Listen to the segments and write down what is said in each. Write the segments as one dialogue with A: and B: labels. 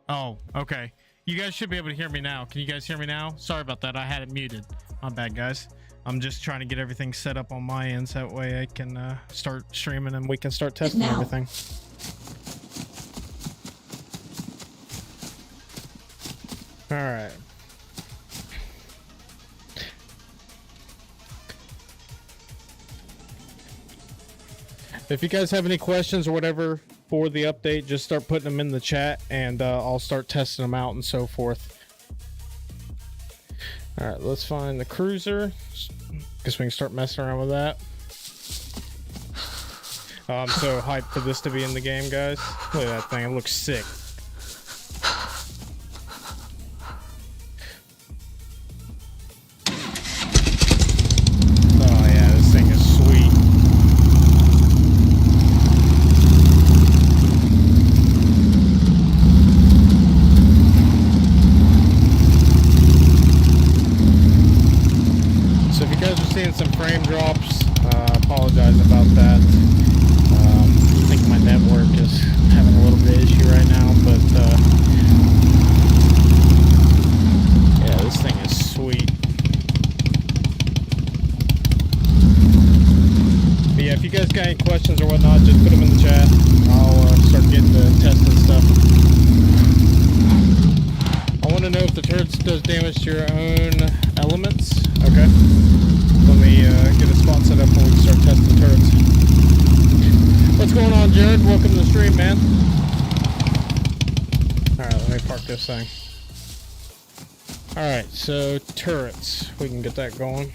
A: Oh, okay. You guys should be able to hear me now. Can you guys hear me now? Sorry about that. I had it muted. My bad, guys. I'm just trying to get everything set up on my end so that way I can start streaming and we can start testing everything. All right. If you guys have any questions or whatever for the update, just start putting them in the chat and I'll start testing them out and so forth. All right, let's find the cruiser. Guess we can start messing around with that. Oh, I'm so hyped for this to be in the game, guys. Look at that thing, it looks sick. Oh yeah, this thing is sweet. So if you guys are seeing some frame drops, apologize about that. I think my network is having a little bit of issue right now, but yeah, this thing is sweet. But yeah, if you guys got any questions or whatnot, just put them in the chat. I'll start getting the test and stuff. I want to know if the turrets does damage to your own elements. Okay. Let me get a spot set up where we can start testing turrets. What's going on, Jared? Welcome to the stream, man. Alright, let me park this thing. Alright, so turrets. We can get that going.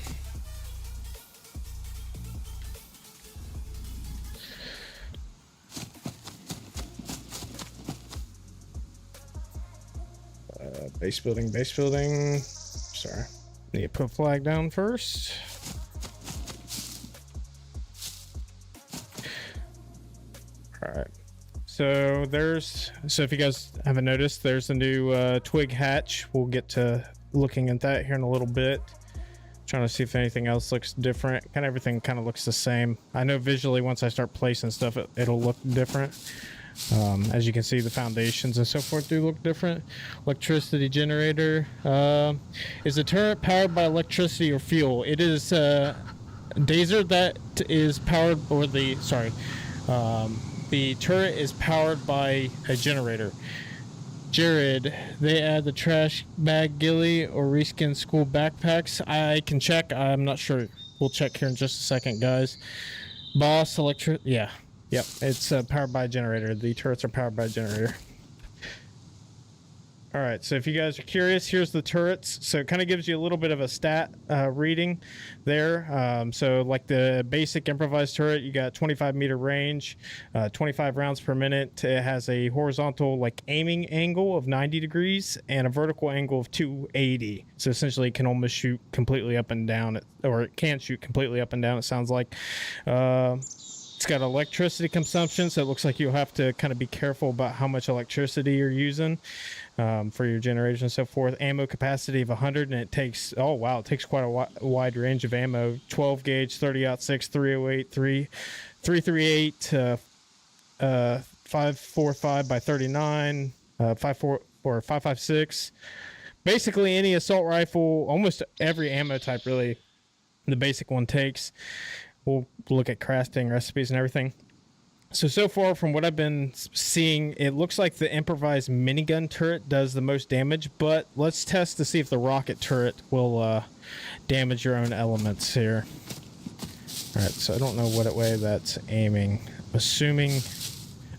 A: Base building, base building. Sorry. Need to put a flag down first. Alright. So if you guys haven't noticed, there's a new twig hatch. We'll get to looking at that here in a little bit. Trying to see if anything else looks different. Kind of everything kind of looks the same. I know visually once I start placing stuff, it'll look different. As you can see, the foundations and so forth do look different. Electricity generator. Is the turret powered by electricity or fuel? It is Dazer that is powered, or the turret is powered by a generator. Jared, they add the trash bag ghillie or reskin school backpacks. I can check. I'm not sure. We'll check here in just a second, guys. Boss yeah. Yep, it's powered by a generator. The turrets are powered by a generator. All right, so if you guys are curious, here's the turrets. So it kind of gives you a little bit of a stat reading there. So like the basic improvised turret, you got 25-meter range, 25 rounds per minute. It has a horizontal like aiming angle of 90 degrees and a vertical angle of 280. So essentially it can almost shoot completely up and down, or it can shoot completely up and down, it sounds like. It's got electricity consumption, so it looks like you'll have to kind of be careful about how much electricity you're using for your generation and so forth. Ammo capacity of 100, and it takes, oh wow, it takes quite a wide range of ammo. 12 gauge, 30-06, 308, 338, 545 by 39, 54 or 556. Basically any assault rifle, almost every ammo type really, the basic one takes. We'll look at crafting recipes and everything. So far from what I've been seeing, it looks like the improvised minigun turret does the most damage, but let's test to see if the rocket turret will damage your own elements here. All right, so I don't know what way that's aiming. Assuming,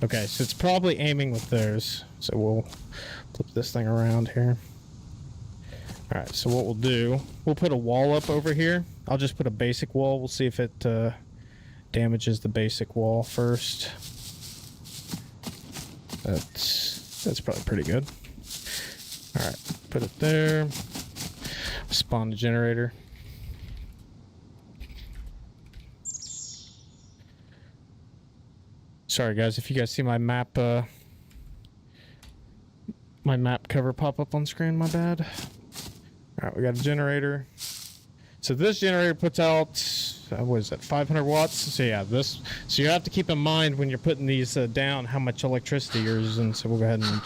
A: okay, so it's probably aiming with those. So we'll flip this thing around here. All right, so what we'll do, we'll put a wall up over here. I'll just put a basic wall. We'll see if it damages the basic wall first. That's probably pretty good. All right, put it there. Spawn the generator. Sorry guys, if you guys see my map cover pop up on screen, my bad. All right, we got a generator. So this generator puts out, what is it, 500 watts? So yeah, so you have to keep in mind when you're putting these down how much electricity you're using. So we'll go ahead and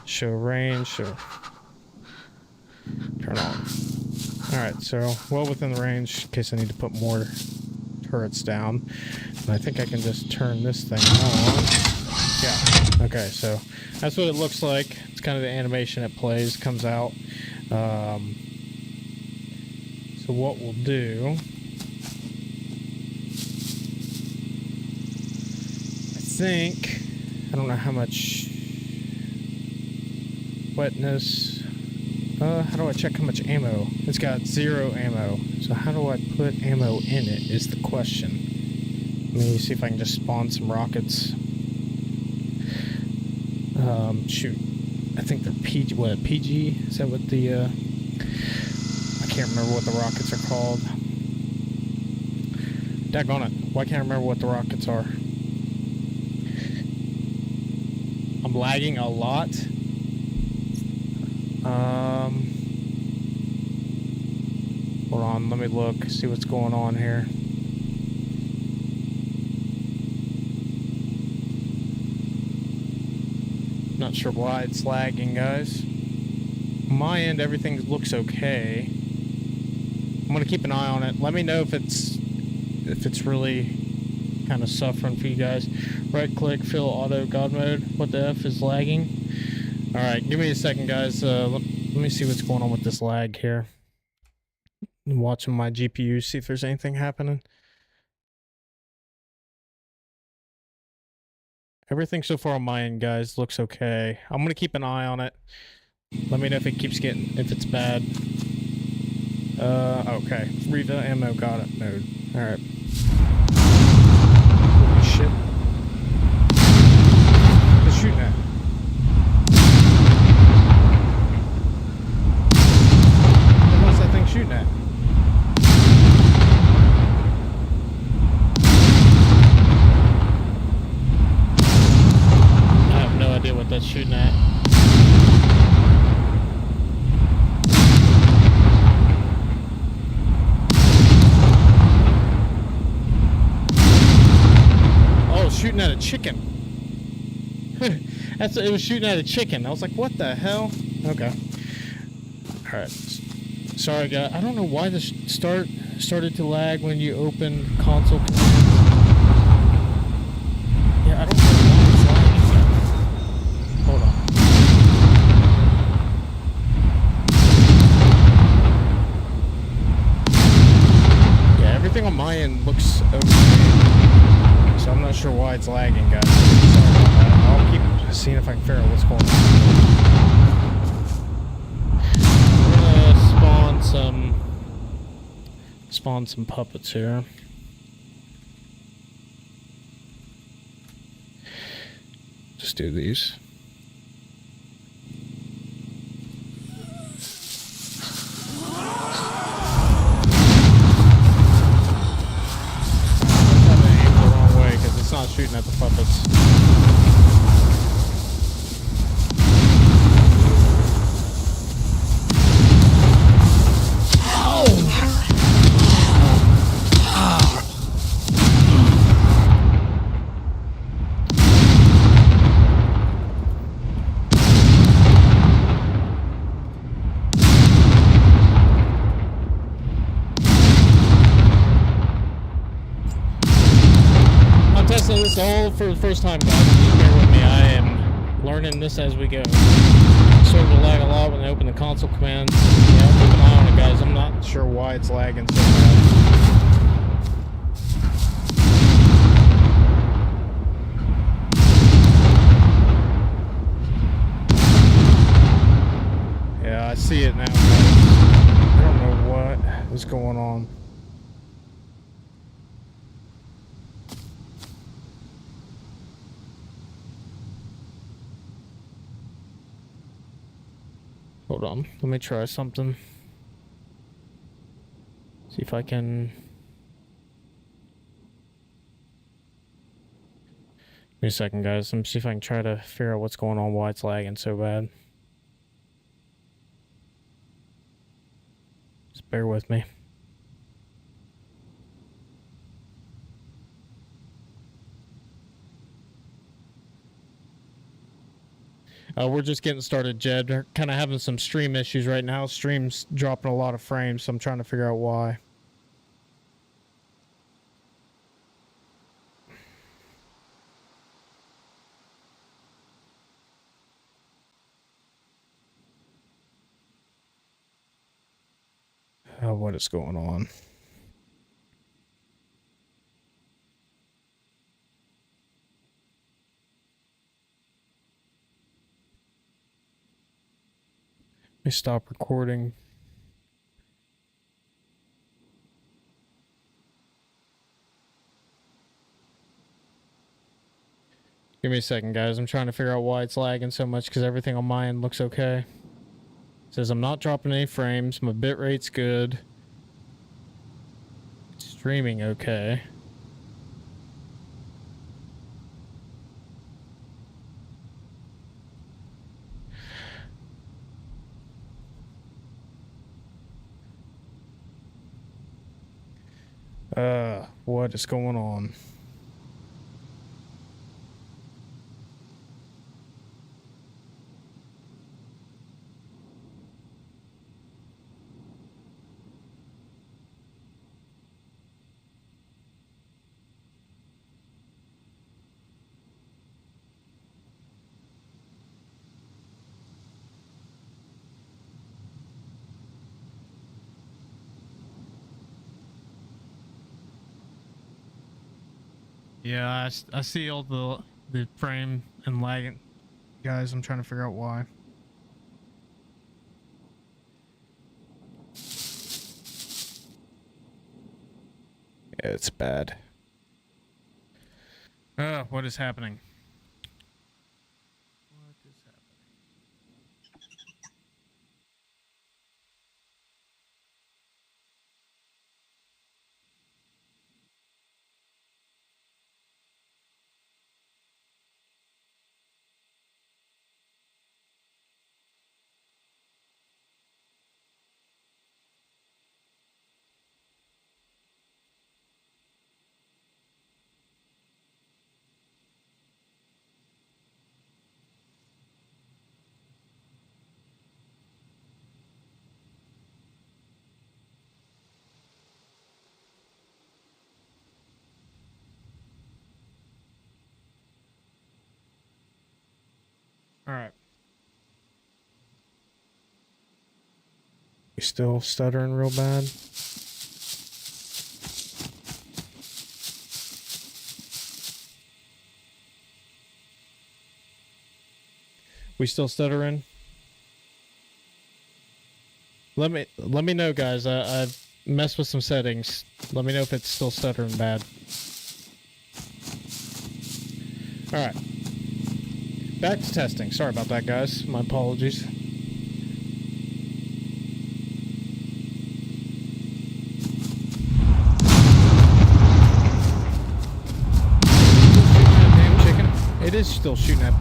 A: show range. Turn on. All right, so well within the range in case I need to put more turrets down. And I think I can just turn this thing on. Yeah, okay, so that's what it looks like. It's kind of the animation it plays, comes out. So what we'll do, I don't know how much wetness. How do I check how much ammo? It's got 0 ammo. So how do I put ammo in it is the question. Let me see if I can just spawn some rockets. Shoot. I think they're PG. What, PG? Is that what the, I can't remember what the rockets are called. Daggone it. Why can't I remember what the rockets are? I'm lagging a lot. Hold on, let me look, see what's going on here. Not sure why it's lagging, guys. On my end, everything looks okay. I'm gonna keep an eye on it. Let me know if it's really kind of suffering for you guys. Right click, fill auto god mode. What the F is lagging? All right, give me a second, guys. Let me see what's going on with this lag here. I'm watching my GPU, see if there's anything happening. Everything so far on my end, guys, looks okay. I'm gonna keep an eye on it. Let me know if it keeps if it's bad. Okay. Refill ammo, got it, mode. All right. Holy shit. Who's shooting at? What was that thing shooting at? I have no idea what that's shooting at. Shooting at a chicken. It was shooting at a chicken. I was like, what the hell? Okay. Alright. Sorry, guys. I don't know why this started to lag when you open console commands. Yeah, I don't know why it's lagging. Hold on. Yeah, everything on my end looks okay. So I'm not sure why it's lagging, guys. Sorry about that. I'll keep seeing if I can figure out what's going on. We're gonna spawn some puppets here. Just do these. It's not shooting at the puppets. This all for the first time, guys. Just bear with me. I am learning this as we go. Sort of lag a lot when I open the console commands. Yeah, I'll keep an eye on it, guys. I'm not sure why it's lagging so bad. Yeah, I see it now, guys. I don't know what is going on. Hold on, let me try something. See if I can... Give me a second, guys. Let me see if I can try to figure out what's going on, why it's lagging so bad. Just bear with me. We're just getting started, Jed. We're kind of having some stream issues right now. Stream's dropping a lot of frames, so I'm trying to figure out why. What is going on? Let me stop recording. Give me a second, guys. I'm trying to figure out why it's lagging so much because everything on my end looks okay. It says I'm not dropping any frames. My bitrate's good. Streaming okay. What is going on? Yeah, I see all the frame and lagging. Guys, I'm trying to figure out why. Yeah, it's bad. What is happening? What is happening? All right. You still stuttering real bad? We still stuttering? Let me know, guys. I've messed with some settings. Let me know if it's still stuttering bad. All right. Back to testing. Sorry about that, guys. My apologies. Damn chicken. It is still shooting at.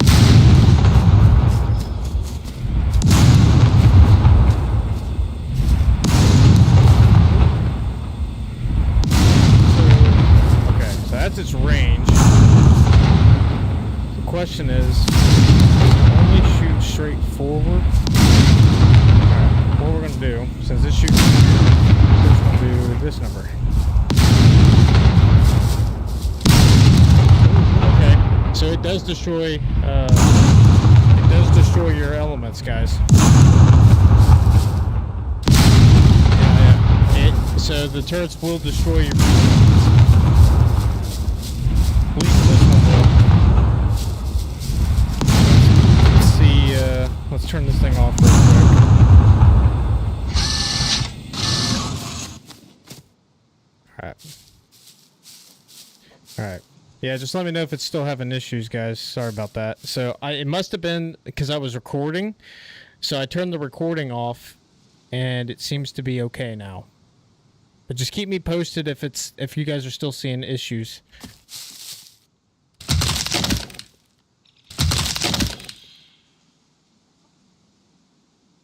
A: Okay, so that's its range. The question is, only shoot straight forward. Alright, what we're gonna do, since this shoots, we're just gonna do this number. Okay, so it does destroy your elements, guys. Yeah. So the turrets will destroy your elements. At least this one will. Let's turn this thing off real quick. Alright. Yeah, just let me know if it's still having issues, guys. Sorry about that. So it must have been because I was recording. So I turned the recording off and it seems to be okay now. But just keep me posted if you guys are still seeing issues.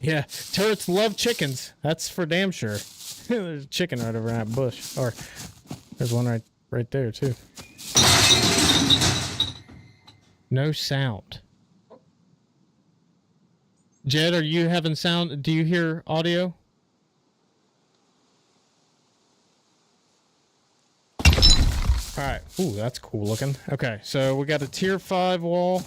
A: Yeah, turrets love chickens. That's for damn sure. There's a chicken right over in that bush. Or there's one right there too. No sound. Jed, are you having sound? Do you hear audio? Alright. Ooh, that's cool looking. Okay, so we got a tier 5 wall.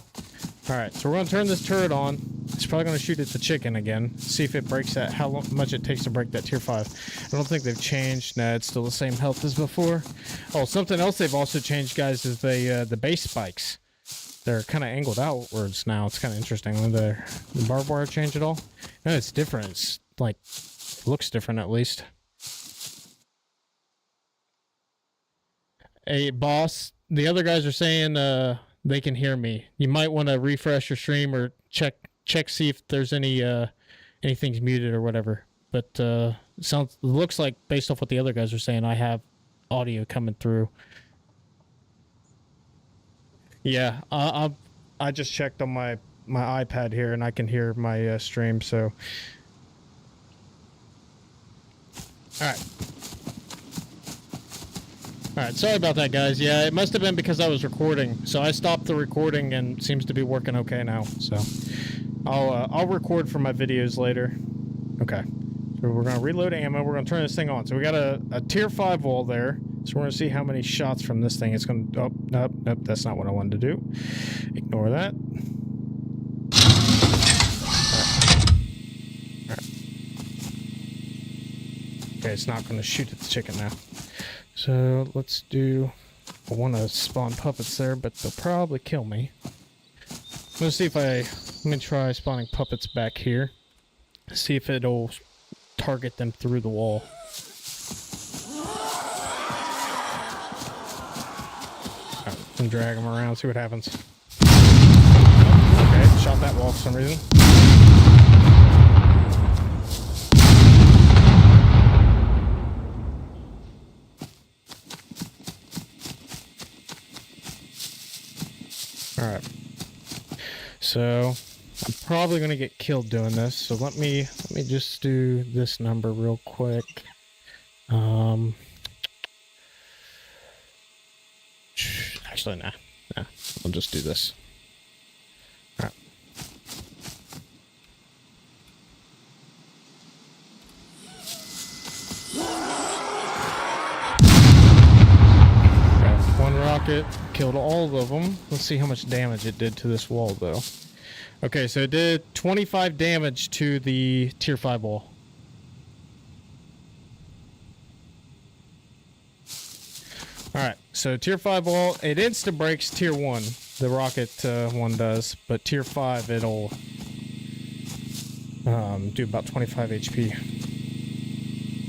A: Alright, so we're going to turn this turret on. It's probably going to shoot at the chicken again. See if it breaks that, how much it takes to break that tier 5. I don't think they've changed. Nah, it's still the same health as before. Oh, something else they've also changed, guys, is the base spikes. They're kind of angled outwards now. It's kind of interesting. When the barbed wire change at all? No, it's different. It's like, looks different at least. Hey, boss, the other guys are saying they can hear me. You might want to refresh your stream or check see if there's anything's muted or whatever. But looks like, based off what the other guys are saying, I have audio coming through. Yeah, I just checked on my iPad here and I can hear my stream. So, all right. Alright, sorry about that, guys. Yeah, it must have been because I was recording. So I stopped the recording and it seems to be working okay now. So I'll record for my videos later. Okay. So we're going to reload ammo. We're going to turn this thing on. So we got a tier 5 wall there. So we're going to see how many shots from this thing it's going to... Oh, nope, nope, that's not what I wanted to do. Ignore that. Alright. Okay, it's not going to shoot at the chicken now. So let's do... I want to spawn puppets there, but they'll probably kill me. I'm going to see if let me try spawning puppets back here. See if it'll target them through the wall. Right, and drag them around, see what happens. Okay, shot that wall for some reason. Alright, so I'm probably going to get killed doing this, so let me just do this number real quick. Actually, nah, I'll just do this. Alright. Okay, one rocket killed all of them. Let's see how much damage it did to this wall, though. Okay, so it did 25 damage to the tier 5 wall. Alright, so tier 5 wall, it insta breaks tier 1. The rocket one does, but tier 5 it'll do about 25 HP.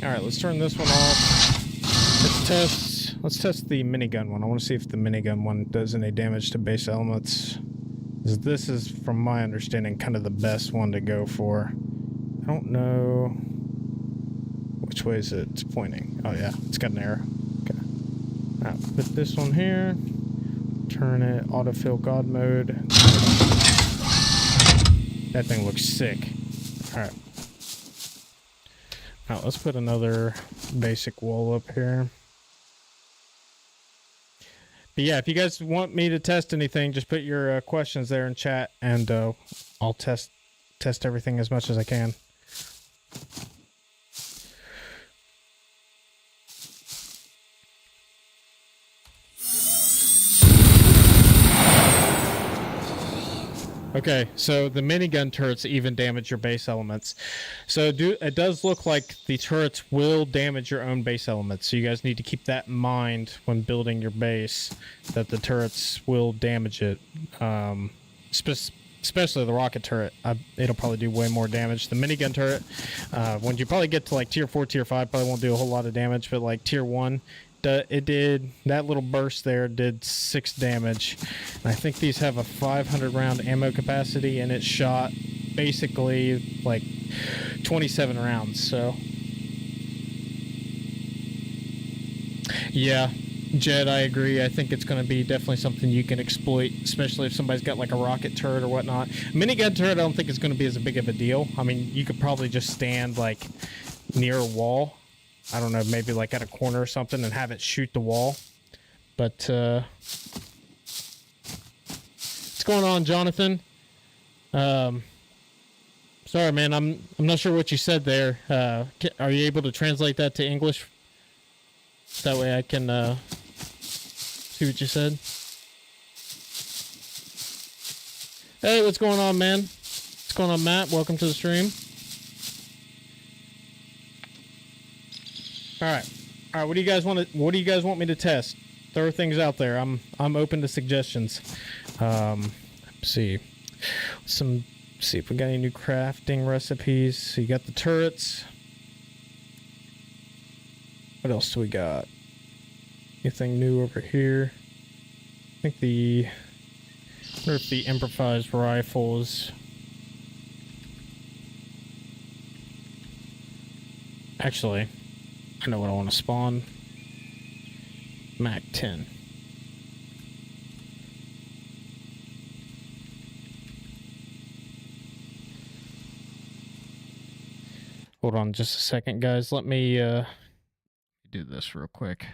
A: Alright, let's turn this one off. Let's test the minigun one. I want to see if the minigun one does any damage to base elements. This is, from my understanding, kind of the best one to go for. I don't know which way is it's pointing. Oh yeah, it's got an arrow. Okay. Alright, put this one here. Turn it autofill god mode. That thing looks sick. Alright. Now let's put another basic wall up here. But yeah, if you guys want me to test anything, just put your questions there in chat, and I'll test everything as much as I can. Okay, so the minigun turrets even damage your base elements. So it does look like the turrets will damage your own base elements. So you guys need to keep that in mind when building your base, that the turrets will damage it. Especially the rocket turret. It'll probably do way more damage. The minigun turret, when you probably get to like tier 4, tier 5, probably won't do a whole lot of damage, but like tier 1, it did, that little burst there did 6 damage. And I think these have a 500 round ammo capacity, and it shot basically like 27 rounds. So yeah, Jed, I agree. I think it's going to be definitely something you can exploit, especially if somebody's got like a rocket turret or whatnot. Minigun turret, I don't think it's going to be as big of a deal. I mean, you could probably just stand like near a wall, I don't know, maybe like at a corner or something, and have it shoot the wall. But what's going on, Jonathan? Sorry, man. I'm not sure what you said there. Are you able to translate that to English? That way I can see what you said. Hey, what's going on, man? What's going on, Matt? Welcome to the stream. All right. What do you guys want to? What do you guys want me to test? Throw things out there. I'm open to suggestions. Let's see. See if we got any new crafting recipes. So you got the turrets. What else do we got? Anything new over here? I think I wonder if the improvised rifles. Actually, I know what I want to spawn. Mac 10. Hold on just a second, guys. Let me do this real quick.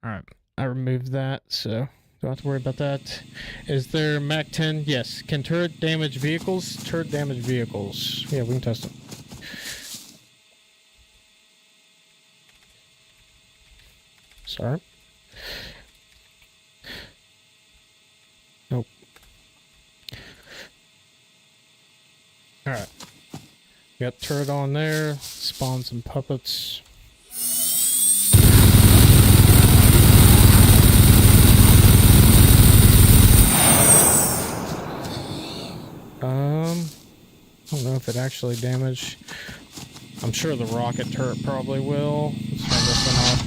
A: All right, I removed that, so don't have to worry about that. Is there Mac 10? Yes. Can turret damage vehicles? Turret damage vehicles. Yeah, we can test them. Sorry. Nope. Alright. Got turret on there. Spawn some puppets. I don't know if it actually damaged. I'm sure the rocket turret probably will. Let's turn this one off.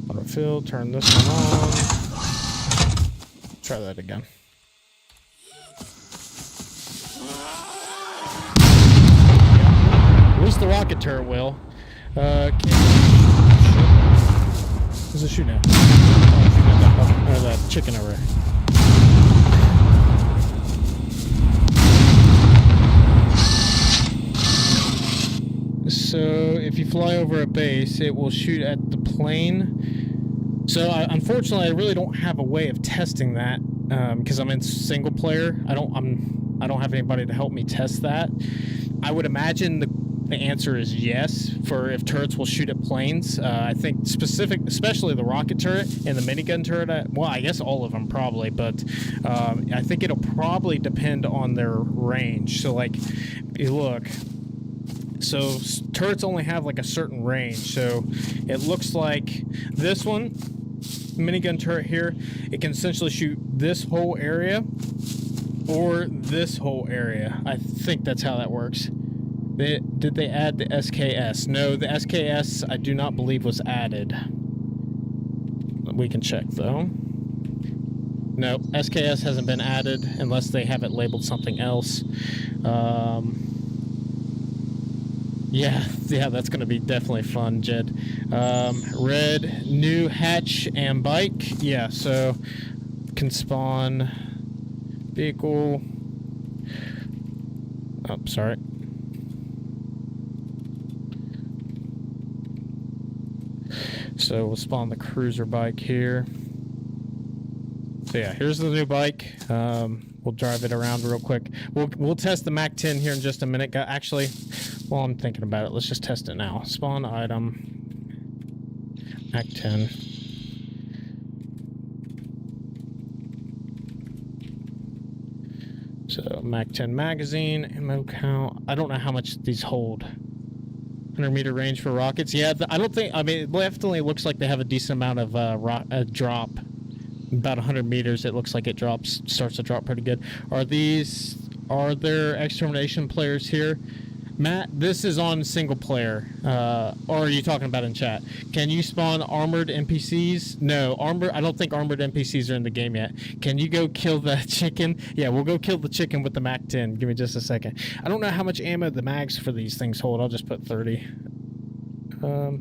A: Auto fill, turn this one on. Try that again. At least the rocket turret will. Who's it shooting at? Oh, shooting at that chicken over there. So if you fly over a base, it will shoot at the plane. So unfortunately, I really don't have a way of testing that because I'm in single player. I don't have anybody to help me test that. I would imagine the answer is yes for if turrets will shoot at planes. I think especially the rocket turret and the minigun turret. Well, I guess all of them probably, but I think it'll probably depend on their range. So like, you look. So turrets only have like a certain range. So it looks like this one, minigun turret here, it can essentially shoot this whole area or this whole area. I think that's how that works. Did they add the SKS? No, the SKS I do not believe was added. We can check though. No, SKS hasn't been added unless they have it labeled something else. Yeah, that's going to be definitely fun, Jed. Red, new hatch and bike. Yeah, so can spawn vehicle. Oh, sorry. So we'll spawn the cruiser bike here. So yeah, here's the new bike. We'll drive it around real quick. We'll test the Mac 10 here in just a minute. Actually, while I'm thinking about it, let's just test it now. Spawn item, Mac 10. So Mac 10 magazine, ammo count. I don't know how much these hold. 100-meter range for rockets. Yeah, I don't think. I mean, it definitely looks like they have a decent amount of drop. About 100 meters, it looks like it starts to drop pretty good. Are there extermination players here? Matt, this is on single player. Or are you talking about in chat? Can you spawn armored NPCs? No, I don't think armored NPCs are in the game yet. Can you go kill the chicken? Yeah, we'll go kill the chicken with the Mac 10. Give me just a second. I don't know how much ammo the mags for these things hold. I'll just put 30. I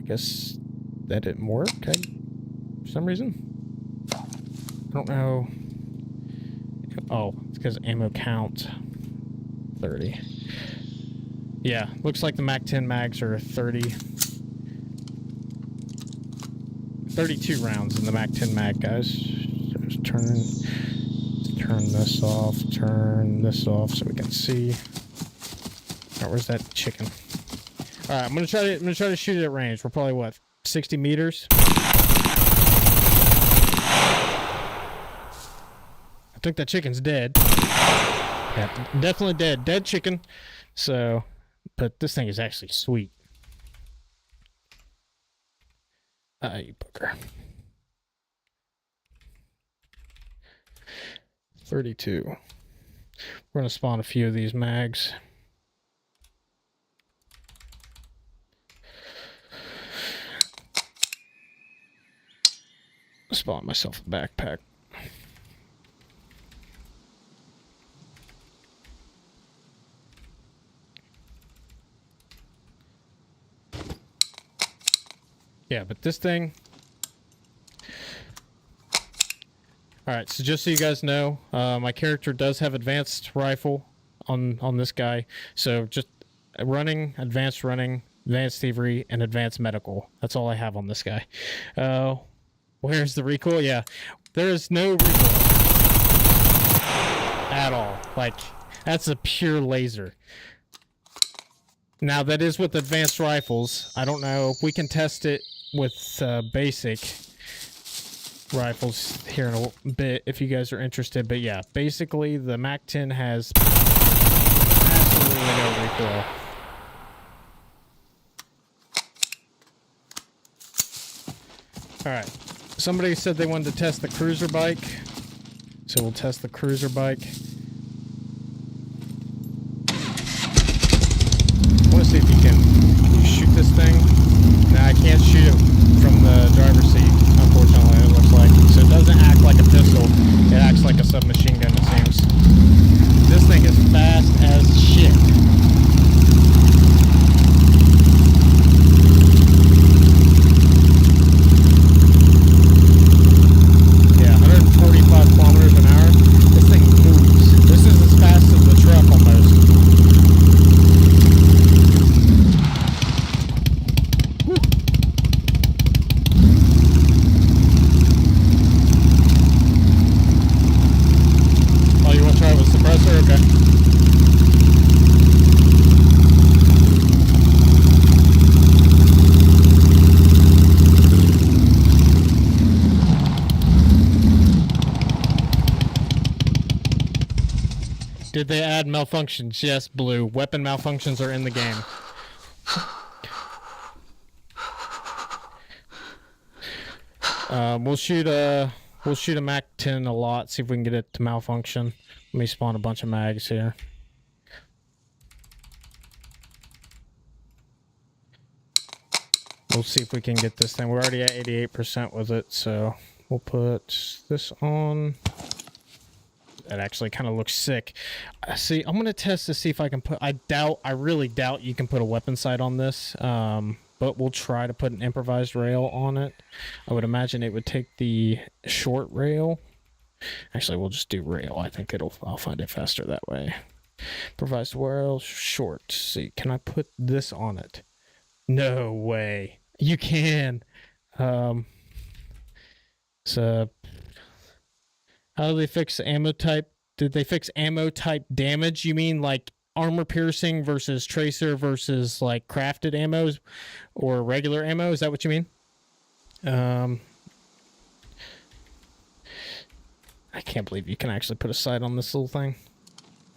A: guess that didn't work. For some reason. I don't know. Oh, it's because ammo count 30. Yeah, looks like the Mac 10 mags are 30. 32 rounds in the MAC-10 mag, guys. Just turn this off, turn this off so we can see. Alright, where's that chicken? Alright, I'm gonna try to shoot it at range. We're probably what, 60 meters? I think that chicken's dead. Yeah, definitely dead. Dead chicken. So, but this thing is actually sweet. You booger. 32. We're gonna spawn a few of these mags. Spawn myself a backpack. Yeah, but this thing... Alright, so just so you guys know, my character does have advanced rifle on this guy. So just running, advanced thievery, and advanced medical. That's all I have on this guy. Where's the recoil? Yeah, there is no recoil at all. Like, that's a pure laser. Now, that is with advanced rifles. I don't know. We can test it with basic rifles here in a bit if you guys are interested. But yeah, basically, the MAC-10 has absolutely no recoil. Alright. Somebody said they wanted to test the cruiser bike. So we'll test the cruiser bike. I want to see if you can shoot this thing. No, I can't shoot it from the driver's seat, unfortunately, it looks like. So it doesn't act like a pistol. It acts like a submachine gun, it seems. This thing is fast as shit. Yeah, 145 kilometers an hour. This thing moves. This is as fast as the truck almost. Okay. Did they add malfunctions? Yes, Blue. Weapon malfunctions are in the game. We'll shoot a MAC-10 a lot, see if we can get it to malfunction. Let me spawn a bunch of mags here. We'll see if we can get this thing. We're already at 88% with it, so we'll put this on. That actually kind of looks sick. See, I'm going to test to see if I can put... I really doubt you can put a weapon sight on this. But we'll try to put an improvised rail on it. I would imagine it would take the short rail. Actually, we'll just do rail. I think I'll find it faster that way. Improvised rail, short. See, can I put this on it? No way. You can. So, how do they fix ammo type? Did they fix ammo type damage? You mean like armor piercing versus tracer versus like crafted ammos or regular ammo? Is that what you mean? I can't believe you can actually put a sight on this little thing.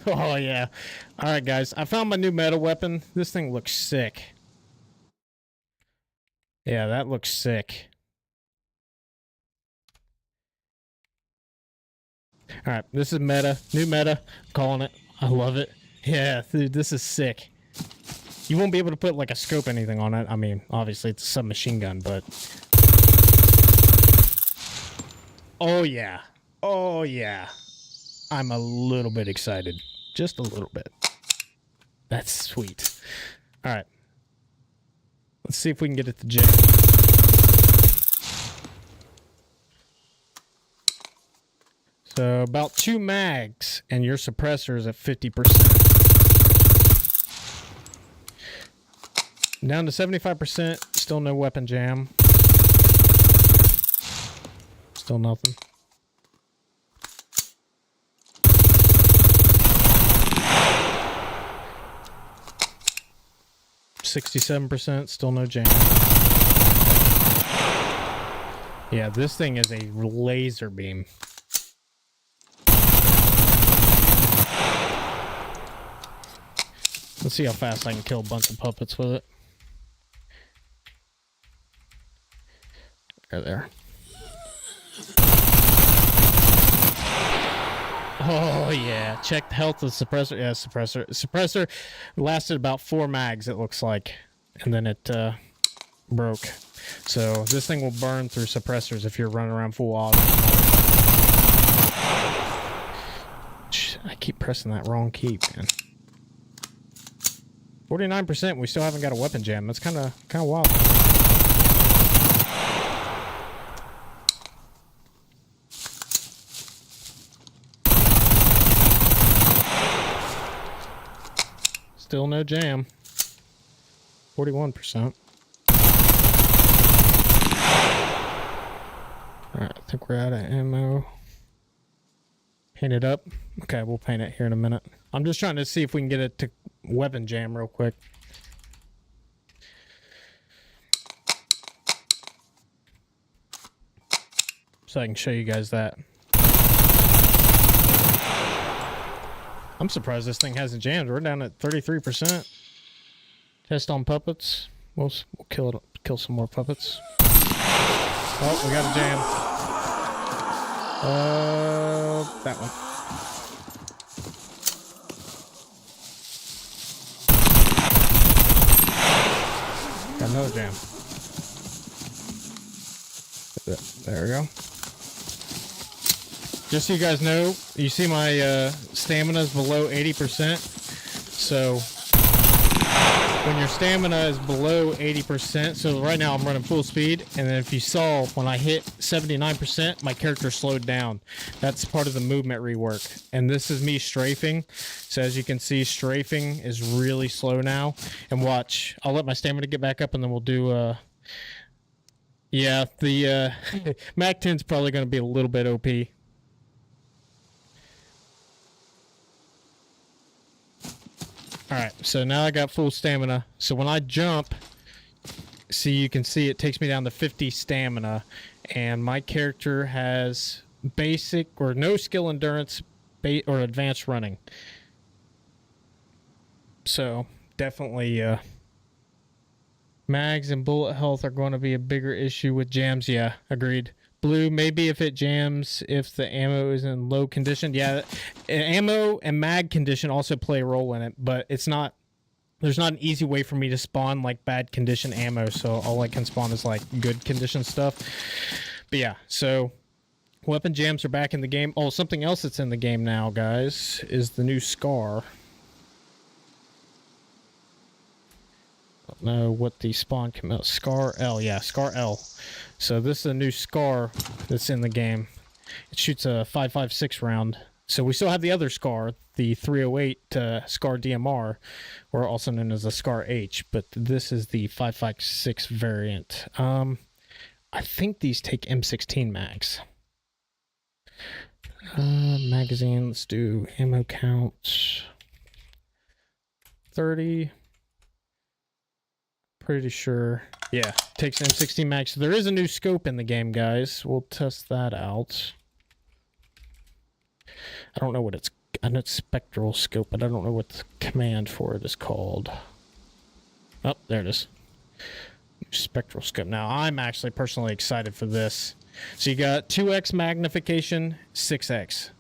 A: Oh yeah. All right, guys. I found my new meta weapon. This thing looks sick. Yeah, that looks sick. All right, this is meta. New meta. I'm calling it. I love it. Yeah, dude, this is sick. You won't be able to put like a scope anything on it. I mean, obviously it's a submachine gun, but... Oh yeah. Oh yeah. I'm a little bit excited. Just a little bit. That's sweet. Alright. Let's see if we can get it to jam. So about 2 mags and your suppressor is at 50%. Down to 75%, still no weapon jam. Still nothing. %, still no jam. Yeah, this thing is a laser beam. Let's see how fast I can kill a bunch of puppets with it. There. Oh yeah, check the health of the suppressor. Yeah, suppressor lasted about 4 mags, it looks like, and then it broke. So this thing will burn through suppressors if you're running around full auto. I keep pressing that wrong key, man. 49%. We still haven't got a weapon jam. That's kind of wild. Still no jam. 41%. Alright, I think we're out of ammo. Paint it up. Okay, we'll paint it here in a minute. I'm just trying to see if we can get it to weapon jam real quick. So I can show you guys that. I'm surprised this thing hasn't jammed. We're down at 33%. Test on puppets. We'll kill some more puppets. Oh, we got a jam. That one. Got another jam. There we go. Just so you guys know, you see my stamina is below 80%. So when your stamina is below 80%, so right now I'm running full speed, and then if you saw when I hit 79%, my character slowed down. That's part of the movement rework. And this is me strafing. So as you can see, strafing is really slow now. And watch, I'll let my stamina get back up, and then we'll do yeah, the Mac 10's probably going to be a little bit OP. Alright, so now I got full stamina. So when I jump, see, you can see it takes me down to 50 stamina. And my character has basic or no skill endurance or advanced running. So definitely mags and bullet health are going to be a bigger issue with jams. Yeah, agreed. Blue, maybe if it jams, if the ammo is in low condition. Yeah, ammo and mag condition also play a role in it, but it's not, there's not an easy way for me to spawn like bad condition ammo, so all I can spawn is like good condition stuff. But yeah, so weapon jams are back in the game. Oh, something else that's in the game now, guys, is the new SCAR. Don't know what the spawn SCAR L, yeah, SCAR L. So this is a new SCAR that's in the game. It shoots a 5.56 round. So we still have the other SCAR, the 308 SCAR DMR, or also known as a SCAR H, but this is the 5.56 variant. I think these take M16 mags. Magazine, let's do ammo count. 30. Pretty sure. Yeah, takes M16 mags. So there is a new scope in the game, guys. We'll test that out. I don't know what it's... I know it's spectral scope, but I don't know what the command for it is called. Oh, there it is. Spectral scope. Now, I'm actually personally excited for this. So you got 2x magnification, 6x.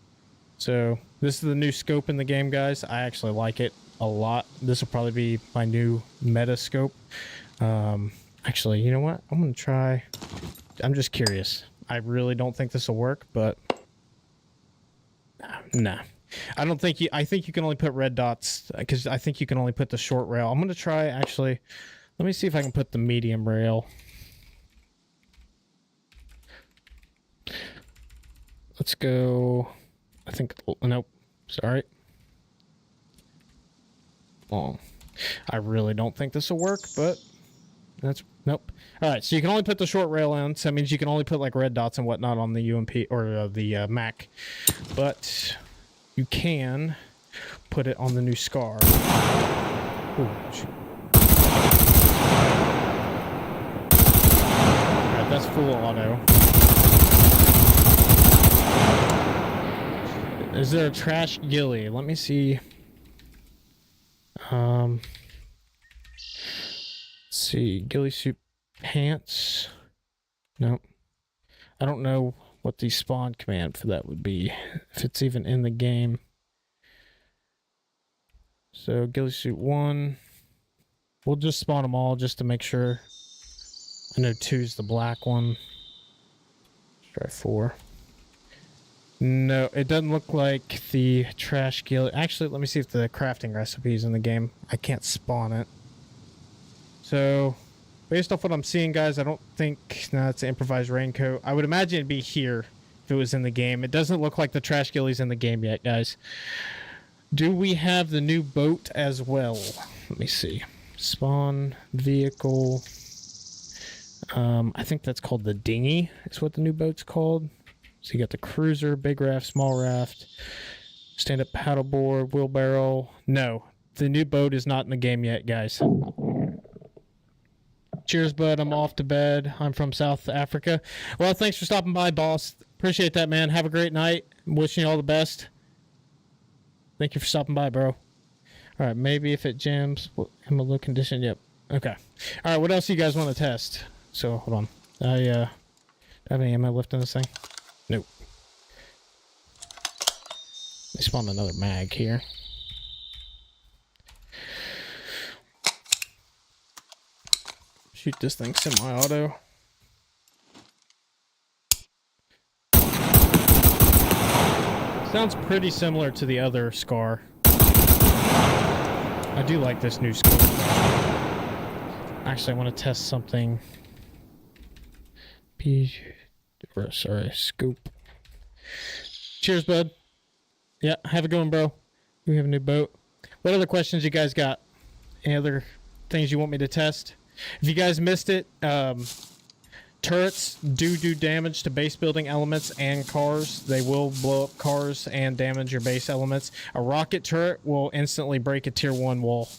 A: So this is the new scope in the game, guys. I actually like it a lot. This will probably be my new meta scope. Actually, you know what? I'm going to try... I'm just curious. I really don't think this will work, but... Nah. I don't think you... I think you can only put red dots, because I think you can only put the short rail. I'm going to try, actually... Let me see if I can put the medium rail. Let's go... I think... Nope. Sorry. Long. I really don't think this will work, but That's nope. All right, so you can only put the short rail in. So that means you can only put like red dots and whatnot on the UMP or the Mac, but you can put it on the new SCAR. Ooh, shoot. All right, that's full auto. Is there a trash ghillie? Let me see. Let's see, ghillie suit pants. Nope. I don't know what the spawn command for that would be, if it's even in the game. So ghillie suit 1. We'll just spawn them all just to make sure. I know 2's the black one. Let's try 4. No, it doesn't look like the trash ghillie. Actually, let me see if the crafting recipe is in the game. I can't spawn it. So, based off what I'm seeing, guys, I don't think... No, it's an improvised raincoat. I would imagine it'd be here if it was in the game. It doesn't look like the trash ghillie's in the game yet, guys. Do we have the new boat as well? Let me see. Spawn, vehicle... I think that's called the dinghy, is what the new boat's called. So you got the cruiser, big raft, small raft, stand-up paddleboard, wheelbarrow. No, the new boat is not in the game yet, guys. Cheers, bud. I'm off to bed. I'm from South Africa. Well, thanks for stopping by, boss. Appreciate that, man. Have a great night. Wishing you all the best. Thank you for stopping by, bro. All right, maybe if it jams, I'm a low condition. Yep. Okay. All right, what else do you guys want to test? So, hold on. I have any ammo left in this thing? Nope. They spawned another mag here. Shoot this thing semi-auto. Sounds pretty similar to the other SCAR. I do like this new scope. Actually, I want to test something. Scoop. Cheers, bud. Yeah, have a good one, bro. We have a new boat. What other questions you guys got? Any other things you want me to test? If you guys missed it, turrets do damage to base building elements and cars. They will blow up cars and damage your base elements. A rocket turret will instantly break a tier 1 wall.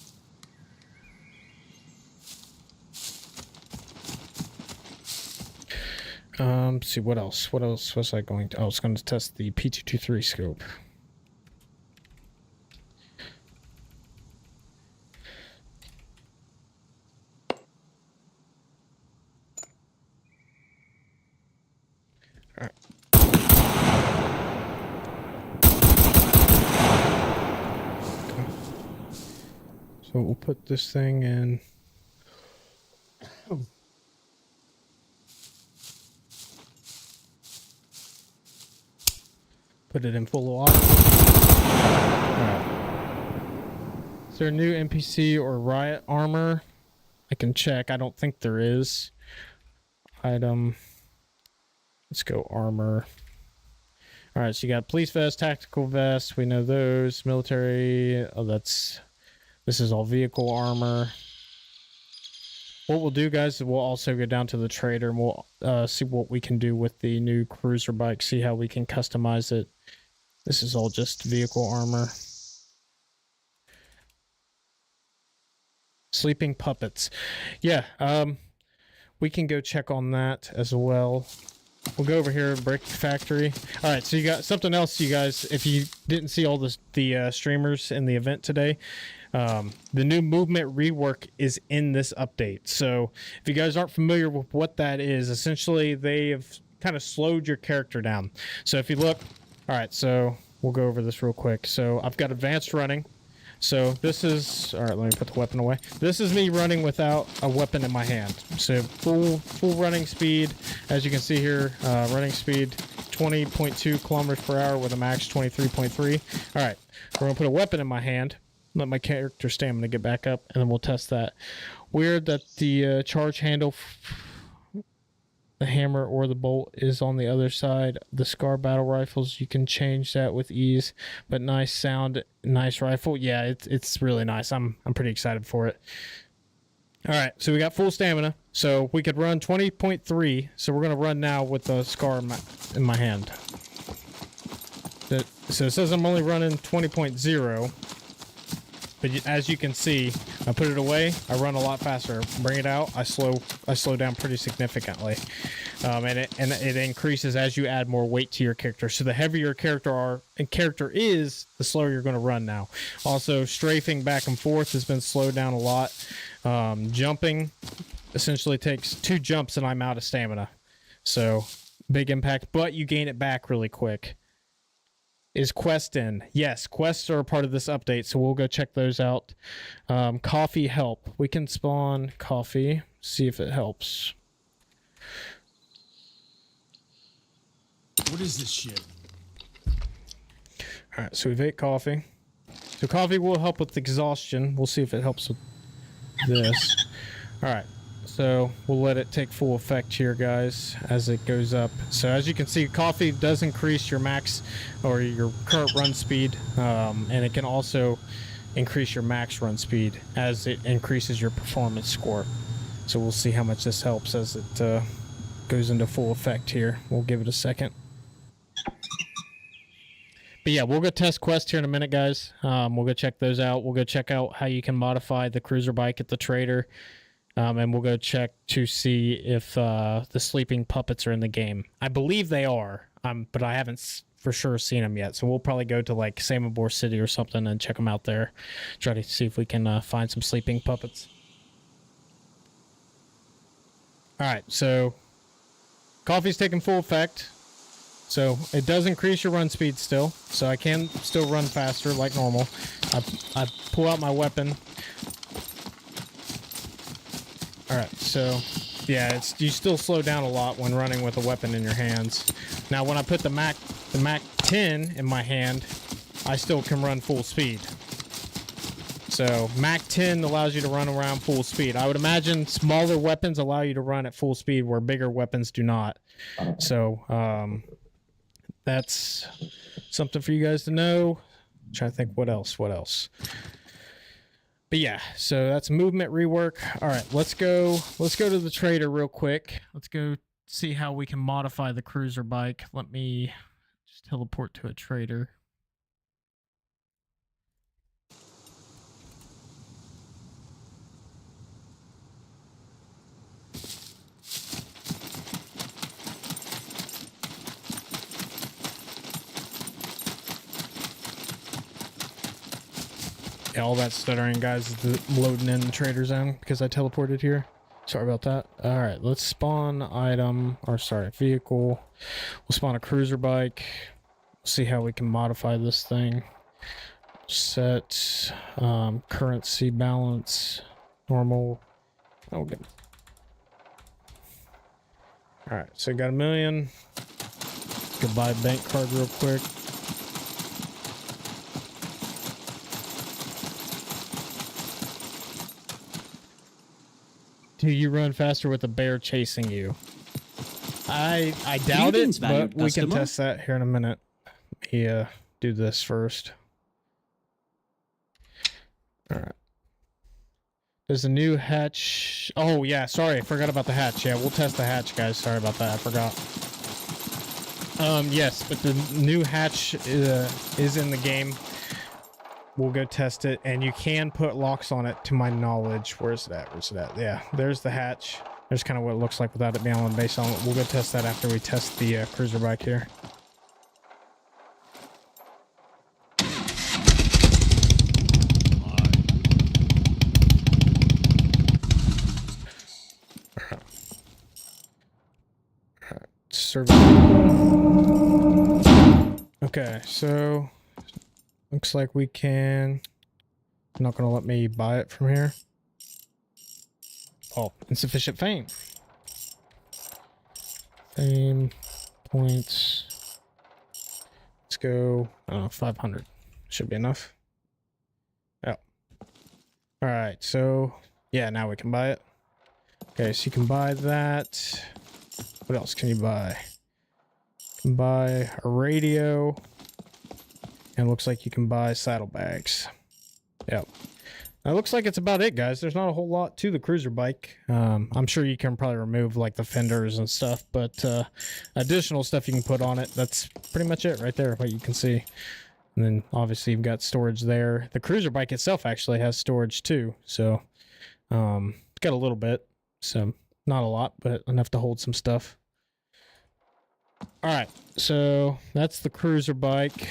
A: Let's see, what else? What else was I going to... Oh, I was going to test the P223 scope. Alright. Okay. So we'll put this thing in... Put it in full auto. Alright. Is there a new NPC or riot armor? I can check. I don't think there is. Item. Let's go armor. Alright, so you got police vest, tactical vest. We know those. Military. Oh, this is all vehicle armor. What we'll do, guys, is we'll also go down to the trader and we'll see what we can do with the new cruiser bike. See how we can customize it. This is all just vehicle armor. Sleeping puppets. Yeah, we can go check on that as well. We'll go over here and break the factory. All right, so you got something else, you guys. If you didn't see all the streamers in the event today, the new movement rework is in this update. So if you guys aren't familiar with what that is, essentially they have kind of slowed your character down. So if you look, all right, so we'll go over this real quick. So I've got advanced running. So this is, all right, let me put the weapon away. This is me running without a weapon in my hand. So full running speed. As you can see here, running speed 20.2 kilometers per hour with a max 23.3. All right, we're gonna put a weapon in my hand. Let my character stamina get back up, and then we'll test that. Weird that the charge handle, the hammer or the bolt is on the other side. The SCAR battle rifles, you can change that with ease, but nice sound, nice rifle. Yeah, it's really nice. I'm pretty excited for it. All right, so we got full stamina. So we could run 20.3. So we're going to run now with the scar in my hand. So it says I'm only running 20.0. But as you can see, I put it away, I run a lot faster. Bring it out, I slow down pretty significantly. And it increases as you add more weight to your character. So the heavier your character is, the slower you're going to run now. Also, strafing back and forth has been slowed down a lot. Jumping essentially takes 2 jumps and I'm out of stamina. So big impact, but you gain it back really quick. Is quest in? Yes, quests are a part of this update, so we'll go check those out. Coffee help. We can spawn coffee, see if it helps.
B: What is this shit?
A: Alright, so we've ate coffee. So coffee will help with exhaustion. We'll see if it helps with this. Alright, so we'll let it take full effect here, guys, as it goes up. So as you can see, coffee does increase your max or your current run speed, and it can also increase your max run speed as it increases your performance score. So we'll see how much this helps as it goes into full effect here. We'll give it a second. But yeah, we'll go test quest here in a minute, guys. We'll go check those out. We'll go check out how you can modify the cruiser bike at the trader. And we'll go check to see if the sleeping puppets are in the game. I believe they are, but I haven't for sure seen them yet. So we'll probably go to like Samobor City or something and check them out there. Try to see if we can find some sleeping puppets. All right, so coffee's taking full effect. So it does increase your run speed still. So I can still run faster like normal. I pull out my weapon. Alright, so yeah, you still slow down a lot when running with a weapon in your hands. Now when I put the Mac 10 in my hand, I still can run full speed. So Mac 10 allows you to run around full speed. I would imagine smaller weapons allow you to run at full speed where bigger weapons do not. So that's something for you guys to know. I'm trying to think what else. But yeah, so that's movement rework. All right, let's go to the trader real quick. Let's go see how we can modify the cruiser bike. Let me just teleport to a trader. Yeah, all that stuttering, guys, is loading in the trader zone because I teleported here. Sorry about that. All right, let's spawn vehicle. We'll spawn a cruiser bike. See how we can modify this thing. Set currency balance, normal. Oh, good. All right, so got $1 million. Go buy a bank card real quick. Do you run faster with a bear chasing you? I doubt it, but we can test that here in a minute. Let me do this first. All right. There's a new hatch. Oh, yeah, sorry, I forgot about the hatch. Yeah, we'll test the hatch, guys. Sorry about that, I forgot. Yes, but the new hatch is in the game. We'll go test it, and you can put locks on it, to my knowledge. Where's it at? Yeah, there's the hatch. There's kind of what it looks like without it being on base on it. We'll go test that after we test the cruiser bike here. Okay, so looks like we can. Not gonna let me buy it from here. Oh, insufficient fame. Fame points. Let's go. 500 should be enough. Yeah. All right, so yeah, now we can buy it. Okay, so you can buy that. What else can you buy? You can buy a radio. And it looks like you can buy saddlebags. Yep. That looks like it's about it, guys. There's not a whole lot to the cruiser bike. I'm sure you can probably remove like the fenders and stuff, but additional stuff you can put on it. That's pretty much it right there, what you can see. And then obviously you've got storage there. The cruiser bike itself actually has storage too. So it's got a little bit. So not a lot, but enough to hold some stuff. All right, so that's the cruiser bike.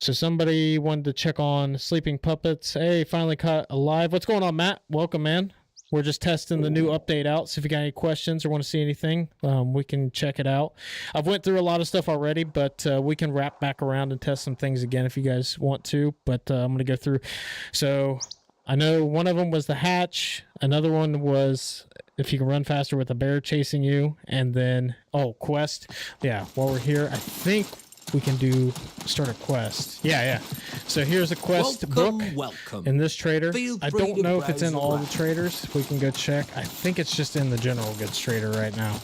A: So somebody wanted to check on Sleeping Puppets. Hey, finally caught alive. What's going on, Matt? Welcome, man. We're just testing the new update out. So if you got any questions or want to see anything, we can check it out. I've went through a lot of stuff already, but we can wrap back around and test some things again if you guys want to. But I'm going to go through. So I know one of them was the hatch. Another one was if you can run faster with a bear chasing you. And then, quest. Yeah, while we're here, I think we can start a quest. Yeah. So here's a quest book in this trader. I don't know if it's in all the traders. We can go check. I think it's just in the general goods trader right now.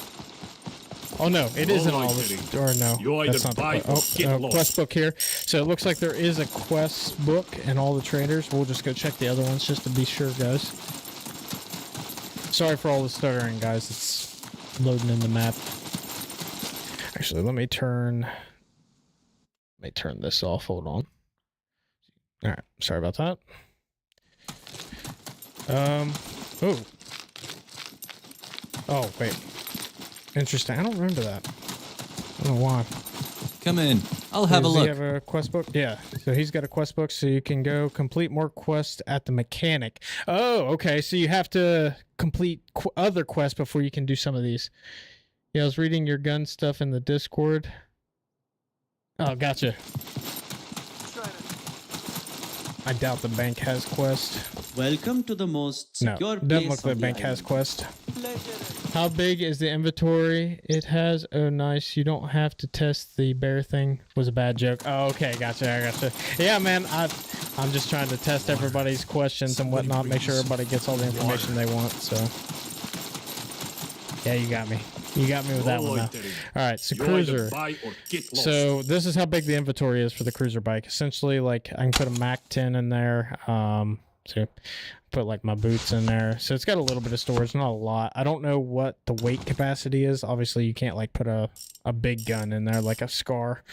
A: Oh no, it is in all the, or no, that's not the quest book here. So it looks like there is a quest book in all the traders. We'll just go check the other ones just to be sure, guys. Sorry for all the stuttering, guys. It's loading in the map. Actually, let me turn this off. Hold on. All right, sorry about that. Oh wait, interesting. I don't remember that. I don't know why.
B: Come in, I'll have a look.
A: Does he have a quest book? Yeah, so he's got a quest book, so you can go complete more quests at the mechanic. Oh, okay, so you have to complete other quests before you can do some of these. Yeah, I was reading your gun stuff in the Discord. Oh, gotcha. I doubt the bank has quest.
C: Welcome to the most secure place.
A: Doesn't look like the bank has quest. How big is the inventory it has? Oh, nice. You don't have to test the bear thing. Was a bad joke. Oh, okay. Gotcha. I gotcha. Yeah, man. I'm just trying to test everybody's questions and whatnot. Make sure everybody gets all the information they want. So, yeah, you got me. You got me with that one now. All right, so cruiser. So this is how big the inventory is for the cruiser bike. Essentially, like I can put a Mac 10 in there. So put like my boots in there. So it's got a little bit of storage, not a lot. I don't know what the weight capacity is. Obviously, you can't like put a big gun in there like a SCAR.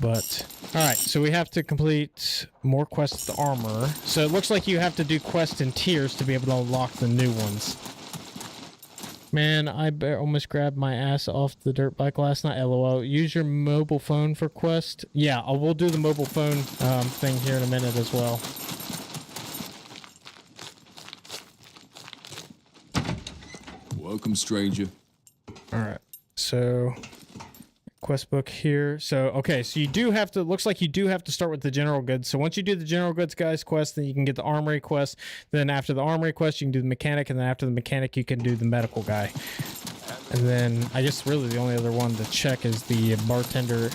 A: But all right, so we have to complete more quests with armor. So it looks like you have to do quests in tiers to be able to unlock the new ones. Man, I almost grabbed my ass off the dirt bike last night. LOL. Use your mobile phone for quest. Yeah, we'll do the mobile phone thing here in a minute as well.
B: Welcome, stranger.
A: All right, so quest book here. So okay, so you do have to, looks like you do have to start with the general goods. So once you do the general goods guys quest, then you can get the armory quest. Then after the armory quest, you can do the mechanic, and then after the mechanic, you can do the medical guy. And then I guess really the only other one to check is the bartender.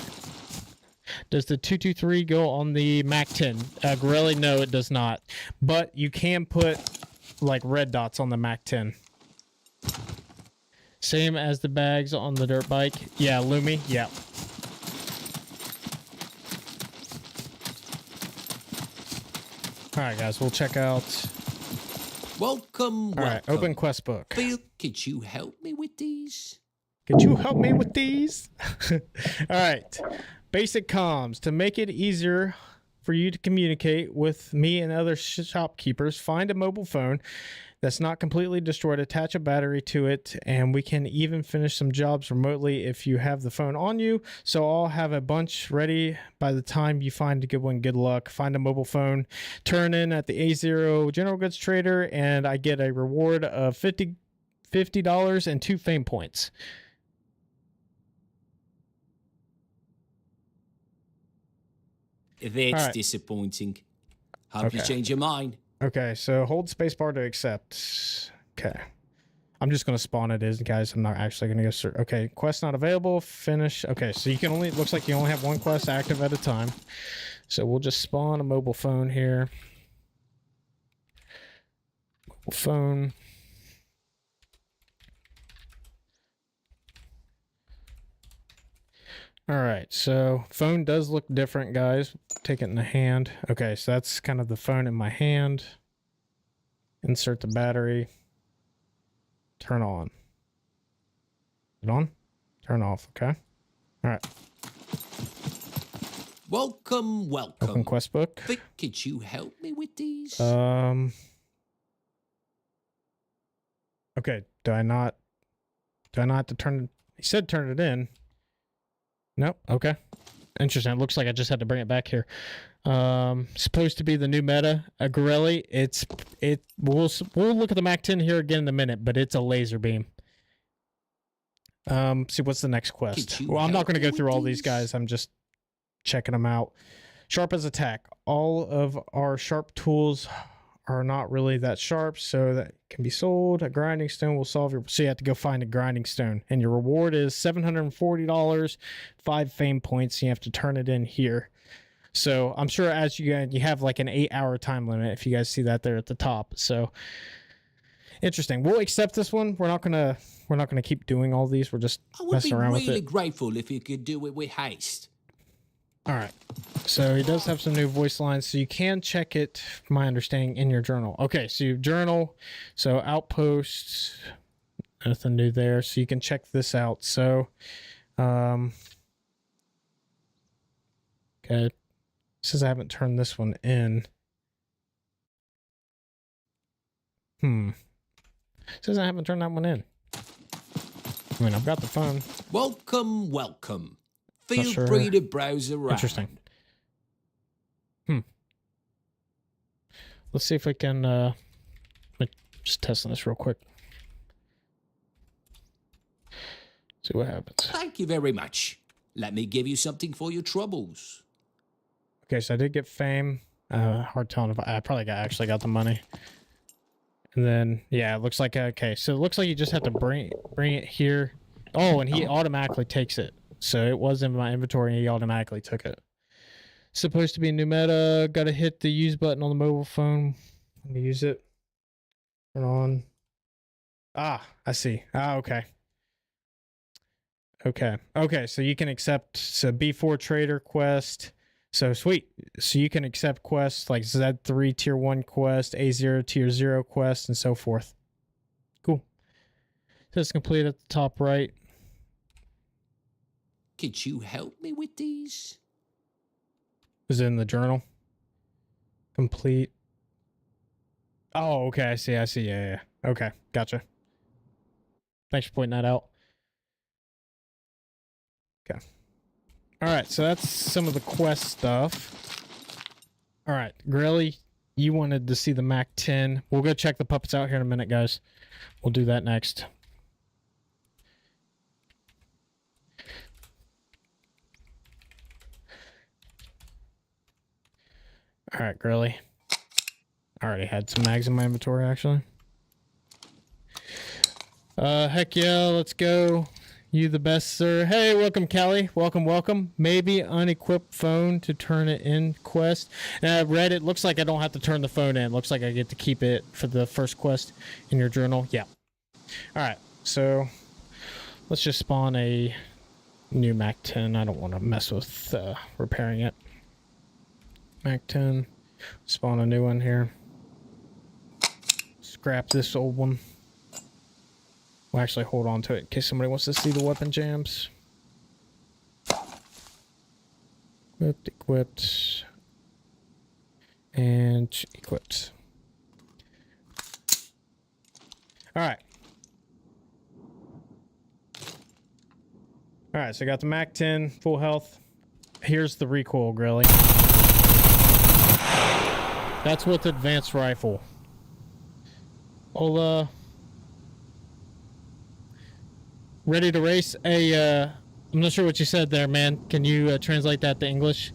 A: Does the 223 go on the Mac 10? Gorilla, no, it does not. But you can put like red dots on the Mac 10. Same as the bags on the dirt bike. Yeah, Lumi. Yeah. All right, guys. We'll check out.
B: Welcome.
A: All right. Open quest book.
B: Could you help me with these?
A: Could you help me with these? All right. Basic comms. To make it easier for you to communicate with me and other shopkeepers, find a mobile phone that's not completely destroyed, attach a battery to it, and we can even finish some jobs remotely if you have the phone on you. So I'll have a bunch ready by the time you find a good one. Good luck. Find a mobile phone, turn in at the A0 General Goods Trader, and I get a reward of $50 and 2 fame points.
B: That's disappointing. Hope you change your mind.
A: Okay, so hold spacebar to accept. Okay. I'm just going to spawn it in, guys. I'm not actually going to go search. Okay, quest not available. Finish. Okay, so you can only, it looks like you only have one quest active at a time. So we'll just spawn a mobile phone here. Mobile phone. All right, so phone does look different, guys. Take it in the hand. Okay, so that's kind of the phone in my hand. Insert the battery. Turn on. It on? Turn off, okay? All right.
B: Welcome.
A: Open quest book.
B: Could you help me with these?
A: Okay, do I not have to turn, he said turn it in. Nope, okay. Interesting, it looks like I just had to bring it back here. Supposed to be the new meta, a Gorelli. We'll look at the Mac 10 here again in a minute, but it's a laser beam. See what's the next quest. Well, I'm not going to go through all these guys, I'm just checking them out. Sharp as attack. All of our sharp tools are not really that sharp, so that can be sold. A grinding stone will solve your... So you have to go find a grinding stone. And your reward is $740, 5 fame points. And you have to turn it in here. So I'm sure as you have like an 8-hour time limit, if you guys see that there at the top. So interesting. We'll accept this one. We're not gonna keep doing all these. We're just messing around with it.
B: I would be really grateful if you could do it with haste.
A: All right, so he does have some new voice lines, so you can check it, from my understanding, in your journal. Okay, so you journal, so outposts, nothing new there, so you can check this out. So, okay, it says I haven't turned this one in. It says I haven't turned that one in. I mean, I've got the phone.
B: Welcome. Feel free to browse around.
A: Interesting. Let's see if we can just testing this real quick. See what happens.
B: Thank you very much. Let me give you something for your troubles.
A: Okay, so I did get fame. Hard telling if I probably actually got the money. And then yeah, it looks like okay, so it looks like you just have to bring it here. Oh, and he automatically takes it. So it was in my inventory and he automatically took it. Supposed to be new meta. Got to hit the use button on the mobile phone to use it. Turn on. Ah, I see. Ah, okay. Okay, so you can accept B4 trader quest. So sweet. So you can accept quests like Z3 tier 1 quest, A0 tier 0 quest, and so forth. Cool. So it's complete at the top right.
B: Could you help me with these?
A: Is it in the journal? Complete. Oh, okay. I see. Yeah. Okay. Gotcha. Thanks for pointing that out. Okay. All right. So that's some of the quest stuff. All right. Grelly, you wanted to see the Mac 10. We'll go check the puppets out here in a minute, guys. We'll do that next. All right, Grilly. I already had some mags in my inventory, actually. Heck yeah, let's go. You the best, sir. Hey, welcome, Kelly. Welcome. Maybe unequipped phone to turn it in quest. And I read it. Looks like I don't have to turn the phone in. Looks like I get to keep it for the first quest in your journal. Yeah. All right, so let's just spawn a new Mac 10. I don't want to mess with repairing it. Mac 10, spawn a new one here. Scrap this old one. We'll actually hold on to it in case somebody wants to see the weapon jams. Equipped, and equipped. Alright. Alright, so I got the Mac 10, full health. Here's the recoil, Grilly. That's with advanced rifle. Well, ready to race? I'm not sure what you said there, man. Can you translate that to English?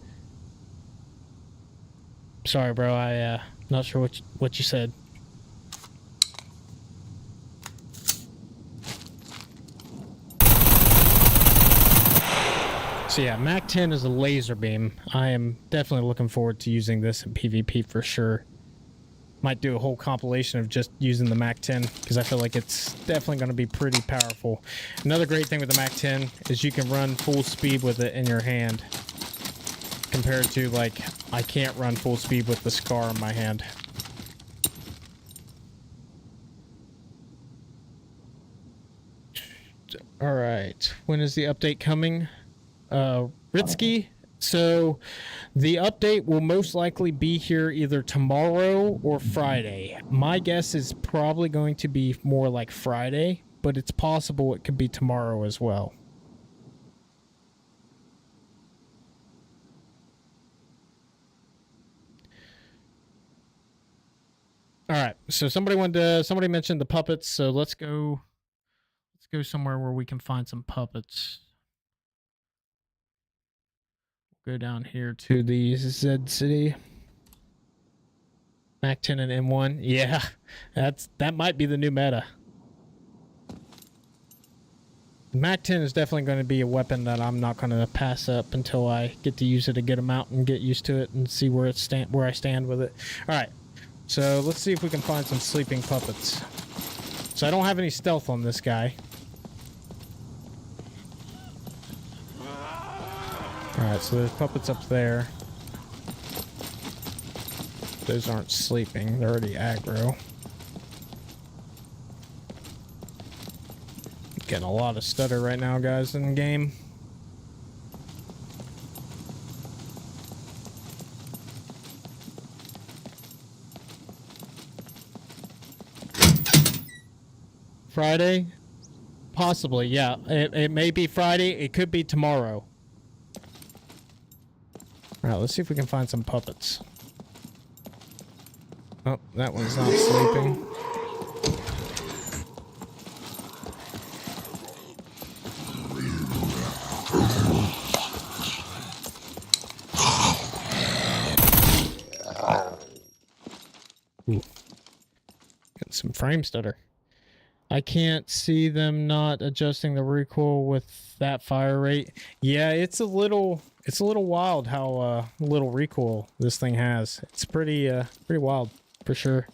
A: Sorry, bro. Not sure what you said. So yeah, Mac 10 is a laser beam. I am definitely looking forward to using this in PvP for sure. Might do a whole compilation of just using the MAC-10 because I feel like it's definitely going to be pretty powerful. Another great thing with the MAC-10 is you can run full speed with it in your hand compared to, like, I can't run full speed with the SCAR in my hand. All right, when is the update coming? Ritsky, so the update will most likely be here either tomorrow or Friday. My guess is probably going to be more like Friday, but it's possible it could be tomorrow as well. All right, so somebody mentioned the puppets, so let's go somewhere where we can find some puppets. Go down here to the Z City. MAC-10 and M1. Yeah, that might be the new meta. MAC-10 is definitely going to be a weapon that I'm not going to pass up until I get to use it a good amount and get used to it and see where I stand with it. All right, so let's see if we can find some sleeping puppets. So I don't have any stealth on this guy. Alright, so there's puppets up there. Those aren't sleeping, they're already aggro. Getting a lot of stutter right now, guys, in the game. Friday? Possibly, yeah. It may be Friday, it could be tomorrow. Alright, let's see if we can find some puppets. Oh, that one's not sleeping. Ooh. Getting some frame stutter. I can't see them not adjusting the recoil with that fire rate. Yeah, it's a little wild how little recoil this thing has. It's pretty wild for sure.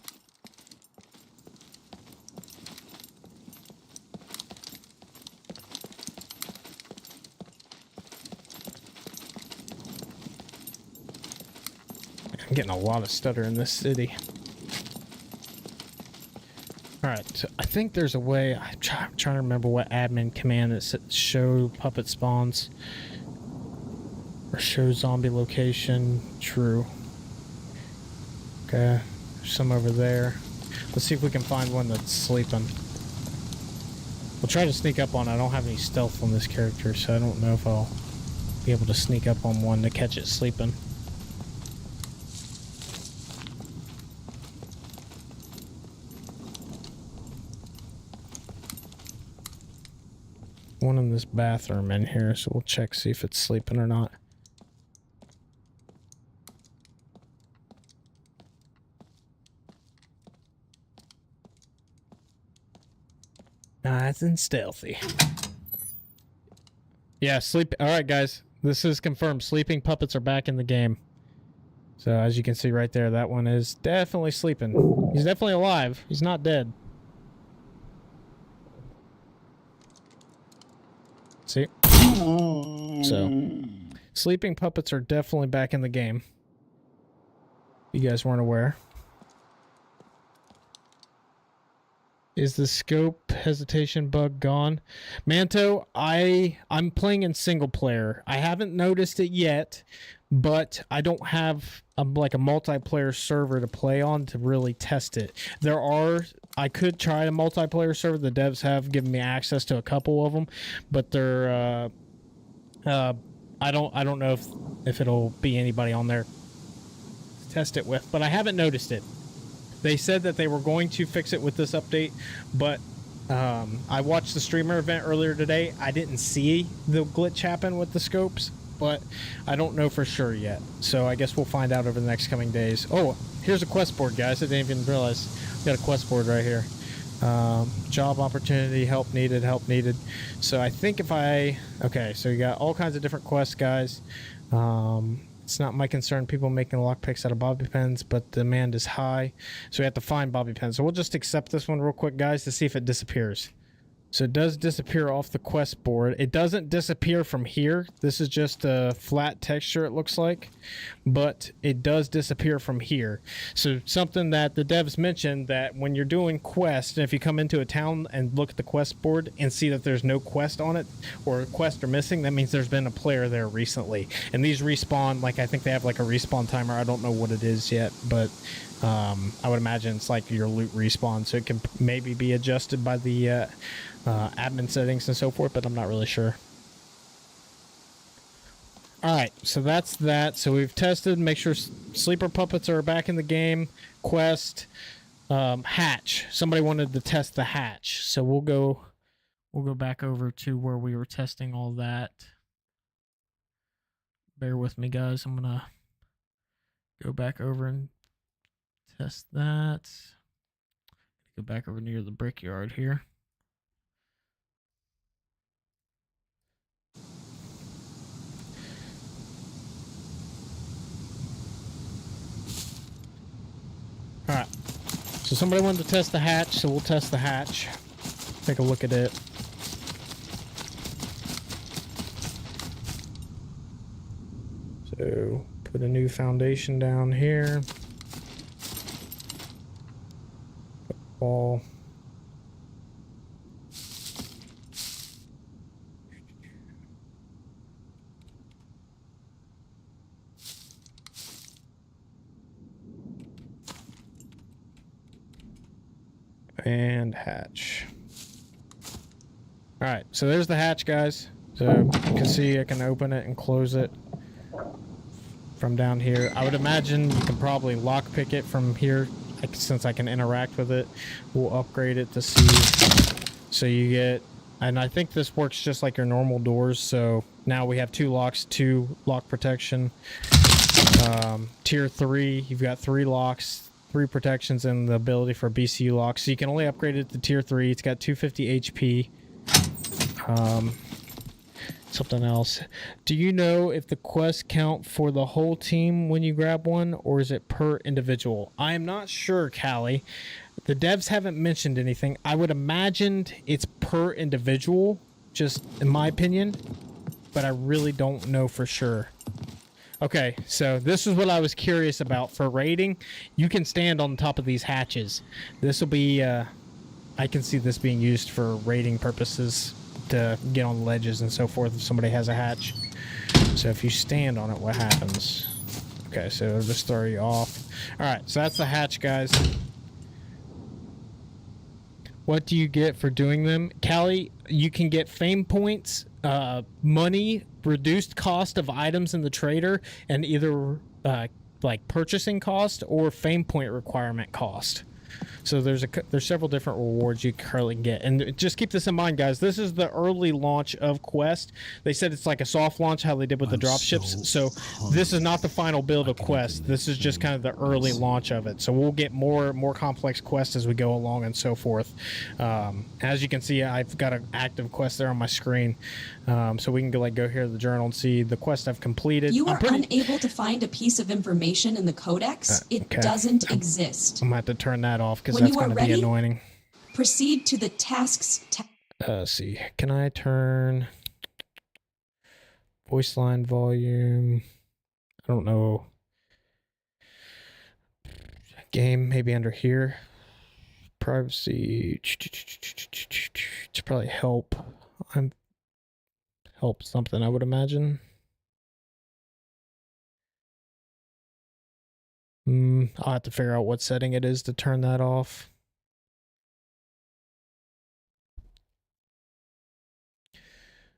A: I'm getting a lot of stutter in this city. Alright, so I think there's a way. I'm trying to remember what admin command that says show puppet spawns. Or show zombie location. True. Okay, there's some over there. Let's see if we can find one that's sleeping. We'll try to sneak up on it. I don't have any stealth on this character, so I don't know if I'll be able to sneak up on one to catch it sleeping. One in this bathroom in here, so we'll check, see if it's sleeping or not. Nice and stealthy. Yeah, sleep. All right, guys, this is confirmed. Sleeping puppets are back in the game. So as you can see right there, that one is definitely sleeping. He's definitely alive. He's not dead. See? So, sleeping puppets are definitely back in the game. You guys weren't aware. Is the scope hesitation bug gone? Manto, I'm playing in single player. I haven't noticed it yet, but I don't have like a multiplayer server to play on to really test it. I could try a multiplayer server. The devs have given me access to a couple of them, but they're I don't know if it'll be anybody on there to test it with, but I haven't noticed it. They said that they were going to fix it with this update, but I watched the streamer event earlier today. I didn't see the glitch happen with the scopes, but I don't know for sure yet. So I guess we'll find out over the next coming days. Oh, here's a quest board, guys. I didn't even realize we got a quest board right here. Job opportunity, help needed, help needed. So I think okay, so you got all kinds of different quests, guys. It's not my concern people making lockpicks out of bobby pins, but demand is high, so we have to find bobby pins. So we'll just accept this one real quick, guys, to see if it disappears. So it does disappear off the quest board. It doesn't disappear from here. This is just a flat texture, it looks like. But it does disappear from here. So something that the devs mentioned, that when you're doing quests, and if you come into a town and look at the quest board and see that there's no quest on it, or a quest are missing, that means there's been a player there recently. And these respawn, like I think they have like a respawn timer. I don't know what it is yet, but I would imagine it's like your loot respawn. So it can maybe be adjusted by the admin settings and so forth, but I'm not really sure. Alright, so that's that. So we've tested, make sure sleeper puppets are back in the game. Quest, hatch. Somebody wanted to test the hatch, so we'll go back over to where we were testing all that. Bear with me, guys. I'm gonna go back over and test that. Go back over near the brickyard here. Alright, so somebody wanted to test the hatch, so we'll test the hatch. Take a look at it. So, put a new foundation down here. Wall. And hatch. Alright, so there's the hatch, guys. So you can see I can open it and close it from down here. I would imagine you can probably lockpick it from here, since I can interact with it. We'll upgrade it to see. So you get, and I think this works just like your normal doors. So now we have 2 locks, 2 lock protection. Tier 3, you've got 3 locks, 3 protections, and the ability for BCU lock. So you can only upgrade it to tier 3. It's got 250 HP. Something else. Do you know if the quests count for the whole team when you grab one, or is it per individual? I am not sure, Callie. The devs haven't mentioned anything. I would imagine it's per individual, just in my opinion, but I really don't know for sure. Okay, so this is what I was curious about. For raiding, you can stand on top of these hatches. This will be, I can see this being used for raiding purposes, to get on ledges and so forth if somebody has a hatch. So if you stand on it, what happens? Okay, so it'll just throw you off. Alright, so that's the hatch, guys. What do you get for doing them? Callie, you can get fame points, money, reduced cost of items in the trader, and either like purchasing cost or fame point requirement cost. So there's several different rewards you currently get. And just keep this in mind, guys. This is the early launch of Quest. They said it's like a soft launch, how they did with the dropships. So this is not the final build of Quest. This is just kind of the early launch of it. So we'll get more complex quests as we go along and so forth. As you can see, I've got an active quest there on my screen. So we can go here to the journal and see the quest I've completed.
D: You are unable to find a piece of information in the codex. It doesn't exist.
A: I'm going to have to turn that off because that's going to be annoying.
D: Proceed to the tasks tab.
A: Let's see. Can I turn voice line volume? I don't know. Game, maybe under here. Privacy. It's probably help. Help something, I would imagine. I'll have to figure out what setting it is to turn that off.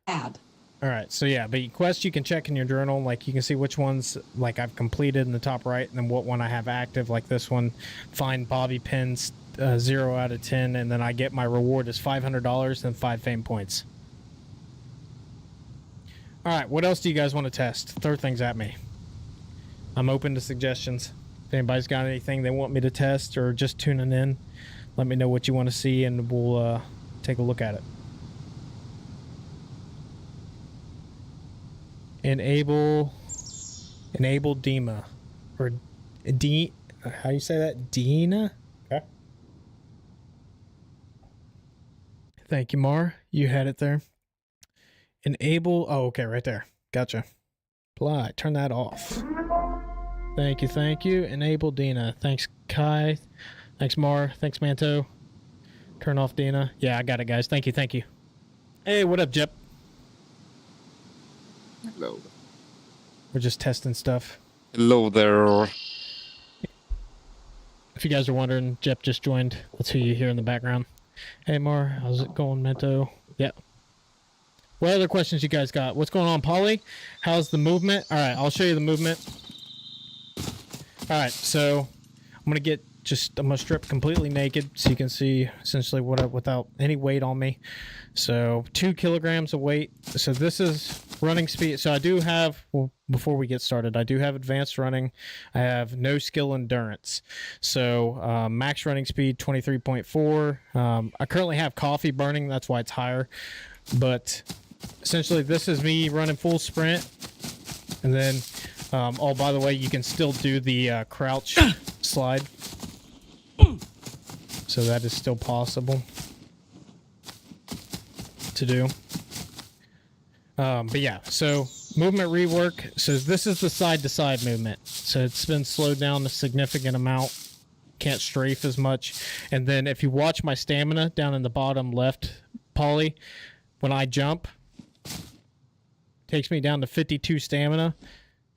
D: Tab.
A: All right, so yeah, but quests you can check in your journal. Like you can see which ones like I've completed in the top right, and then what one I have active. Like this one, find bobby pins, 0 out of 10, and then I get my reward is $500 and 5 fame points. All right, what else do you guys want to test? Throw things at me. I'm open to suggestions. If anybody's got anything they want me to test or just tuning in, let me know what you want to see and we'll take a look at it. Enable Enable DEMA. Or D... How do you say that? Dina? Okay. Thank you, Mar. You had it there. Enable... Oh, okay, right there. Gotcha. Apply. Turn that off. Thank you, thank you. Enable Dina. Thanks, Kai. Thanks, Mar. Thanks, Manto. Turn off Dina. Yeah, I got it, guys. Thank you, thank you. Hey, what up, Jep?
E: Hello.
A: We're just testing stuff.
E: Hello there.
A: If you guys are wondering, Jep just joined. That's who you hear in the background. Hey, Mar. How's it going, Manto? Yeah. What other questions you guys got? What's going on, Polly? How's the movement? All right, I'll show you the movement. All right, so I'm gonna strip completely naked so you can see essentially without any weight on me. So 2 kilograms of weight. So this is running speed. So I do have, well, before we get started, I do have advanced running. I have no skill endurance. So max running speed 23.4. I currently have coffee burning. That's why it's higher. But essentially this is me running full sprint. And then, oh, by the way, you can still do the crouch slide. So that is still possible to do. But yeah, so movement rework. So this is the side-to-side movement. So it's been slowed down a significant amount. Can't strafe as much. And then if you watch my stamina down in the bottom left, Polly, when I jump, takes me down to 52 stamina.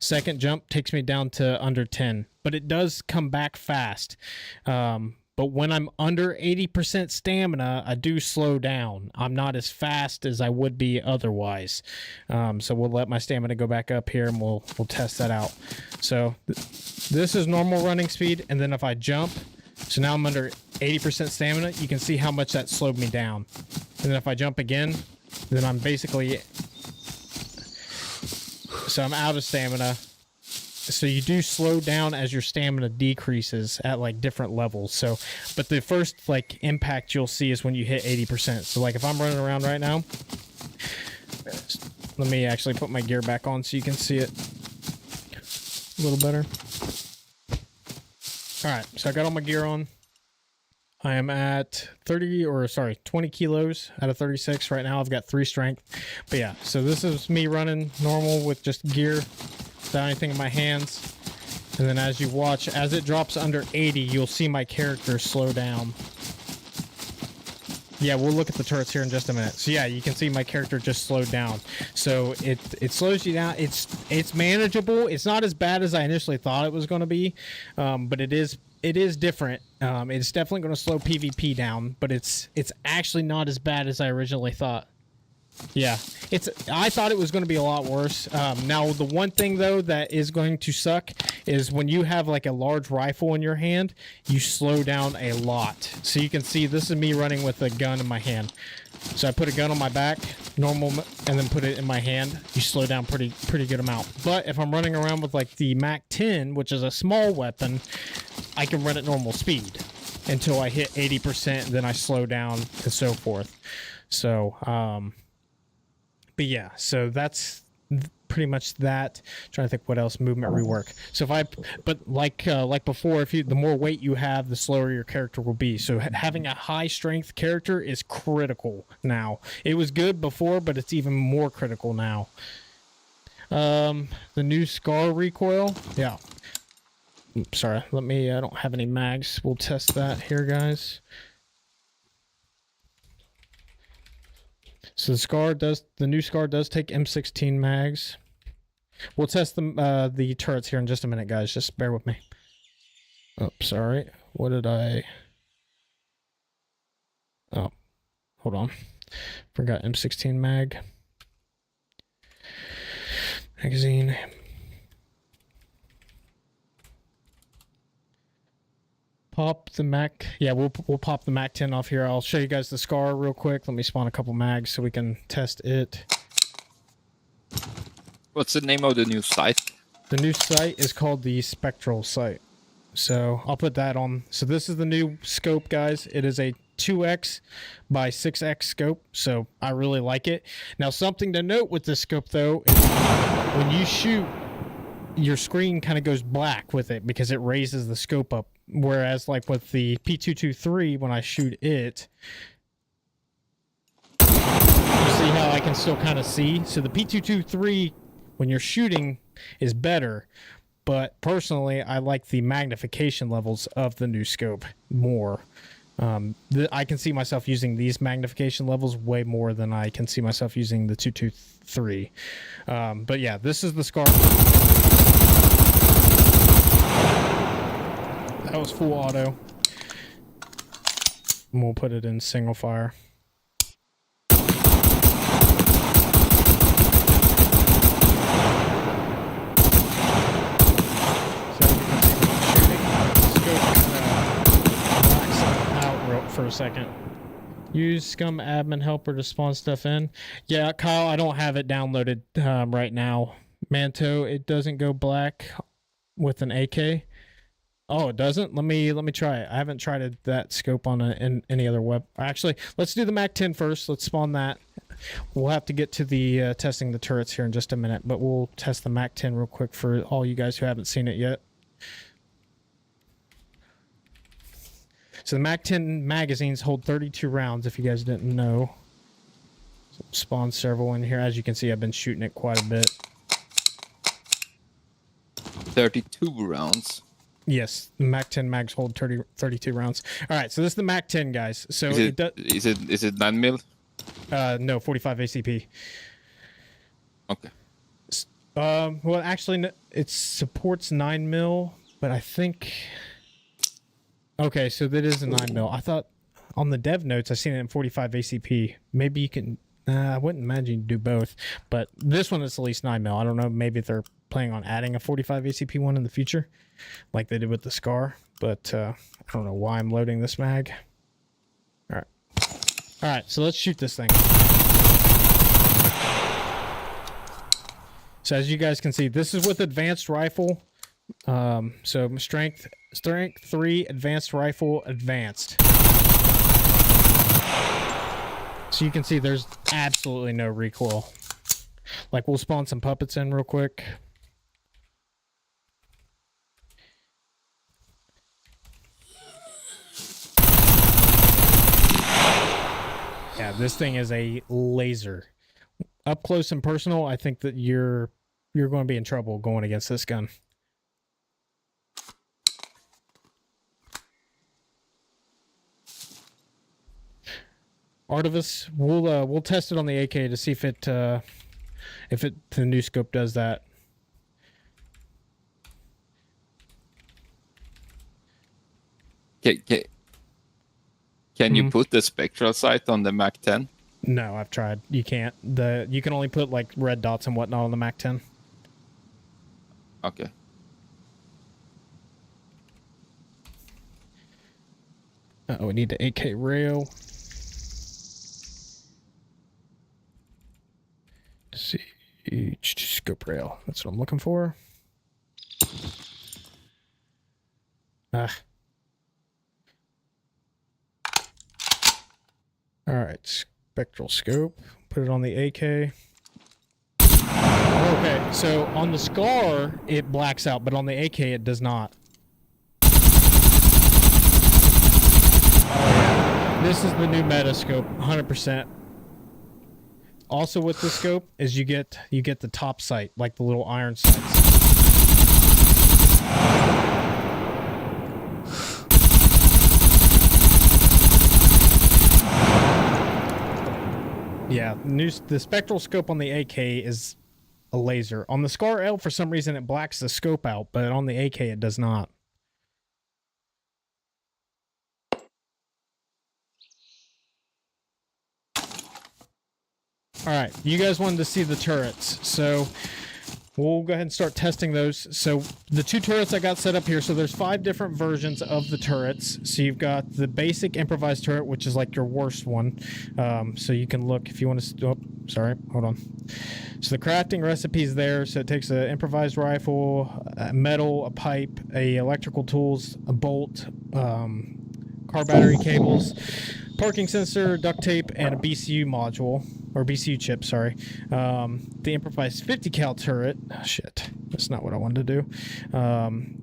A: Second jump takes me down to under 10. But it does come back fast. But when I'm under 80% stamina, I do slow down. I'm not as fast as I would be otherwise. So we'll let my stamina go back up here and we'll test that out. So this is normal running speed. And then if I jump, so now I'm under 80% stamina, you can see how much that slowed me down. And then if I jump again, then I'm basically... So I'm out of stamina. So you do slow down as your stamina decreases at like different levels. So, but the first like impact you'll see is when you hit 80%. So like if I'm running around right now, let me actually put my gear back on so you can see it a little better. All right, so I got all my gear on. I am at 20 kilos out of 36 right now. I've got 3 strength. But yeah, so this is me running normal with just gear, without anything in my hands. And then as you watch, as it drops under 80, you'll see my character slow down. Yeah, we'll look at the turrets here in just a minute. So yeah, you can see my character just slowed down. So it slows you down. It's manageable. It's not as bad as I initially thought it was going to be, but it is different. It's definitely going to slow PvP down, but it's actually not as bad as I originally thought. Yeah, I thought it was going to be a lot worse. Now, the one thing, though, that is going to suck is when you have, like, a large rifle in your hand, you slow down a lot. So you can see this is me running with a gun in my hand. So I put a gun on my back, normal, and then put it in my hand. You slow down pretty good amount. But if I'm running around with, like, the MAC-10, which is a small weapon, I can run at normal speed until I hit 80%, and then I slow down and so forth. So, but yeah, so that's pretty much that. I'm trying to think what else. Movement rework. So but like before, the more weight you have, the slower your character will be. So having a high strength character is critical now. It was good before, but it's even more critical now. The new SCAR recoil. Yeah. Oops, sorry. I don't have any mags. We'll test that here, guys. So the new SCAR does take M16 mags. We'll test the turrets here in just a minute, guys. Just bear with me. Oh, sorry. What did I... Oh, hold on. Forgot M16 mag. Magazine. Pop the Mac. Yeah, we'll pop the MAC-10 off here. I'll show you guys the SCAR real quick. Let me spawn a couple mags so we can test it.
E: What's the name of the new site?
A: The new site is called the Spectral site. So I'll put that on. So this is the new scope, guys. It is a 2x by 6x scope. So I really like it. Now, something to note with this scope, though, is when you shoot, your screen kind of goes black with it because it raises the scope up. Whereas like with the P223, when I shoot it, you see how I can still kind of see? So the P223, when you're shooting, is better. But personally, I like the magnification levels of the new scope more. I can see myself using these magnification levels way more than I can see myself using the 223. But yeah, this is the SCAR. That was full auto. And we'll put it in single fire. For a second. Use SCUM admin helper to spawn stuff in. Yeah, Kyle, I don't have it downloaded right now. Manto, it doesn't go black with an AK. Oh, it doesn't? Let me try it. I haven't tried that scope on any other web. Actually, let's do the MAC-10 first. Let's spawn that. We'll have to get to the testing the turrets here in just a minute, but we'll test the MAC-10 real quick for all you guys who haven't seen it yet. So the MAC-10 magazines hold 32 rounds, if you guys didn't know. So spawn several in here. As you can see, I've been shooting it quite a bit.
E: 32 rounds.
A: Yes, the MAC-10 mags hold 32 rounds. All right, so this is the MAC-10, guys. So
E: is it 9 mil?
A: No, 45 ACP.
E: Okay.
A: Well, actually, it supports 9 mil, but I think... Okay, so that is a 9 mil. I thought on the dev notes I seen it in 45 ACP. Maybe you can. I wouldn't imagine you do both, but this one is at least 9 mil. I don't know. Maybe they're planning on adding a 45 ACP one in the future, like they did with the SCAR. But I don't know why I'm loading this mag. All right. So let's shoot this thing. So as you guys can see, this is with advanced rifle. So strength 3, advanced rifle, advanced. So you can see there's absolutely no recoil. Like, we'll spawn some puppets in real quick. Yeah, this thing is a laser. Up close and personal, I think that you're going to be in trouble going against this gun. Artivus, we'll test it on the AK to see if the new scope does that.
E: Can you put the spectral sight on the MAC-10?
A: No, I've tried. You can't. You can only put like red dots and whatnot on the MAC-10.
E: Okay.
A: We need the AK rail. Let's see, scope rail. That's what I'm looking for. All right, spectral scope. Put it on the AK. Okay, so on the SCAR, it blacks out, but on the AK, it does not. This is the new meta scope, 100%. Also with the scope is you get the top sight, like the little iron sights. Yeah, the spectral scope on the AK is a laser. On the SCAR L, for some reason, it blacks the scope out, but on the AK, it does not. All right, you guys wanted to see the turrets, so we'll go ahead and start testing those. So the 2 turrets I got set up here, so there's 5 different versions of the turrets. So you've got the basic improvised turret, which is like your worst one. So you can look if you want to... Oh, sorry, hold on. So the crafting recipe is there. So it takes an improvised rifle, a metal, a pipe, a electrical tools, a bolt, car battery cables, parking sensor, duct tape, and a BCU module, or BCU chip, sorry. The improvised 50 cal turret, shit, that's not what I wanted to do,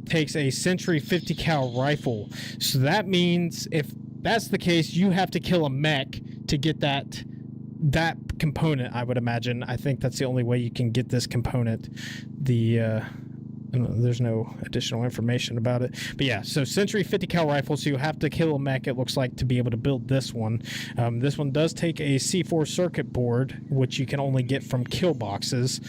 A: takes a Sentry 50 cal rifle. So that means if that's the case, you have to kill a mech to get that component, I would imagine. I think that's the only way you can get this component. There's no additional information about it, but yeah, so Sentry 50 cal rifle, so you have to kill a mech, it looks like, to be able to build this one. This one does take a C4 circuit board, which you can only get from kill boxes,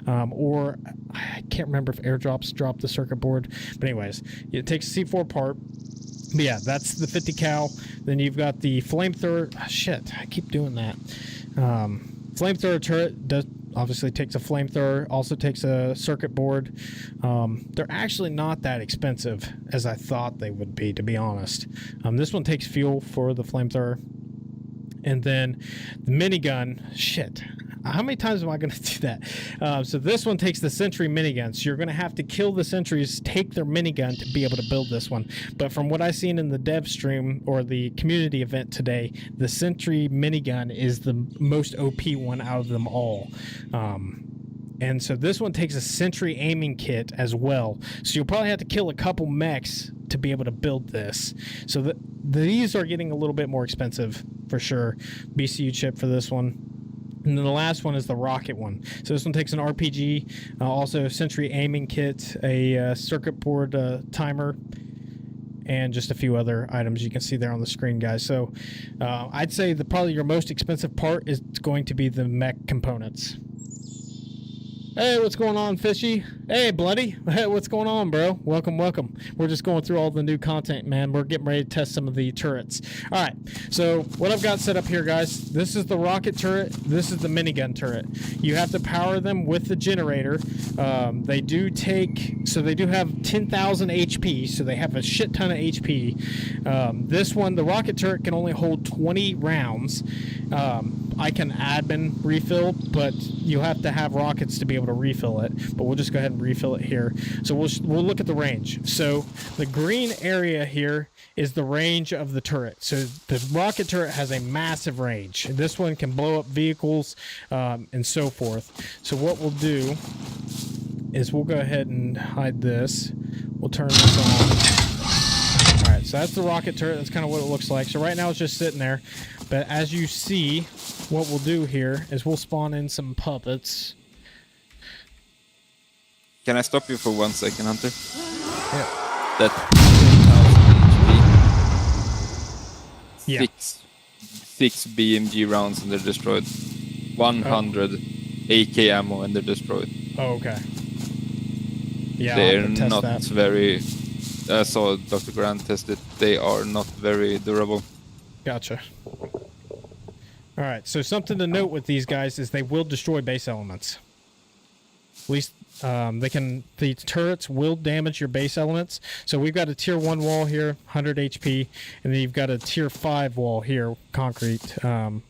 A: or I can't remember if airdrops drop the circuit board, but anyways, it takes a C4 part. But yeah, that's the 50 cal. Then you've got the flamethrower. Shit, I keep doing that. Flamethrower turret obviously takes a flamethrower, also takes a circuit board. They're actually not that expensive as I thought they would be, to be honest. This one takes fuel for the flamethrower. And then the minigun, shit. How many times am I going to do that? So this one takes the Sentry minigun. So you're going to have to kill the Sentries, take their minigun to be able to build this one. But from what I've seen in the dev stream or the community event today, the Sentry minigun is the most OP one out of them all. And so this one takes a Sentry aiming kit as well. So you'll probably have to kill a couple mechs to be able to build this. So these are getting a little bit more expensive for sure. BCU chip for this one. And then the last one is the rocket one. So this one takes an RPG, also a Sentry aiming kit, a circuit board timer, and just a few other items you can see there on the screen, guys. So I'd say probably your most expensive part is going to be the mech components. Hey, what's going on, Fishy? Hey, Bloody. Hey, what's going on, bro? Welcome, welcome. We're just going through all the new content, man. We're getting ready to test some of the turrets. All right, so what I've got set up here, guys, this is the rocket turret. This is the minigun turret. You have to power them with the generator. They do have 10,000 HP, so they have a shit ton of HP. This one, the rocket turret, can only hold 20 rounds. I can admin refill, but you'll have to have rockets to be able to refill it. But we'll just go ahead and refill it here. So we'll look at the range. So the green area here is the range of the turret. So the rocket turret has a massive range. This one can blow up vehicles and so forth. So what we'll do is we'll go ahead and hide this. We'll turn this on. All right, so that's the rocket turret. That's kind of what it looks like. So right now it's just sitting there. But as you see, what we'll do here is we'll spawn in some puppets.
E: Can I stop you for 1 second, Hunter?
A: Yeah.
E: That 10,000 HP.
A: Yeah.
E: Six BMG rounds and they're destroyed. 100 AK ammo and they're destroyed.
A: Oh, okay. Yeah,
E: they're not very... I saw Dr. Grant test it. They are not very durable. Gotcha.
A: All right, so something to note with these guys is they will destroy base elements. At least the turrets will damage your base elements. So we've got a tier 1 wall here, 100 HP, and then you've got a tier 5 wall here, concrete. No,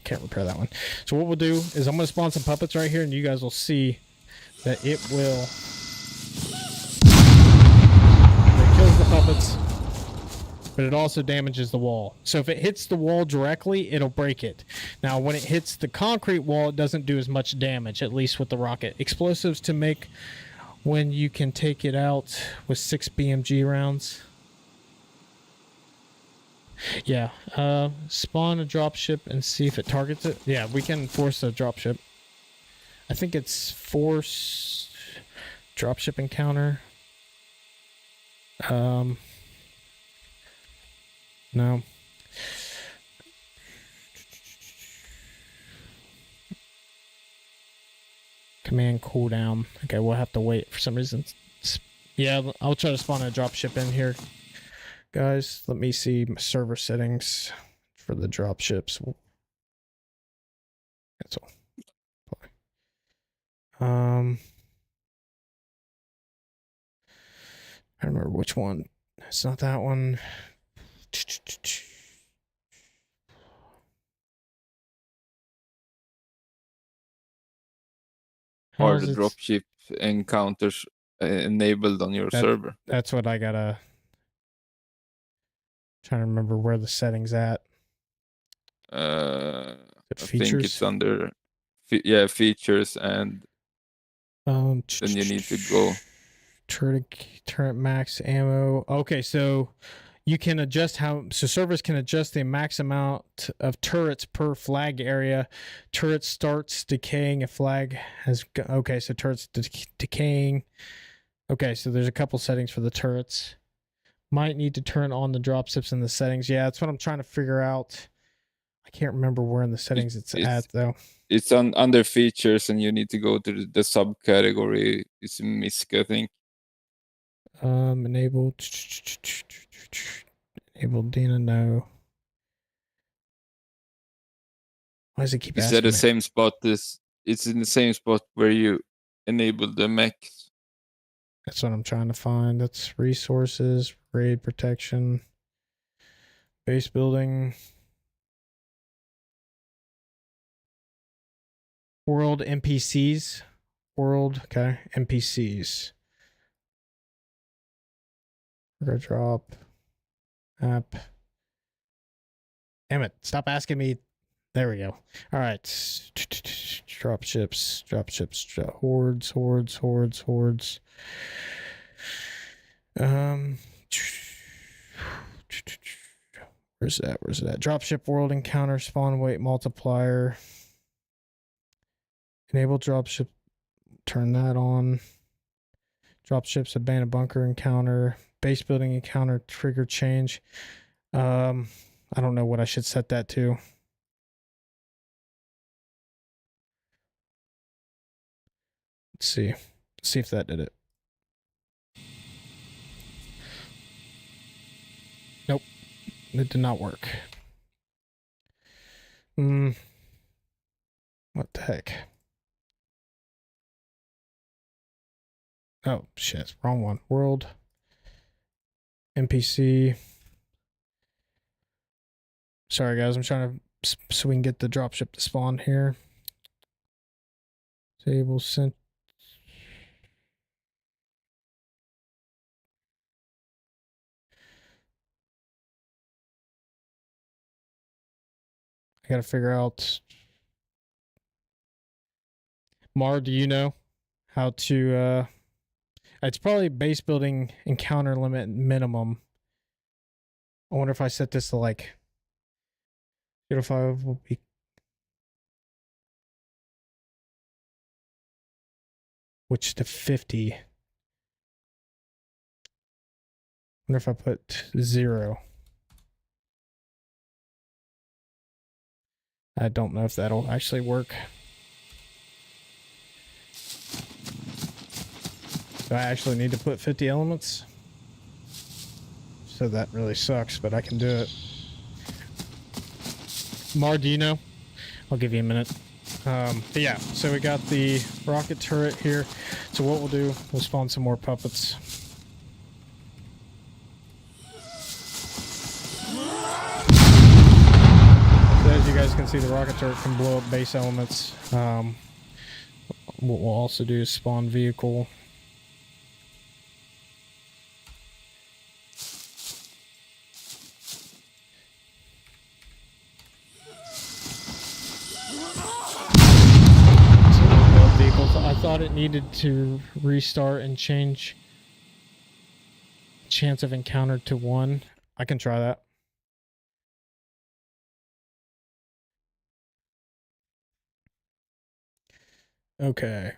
A: can't repair that one. So what we'll do is I'm going to spawn some puppets right here, and you guys will see that it will... It kills the puppets, but it also damages the wall. So if it hits the wall directly, it'll break it. Now, when it hits the concrete wall, it doesn't do as much damage, at least with the rocket. Explosives to make when you can take it out with 6 BMG rounds. Yeah, spawn a dropship and see if it targets it. Yeah, we can force a dropship. I think it's force dropship encounter. No. Command cooldown. Okay, we'll have to wait for some reason. Yeah, I'll try to spawn a dropship in here. Guys, let me see my server settings for the dropships. Cancel. I don't remember which one. It's not that one.
E: Are the dropship encounters enabled on your server?
A: That's what I gotta... Trying to remember where the settings at.
E: I think
A: Features?
E: it's under features, and then you need to go.
A: Turret max ammo. Okay, so you can adjust servers can adjust the max amount of turrets per flag area. Turret starts decaying if flag has. Okay, so turrets decaying. Okay, so there's a couple settings for the turrets. Might need to turn on the dropships in the settings. Yeah, that's what I'm trying to figure out. I can't remember where in the settings it's at though.
E: It's under features, and you need to go to the subcategory. It's MISC, I think.
A: Enable Dina, no. Why does it keep
E: It's
A: asking
E: at the
A: me?
E: same spot it's in the same spot where you enable the mechs.
A: That's what I'm trying to find. That's resources, raid protection, base building, world NPCs, world, okay, NPCs. We're gonna drop app. Damn it, stop asking me. There we go. All right. Dropships, hordes. Where's that? Dropship world encounter, spawn weight multiplier. Enable dropship, turn that on. Dropships, abandoned bunker encounter, base building encounter, trigger change. I don't know what I should set that to. Let's see if that did it. Nope, it did not work. What the heck? Oh shit, wrong one. World NPC. Sorry guys, I'm trying to so we can get the dropship to spawn here. Disable sent. I gotta figure out. Mar, do you know how to it's probably base building encounter limit minimum. I wonder if I set this to like 0.5 will be which to 50. Wonder if I put 0. I don't know if that'll actually work. Do I actually need to put 50 elements? So that really sucks, but I can do it. Mar, do you know? I'll give you a minute. But yeah, so we got the rocket turret here. So what we'll do, we'll spawn some more puppets. So as you guys can see, the rocket turret can blow up base elements. What we'll also do is spawn vehicle. I thought it needed to restart and change chance of encounter to 1. I can try that. Okay.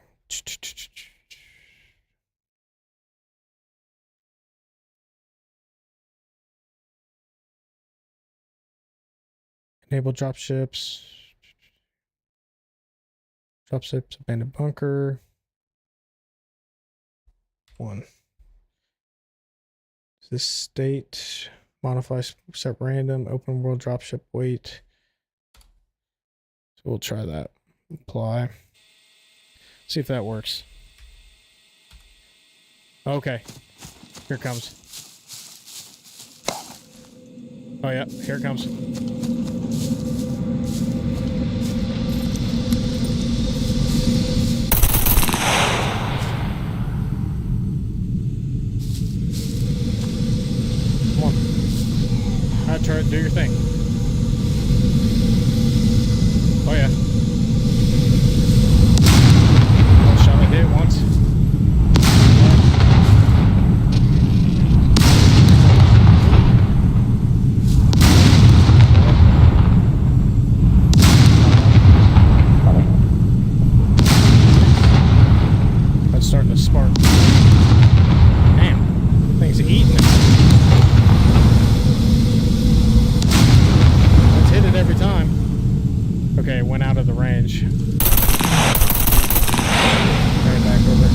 A: Enable dropships. Dropships, abandoned bunker. 1. This state, modify set random, open world dropship weight. So we'll try that. Apply. See if that works. Okay. Here it comes. Oh yeah, here it comes. Turret, do your thing. Okay, it went out of the range. Right back over.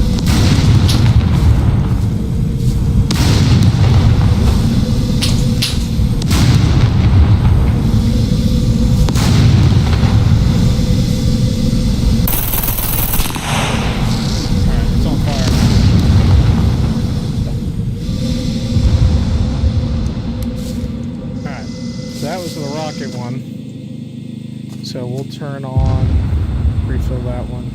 A: Alright, it's on fire. Alright, so that was the rocket one. So we'll turn on, refill that one,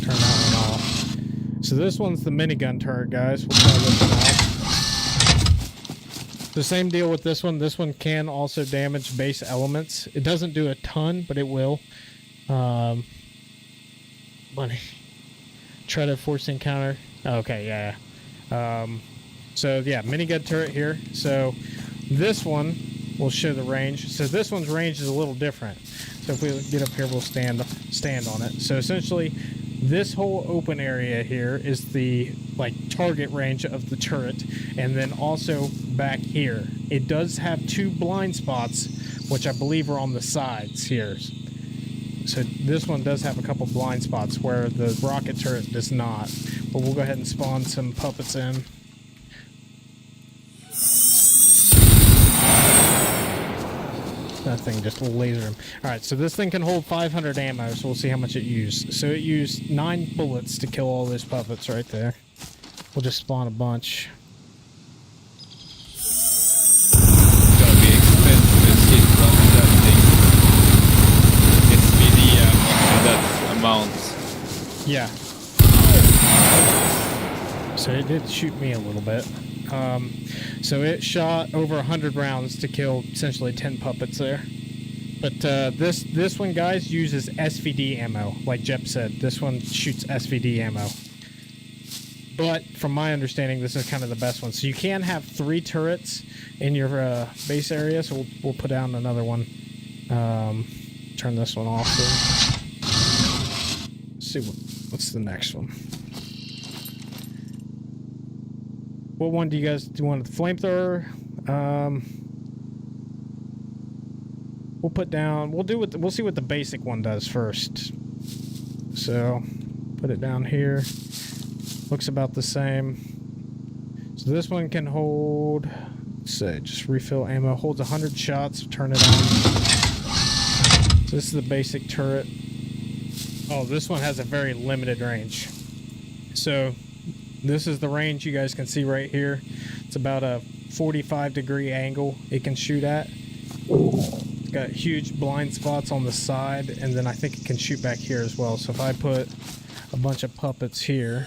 A: turn that one off. So this one's the minigun turret, guys. We'll try this one out. The same deal with this one. This one can also damage base elements. It doesn't do a ton, but it will. Bunny. Try to force encounter. Okay, yeah. So yeah, minigun turret here. So this one will show the range. So this one's range is a little different. So if we get up here, we'll stand on it. So essentially, this whole open area here is the target range of the turret, and then also back here, it does have 2 blind spots, which I believe are on the sides here. So this one does have a couple blind spots where the rocket turret does not. But we'll go ahead and spawn some puppets in. That thing just laser him. Alright, so this thing can hold 500 ammo, so we'll see how much it used. So it used 9 bullets to kill all those puppets right there. We'll just spawn a bunch.
E: It's gonna be expensive as shit running that thing. SVD that amount.
A: Yeah. So it did shoot me a little bit. So it shot over 100 rounds to kill essentially 10 puppets there. But this one, guys, uses SVD ammo. Like Jep said, this one shoots SVD ammo. But from my understanding, this is kind of the best one. So you can have 3 turrets in your base area. So we'll put down another one. Turn this one off. Let's see what's the next one. What one do you guys do? You want the flamethrower? We'll put down. We'll see what the basic one does first. So put it down here. Looks about the same. So this one can hold. Let's say just refill ammo. Holds 100 shots. Turn it on. So this is the basic turret. Oh, this one has a very limited range. So this is the range you guys can see right here. It's about a 45-degree angle it can shoot at. It's got huge blind spots on the side, and then I think it can shoot back here as well. So if I put a bunch of puppets here,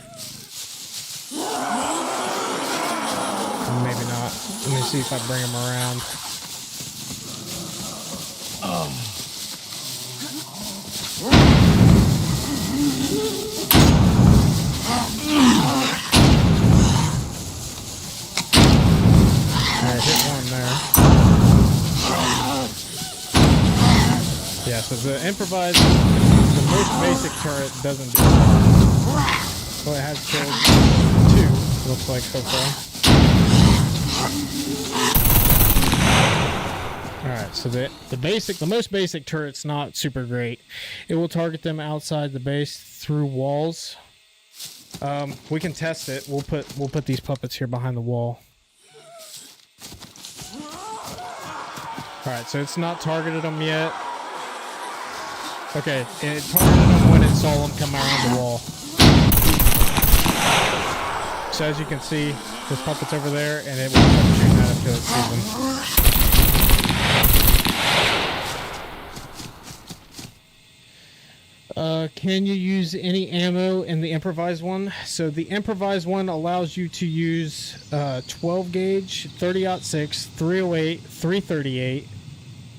A: maybe not. Let me see if I bring them around. Hit one there. Yeah, so the improvised, the most basic turret doesn't do that. Well, it has killed 2, looks like so far. Alright, so the most basic turret's not super great. It will target them outside the base through walls. We can test it. We'll put these puppets here behind the wall. Alright, so it's not targeted them yet. Okay, it targeted them when it saw them come around the wall. So as you can see, there's puppets over there, and it will start shooting at them until it sees them. Can you use any ammo in the improvised one? So the improvised one allows you to use 12 gauge, 30-06, 308, 338,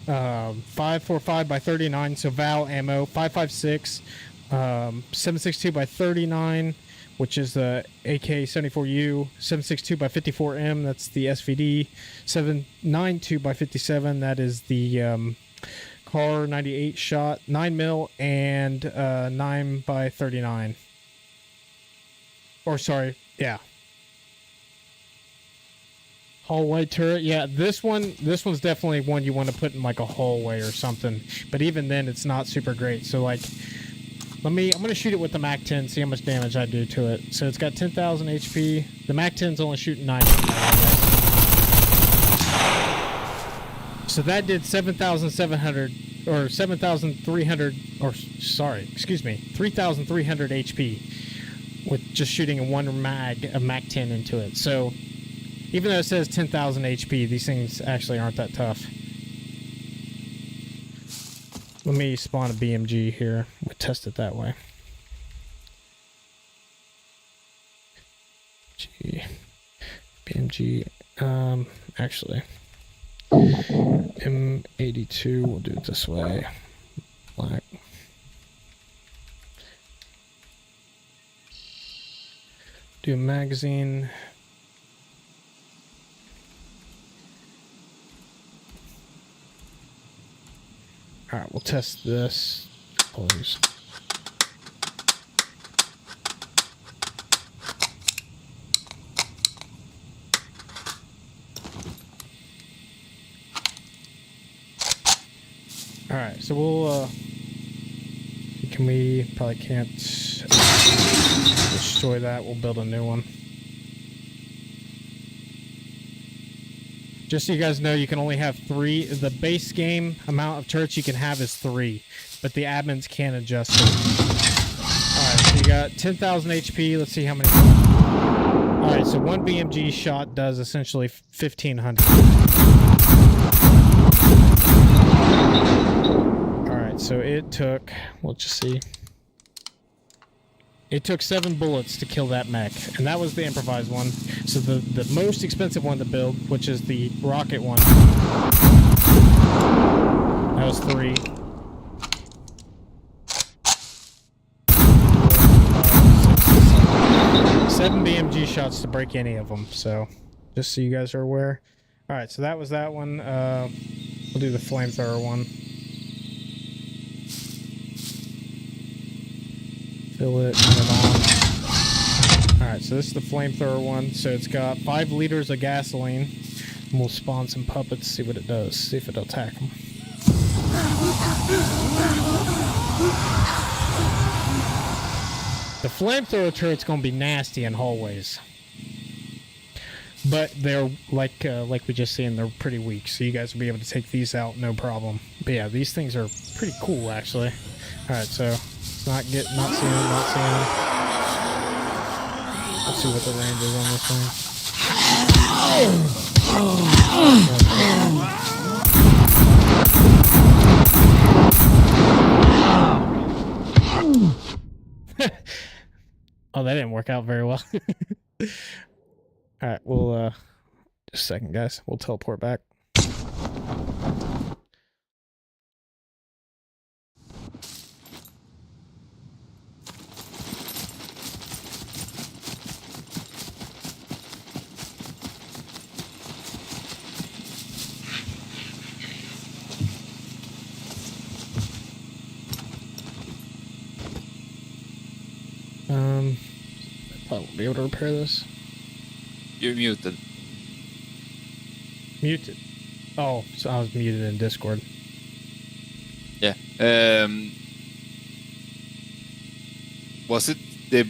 A: 545 by 39, so Val ammo, 556, 762 by 39, which is the AK-74U, 762 by 54M, that's the SVD, 792 by 57, that is the Car 98 shot, 9mm, and 9 by 39. Or sorry, yeah. Hallway turret. Yeah, this one's definitely one you want to put in like a hallway or something. But even then, it's not super great. So like, I'm gonna shoot it with the Mac 10, see how much damage I do to it. So it's got 10,000 HP. The Mac 10's only shooting 90. So that did 7,700 or 7,300 or sorry, excuse me, 3,300 HP with just shooting a one mag of Mac 10 into it. So even though it says 10,000 HP, these things actually aren't that tough. Let me spawn a BMG here. We'll test it that way. BMG. Actually, M82. We'll do it this way. Black. Do a magazine. All right, we'll test this. Please. All right, so we'll probably can't destroy that. We'll build a new one. Just so you guys know, you can only have 3. The base game amount of turrets you can have is 3, but the admins can adjust it. Alright, so you got 10,000 HP. Let's see how many. Alright, so one BMG shot does essentially 1,500. Alright, so it took, we'll just see. It took 7 bullets to kill that mech, and that was the improvised one. So the most expensive one to build, which is the rocket one, that was 3. 7 BMG shots to break any of them, so just so you guys are aware. Alright, so that was that one. We'll do the flamethrower one. Fill it, turn it on. Alright, so this is the flamethrower one. So it's got 5 liters of gasoline. And we'll spawn some puppets, see what it does. See if it'll attack them. The flamethrower turret's gonna be nasty in hallways. But they're like we just seen, they're pretty weak. So you guys will be able to take these out, no problem. But yeah, these things are pretty cool actually. Alright, so not seeing him. Let's see what the range is on this thing. Oh, that didn't work out very well. Alright, we'll just a second, guys. We'll teleport back. I won't be able to repair this.
E: You're muted.
A: Muted. Oh, so I was muted in Discord.
E: Yeah. Was it the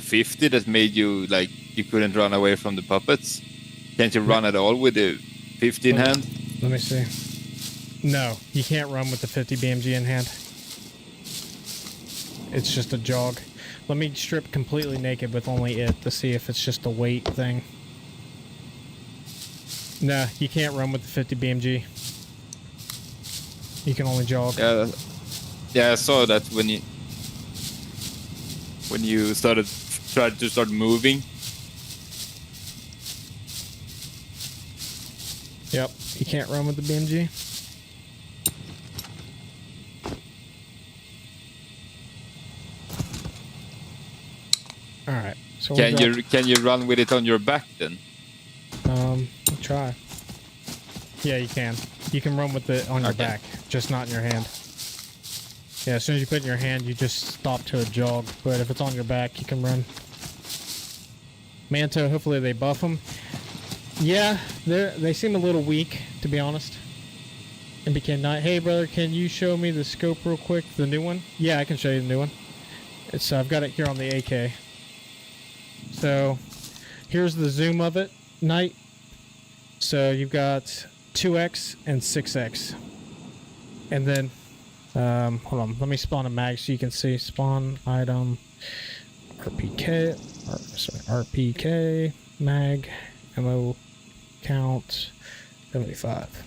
E: 50 that made you like you couldn't run away from the puppets? Can't you run at all with the 50 in hand?
A: Let me see. No, you can't run with the 50 BMG in hand. It's just a jog. Let me strip completely naked with only it to see if it's just a weight thing. Nah, you can't run with the 50 BMG. You can only jog.
E: Yeah, I saw that when you tried to start moving.
A: Yep, you can't run with the BMG. All right. So
E: can you run with it on your back then?
A: I'll try. Yeah, you can. You can run with it on your back, just not in your hand. Yeah, as soon as you put it in your hand, you just stop to a jog. But if it's on your back, you can run. Manto, hopefully they buff them. Yeah, they seem a little weak, to be honest. MBK Knight, hey brother, can you show me the scope real quick? The new one? Yeah, I can show you the new one. It's I've got it here on the AK. So here's the zoom of it, Knight. So you've got 2x and 6x. And then, hold on, let me spawn a mag so you can see. Spawn item, RPK, mag, ammo count, 75.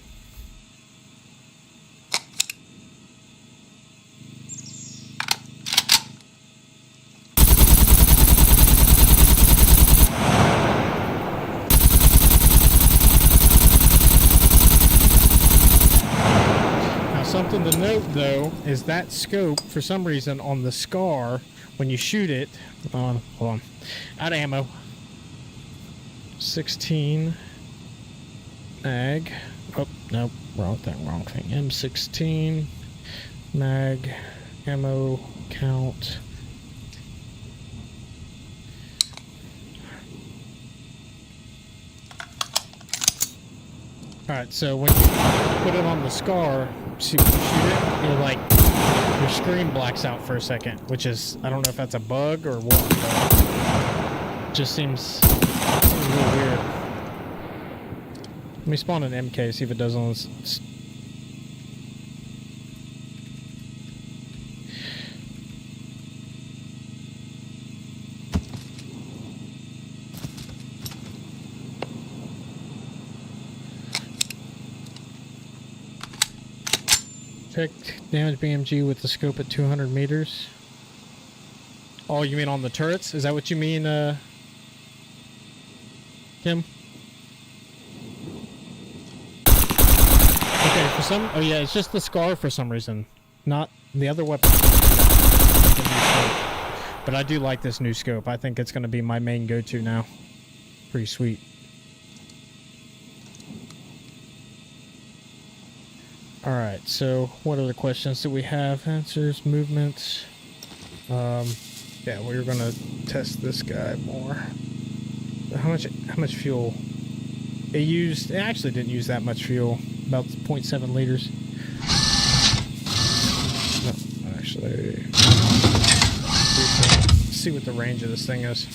A: Something to note though is that scope for some reason on the SCAR when you shoot it hold on, out of ammo, 16 mag, oh nope, wrong thing, M16 mag, ammo count, alright, so when you put it on the SCAR, see when you shoot it, you're like, your screen blacks out for a second, which is, I don't know if that's a bug or what, but it just seems a little weird. Let me spawn an MK, see if it does on this. Check damage BMG with the scope at 200 meters. Oh, you mean on the turrets? Is that what you mean, Kim? Okay, for some... Oh yeah, it's just the SCAR for some reason. Not the other weapons. But I do like this new scope. I think it's going to be my main go-to now. Pretty sweet. Alright, so what other questions do we have? Answers, movements. Yeah, we're gonna test this guy more. How much fuel? It actually didn't use that much fuel. About 0.7 liters. No, actually. Let's see what the range of this thing is.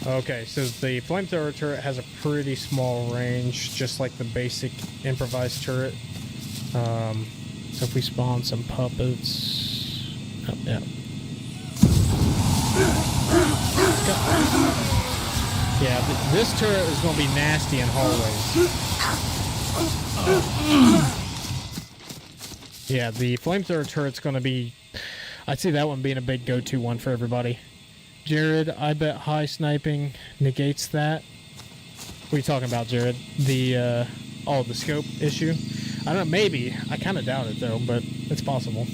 A: Okay, so the flamethrower turret has a pretty small range, just like the basic improvised turret. So if we spawn some puppets, oh, yeah. Yeah, this turret is going to be nasty in hallways. Yeah, the flamethrower turret's going to be, I'd see that one being a big go-to one for everybody. Jared, I bet high sniping negates that. What are you talking about, Jared? The scope issue? I don't know, maybe. I kind of doubt it, though, but it's possible.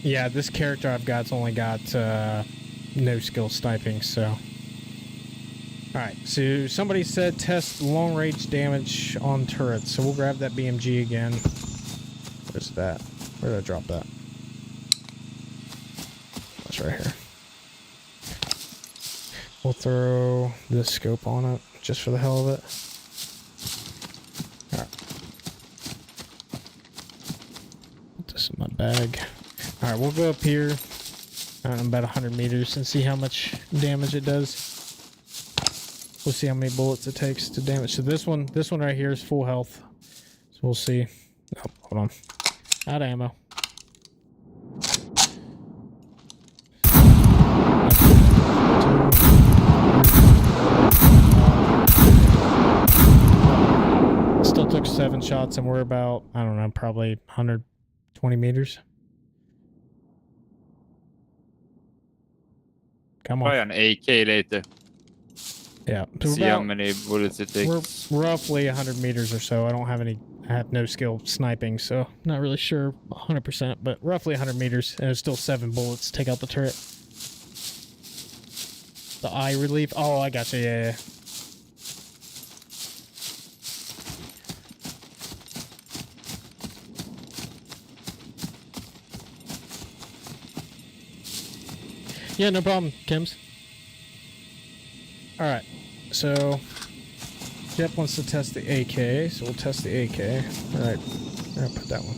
A: Yeah, this character I've got's only got no skill sniping, so... Alright, so somebody said test long-range damage on turrets, so we'll grab that BMG again. Where's that? Where did I drop that? That's right here. We'll throw this scope on it, just for the hell of it. In my bag. Alright, we'll go up here about 100 meters and see how much damage it does. We'll see how many bullets it takes to damage. So this one right here is full health. So we'll see. Oh, hold on. Out of ammo. Still took 7 shots and we're about, I don't know, probably 120 meters. Come on.
E: Try an AK later.
A: Yeah.
E: See how many bullets it takes.
A: We're roughly 100 meters or so. I have no skill sniping, so not really sure 100%, but roughly 100 meters, and it's still 7 bullets to take out the turret. The eye relief. Oh, I gotcha. Yeah. Yeah, no problem, Kims. All right, so Jeff wants to test the AK, so we'll test the AK. All right, I'll put that one.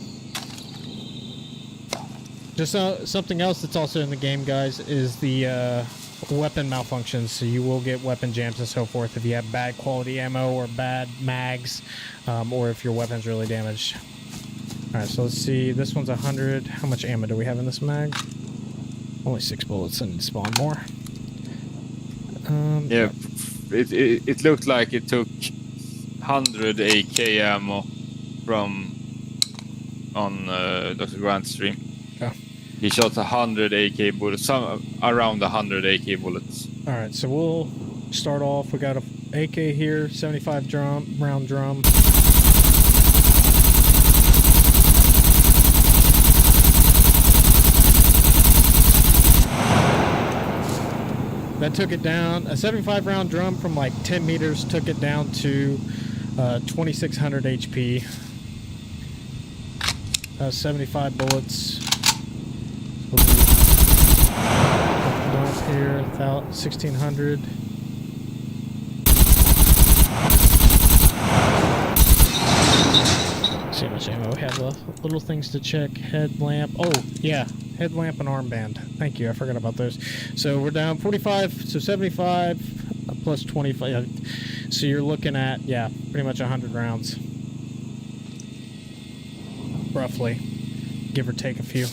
A: Just something else that's also in the game, guys, is the weapon malfunctions. So you will get weapon jams and so forth if you have bad quality ammo or bad mags, or if your weapon's really damaged. All right, so let's see. This one's 100. How much ammo do we have in this mag? Only 6 bullets, and spawn more.
E: Yeah, it looked like it took 100 AK ammo from on Dr. Grant's stream.
A: Oh.
E: He shot 100 AK bullets, around 100 AK bullets.
A: All right, so we'll start off. We got a AK here, 75 round drum. That took it down. A 75 round drum from like 10 meters took it down to 2600 HP. 75 bullets. Dump here, 1600. See how much ammo we have left. Little things to check. Headlamp. Oh, yeah. Headlamp and armband. Thank you. I forgot about those. So we're down 45. So 75 plus 25. So you're looking at, yeah, pretty much 100 rounds. Roughly. Give or take a few.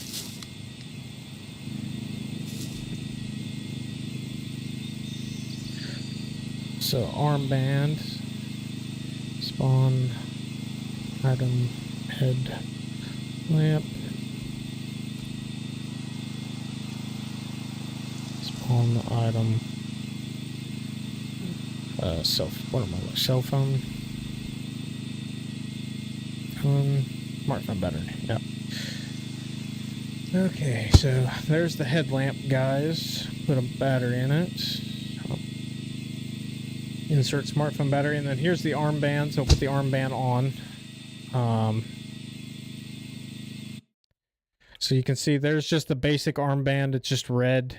A: So armband. Spawn. Item. Head. Lamp. Spawn the item. What am I like? Cell phone. Smartphone battery. Yep. Okay, so there's the headlamp, guys. Put a battery in it. Insert smartphone battery, and then here's the armband. So put the armband on. So you can see there's just the basic armband. It's just red.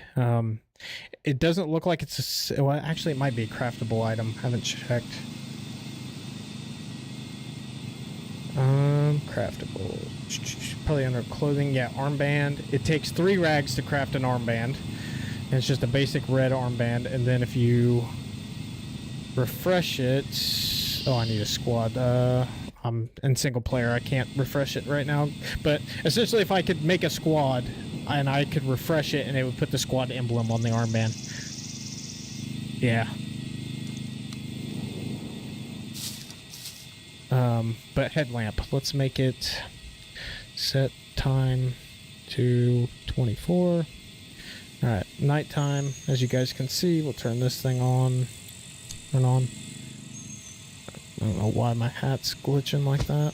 A: It doesn't look like it's a... Well, actually, it might be a craftable item. Haven't checked. Craftable. Probably under clothing. Yeah, armband. It takes 3 rags to craft an armband. And it's just a basic red armband. And then if you refresh it... Oh, I need a squad. I'm in single player. I can't refresh it right now. But essentially, if I could make a squad and I could refresh it and it would put the squad emblem on the armband. Yeah. But headlamp. Let's make it set time to 24. Alright, nighttime. As you guys can see, we'll turn this thing on. Turn on. I don't know why my hat's glitching like that.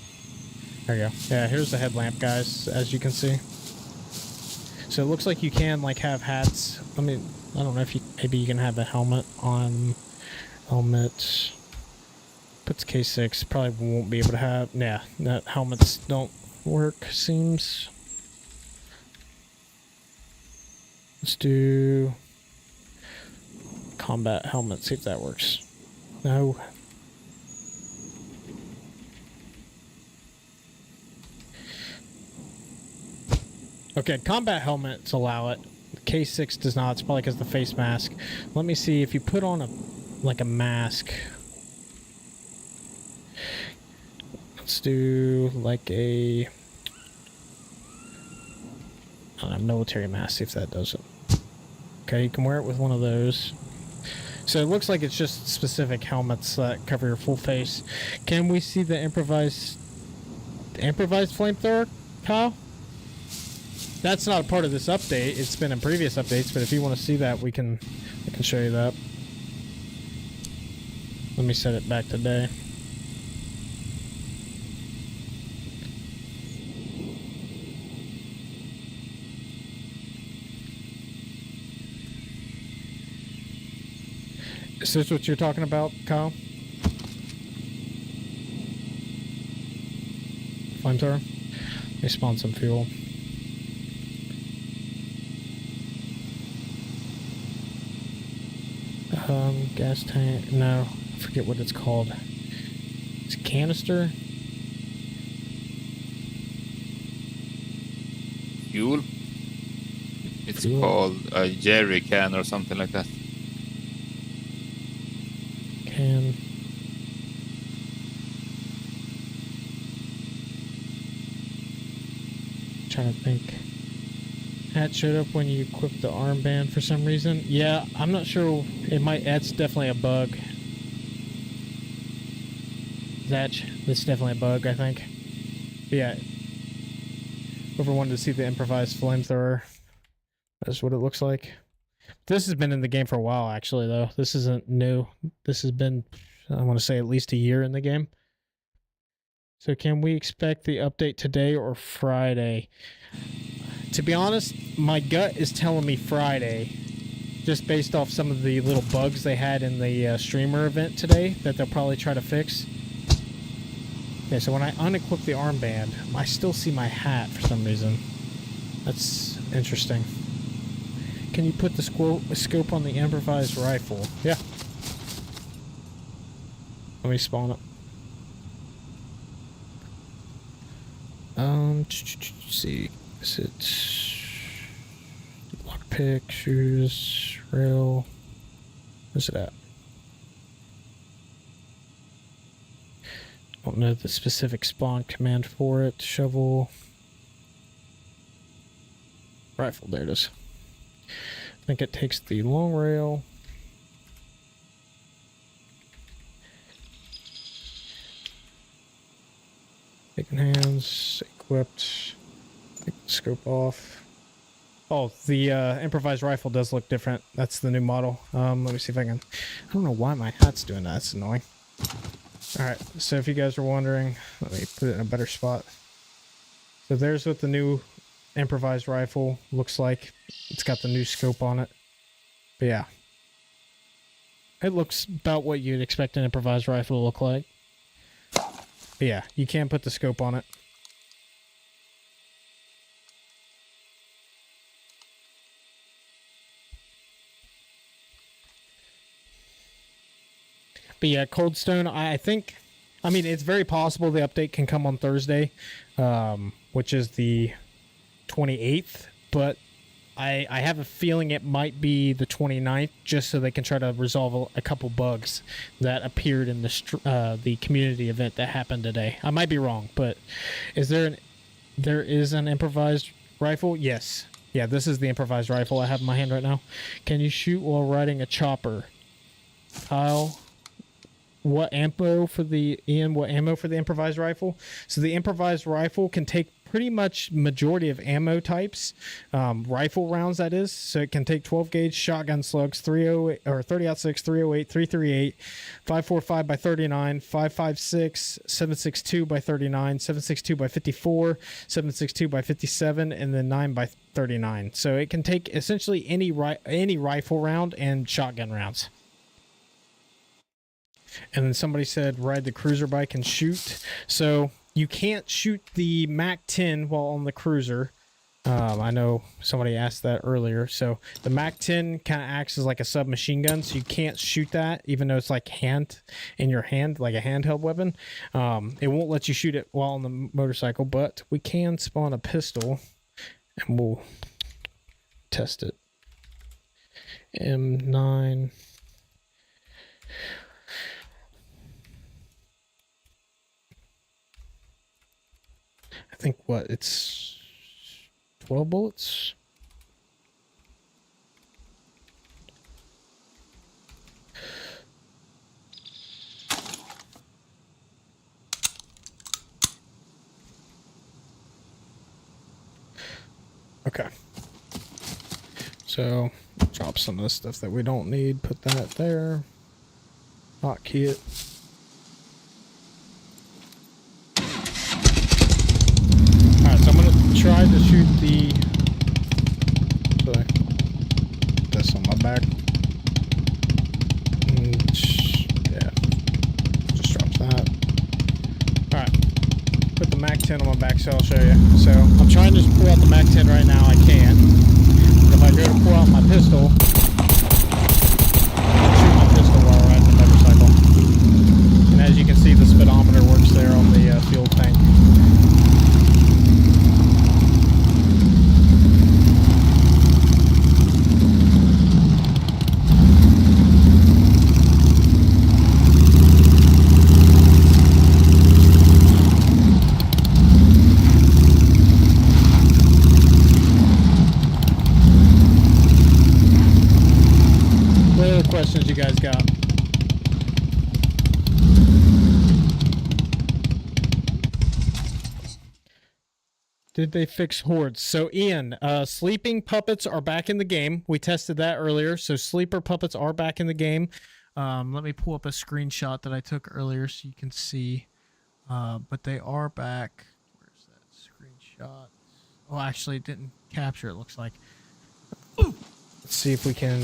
A: There you go. Yeah, here's the headlamp, guys, as you can see. So it looks like you can, like, have hats. I mean, I don't know if you... Maybe you can have a helmet on... Helmet... Puts K6. Probably won't be able to have... Yeah, that helmets don't work, seems. Let's do... Combat helmet, see if that works. No. Okay, combat helmets allow it. K6 does not. It's probably because of the face mask. Let me see if you put on a mask. Let's do like a military mask. See if that does it. Okay, you can wear it with one of those. So it looks like it's just specific helmets that cover your full face. Can we see the improvised flamethrower, Kyle? That's not a part of this update. It's been in previous updates, but if you want to see that, I can show you that. Let me set it back to day. Is this what you're talking about, Kyle? Flamethrower? Let me spawn some fuel. Gas tank. No, I forget what it's called. It's a canister.
E: Fuel? It's
A: Fuel.
E: called a jerry can or something like that.
A: Can. Trying to think. Hat showed up when you equipped the armband for some reason. Yeah, I'm not sure. It might. That's definitely a bug. That's definitely a bug, I think. But yeah. Whoever wanted to see the improvised flamethrower, that's what it looks like. This has been in the game for a while, actually, though. This isn't new. This has been, I want to say, at least a year in the game. So can we expect the update today or Friday? To be honest, my gut is telling me Friday, just based off some of the little bugs they had in the streamer event today that they'll probably try to fix. Okay, so when I unequip the armband, I still see my hat for some reason. That's interesting. Can you put the scope on the improvised rifle? Yeah. Let me spawn it. Let's see. Is it lockpick, shoes, rail? Where's it at? Don't know the specific spawn command for it. Shovel. Rifle, there it is. I think it takes the long rail. Taking hands, equipped. Take the scope off. Oh, the improvised rifle does look different. That's the new model. Let me see if I can. I don't know why my hat's doing that. It's annoying. Alright, so if you guys are wondering, let me put it in a better spot. So there's what the new improvised rifle looks like. It's got the new scope on it. But yeah. It looks about what you'd expect an improvised rifle to look like. But yeah, you can put the scope on it. But yeah, Cold Stone, I think, I mean, it's very possible the update can come on Thursday, which is the 28th, but I have a feeling it might be the 29th, just so they can try to resolve a couple bugs that appeared in the community event that happened today. I might be wrong, but there is an improvised rifle? Yes. Yeah, this is the improvised rifle I have in my hand right now. Can you shoot while riding a chopper? Kyle, what ammo for the improvised rifle? So the improvised rifle can take pretty much majority of ammo types, rifle rounds that is. So it can take 12 gauge shotgun slugs, 308 or 30-06, 308, 338, 545 by 39, 556, 762 by 39, 762 by 54, 762 by 57, and then 9 by 39. So it can take essentially any rifle round and shotgun rounds. And then somebody said ride the cruiser bike and shoot. So you can't shoot the MAC-10 while on the cruiser. I know somebody asked that earlier. So the MAC-10 kind of acts as like a submachine gun, so you can't shoot that, even though it's like in your hand, like a handheld weapon. It won't let you shoot it while on the motorcycle, but we can spawn a pistol, and we'll test it. M9. I think it's 12 bullets. Okay. So drop some of the stuff that we don't need, put that there. Hotkey it. Try to shoot the this on my back. Yeah, just drops that. Alright, put the MAC-10 on my back, so I'll show you. So I'm trying to just pull out the MAC-10 right now. I can, but if I go to pull out my pistol, shoot my Did they fix hordes? So Ian, sleeping puppets are back in the game. We tested that earlier. So sleeper puppets are back in the game. Let me pull up a screenshot that I took earlier so you can see. But they are back. Where's that screenshot? Oh, actually, it didn't capture. It looks like. Let's see if we can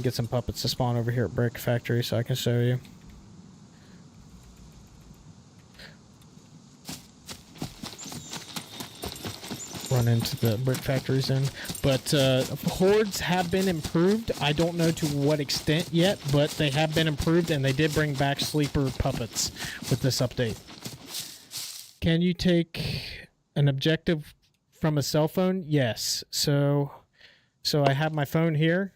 A: get some puppets to spawn over here at Brick Factory so I can show you. Run into the Brick Factories in, but hordes have been improved. I don't know to what extent yet, but they have been improved, and they did bring back sleeper puppets with this update. Can you take an objective from a cell phone? Yes. So I have my phone here,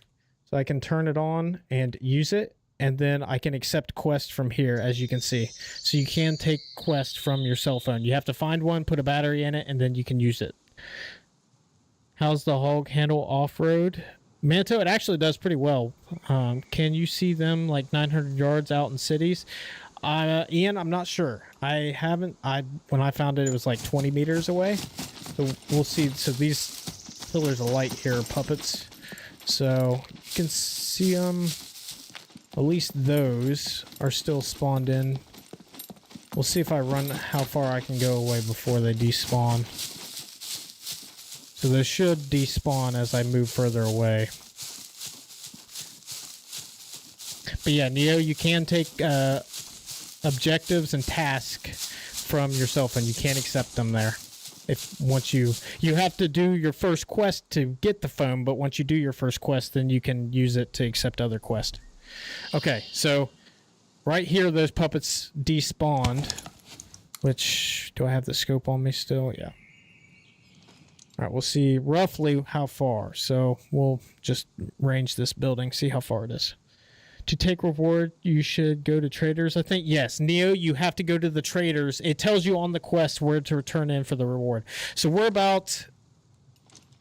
A: so I can turn it on and use it, and then I can accept quests from here, as you can see. So you can take quests from your cell phone. You have to find one, put a battery in it, and then you can use it. How's the hog handle off-road? Manto, it actually does pretty well. Can you see them like 900 yards out in cities? Ian, I'm not sure. I haven't. When I found it, it was like 20 meters away. So we'll see. So these pillars of light here are puppets. So you can see them. At least those are still spawned in. We'll see if I run how far I can go away before they despawn. So they should despawn as I move further away. But yeah, Neo, you can take objectives and tasks from your cell phone. You can't accept them there. Once you have to do your first quest to get the phone, but once you do your first quest, then you can use it to accept other quests. Okay, so right here, those puppets despawned. Which, do I have the scope on me still? Yeah. All right, we'll see roughly how far. So we'll just range this building, see how far it is. To take reward, you should go to traders, I think. Yes, Neo, you have to go to the traders. It tells you on the quest where to return in for the reward. So we're about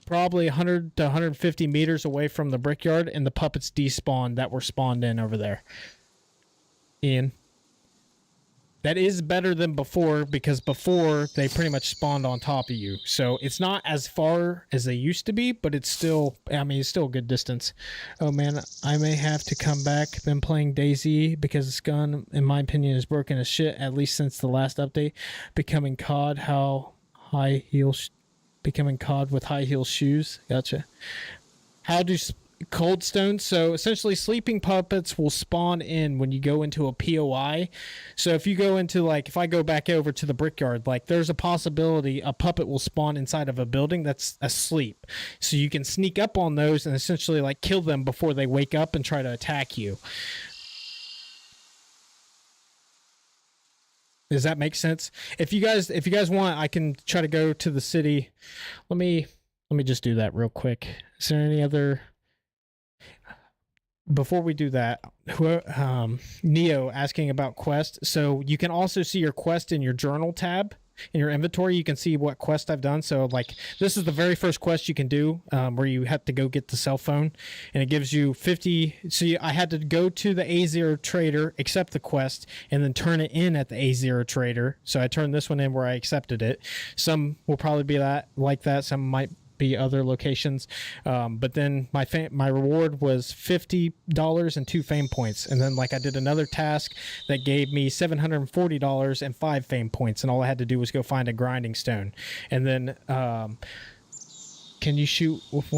A: probably 100 to 150 meters away from the brickyard, and the puppets despawned that were spawned in over there. Ian. That is better than before, because before they pretty much spawned on top of you. So it's not as far as they used to be, but it's still, I mean, it's still a good distance. Oh man, I may have to come back. Been playing DayZ because this gun, in my opinion, is broken as shit, at least since the last update. Becoming COD, becoming COD with high heel shoes. Gotcha. How do cold stones? So essentially sleeping puppets will spawn in when you go into a POI. So if you go into, like, if I go back over to the brickyard, like, there's a possibility a puppet will spawn inside of a building that's asleep. So you can sneak up on those and essentially like kill them before they wake up and try to attack you. Does that make sense? If you guys want, I can try to go to the city. Let me just do that real quick. Is there any other? Before we do that, Neo asking about quest. So you can also see your quest in your journal tab. In your inventory, you can see what quest I've done. So like this is the very first quest you can do, where you have to go get the cell phone, and it gives you 50. So I had to go to the A0 trader, accept the quest, and then turn it in at the A0 trader. So I turned this one in where I accepted it. Some will probably be like that. Some might be other locations, but then my reward was $50 and 2 fame points, and then like I did another task that gave me $740 and 5 fame points, and all I had to do was go find a grinding stone. And then can you shoot with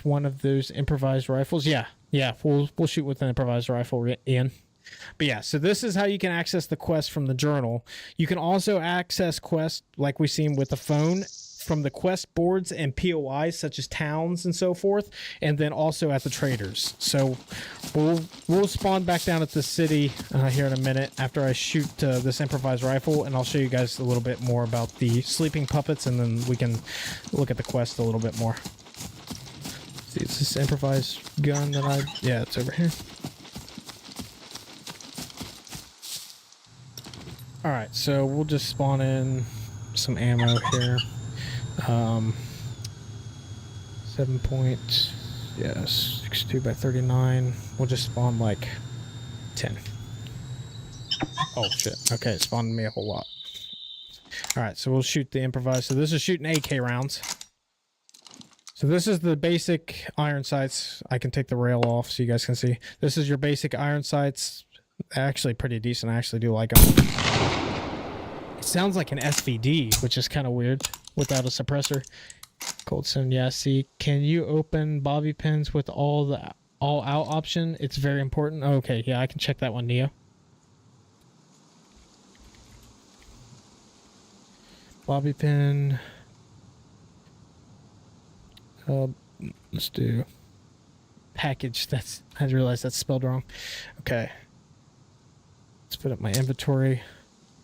A: one of those improvised rifles? Yeah, we'll shoot with an improvised rifle, Ian. But yeah, so this is how you can access the quest from the journal. You can also access quests like we've seen with the phone from the quest boards and POIs such as towns and so forth, and then also at the traders. So we'll spawn back down at the city here in a minute after I shoot this improvised rifle, and I'll show you guys a little bit more about the sleeping puppets, and then we can look at the quest a little bit more. See, it's this improvised gun that yeah, it's over here. All right, so we'll just spawn in some ammo here. 62 by 39. We'll just spawn like 10. Oh shit. Okay, it spawned me a whole lot. All right, so we'll shoot the improvised. So this is shooting AK rounds. So this is the basic iron sights. I can take the rail off so you guys can see. This is your basic iron sights. Actually pretty decent. I actually do like them. It sounds like an SVD, which is kind of weird without a suppressor. Coldstone, yeah, see, can you open bobby pins with all out option? It's very important. Okay, yeah, I can check that one, Neo. Bobby pin. Let's do package. I realized that's spelled wrong. Okay. Let's put up my inventory.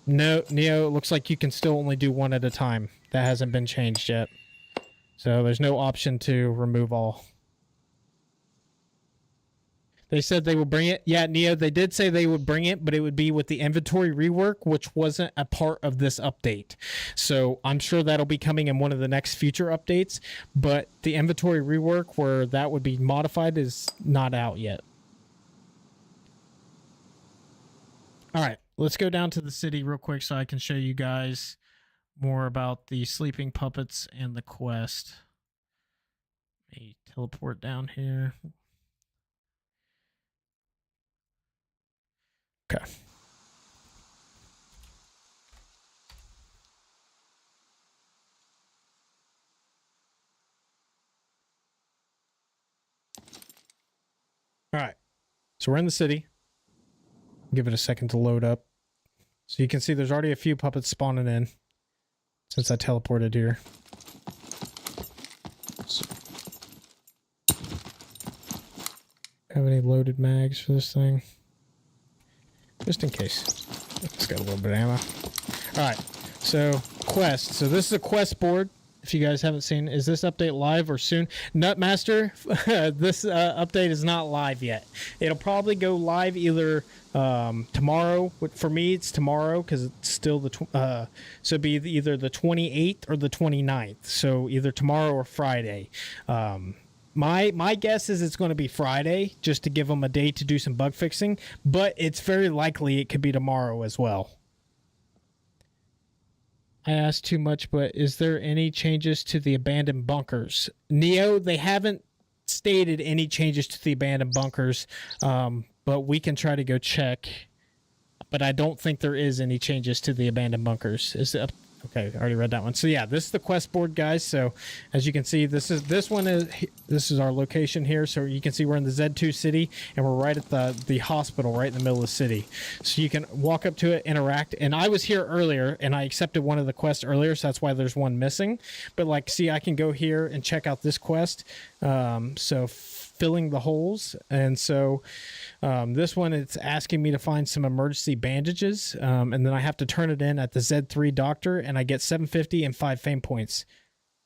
A: No, Neo, it looks like you can still only do one at a time. That hasn't been changed yet. So there's no option to remove all. They said they would bring it. Yeah, Neo, they did say they would bring it, but it would be with the inventory rework, which wasn't a part of this update. So I'm sure that'll be coming in one of the next future updates, but the inventory rework where that would be modified is not out yet. All right, let's go down to the city real quick so I can show you guys more about the sleeping puppets and the quest. Let me teleport down here. Okay. All right. So we're in the city. Give it a second to load up. So you can see there's already a few puppets spawning in since I teleported here. So, have any loaded mags for this thing? Just in case. It's got a little bit of ammo. Alright, so quest. So this is a quest board. If you guys haven't seen, is this update live or soon? Nutmaster, this update is not live yet. It'll probably go live either tomorrow. For me, it's tomorrow because it's still the so it'd be either the 28th or the 29th. So either tomorrow or Friday. My guess is it's going to be Friday just to give them a day to do some bug fixing, but it's very likely it could be tomorrow as well. I asked too much, but is there any changes to the abandoned bunkers? Neo, they haven't stated any changes to the abandoned bunkers, but we can try to go check. But I don't think there is any changes to the abandoned bunkers. Is it? Okay, I already read that one. So yeah, this is the quest board, guys. So as you can see, this is our location here. So you can see we're in the Z2 city, and we're right at the hospital, right in the middle of the city. So you can walk up to it, interact. And I was here earlier, and I accepted one of the quests earlier, so that's why there's one missing. But like, see, I can go here and check out this quest. So filling the holes, and so this one, it's asking me to find some emergency bandages, and then I have to turn it in at the Z3 doctor, and I get 750 and 5 fame points.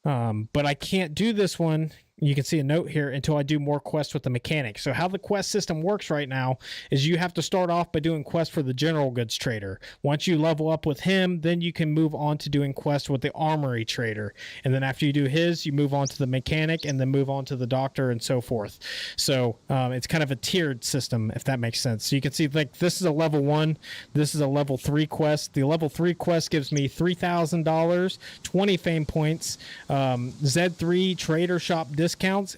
A: But I can't do this one, you can see a note here, until I do more quests with the mechanic. So how the quest system works right now is you have to start off by doing quests for the general goods trader. Once you level up with him, then you can move on to doing quests with the armory trader. And then after you do his, you move on to the mechanic, and then move on to the doctor, and so forth. So it's kind of a tiered system, if that makes sense. So you can see, like, this is a level 1, this is a level 3 quest. The level 3 quest gives me $3,000, 20 fame points, Z3 trader shop discounts,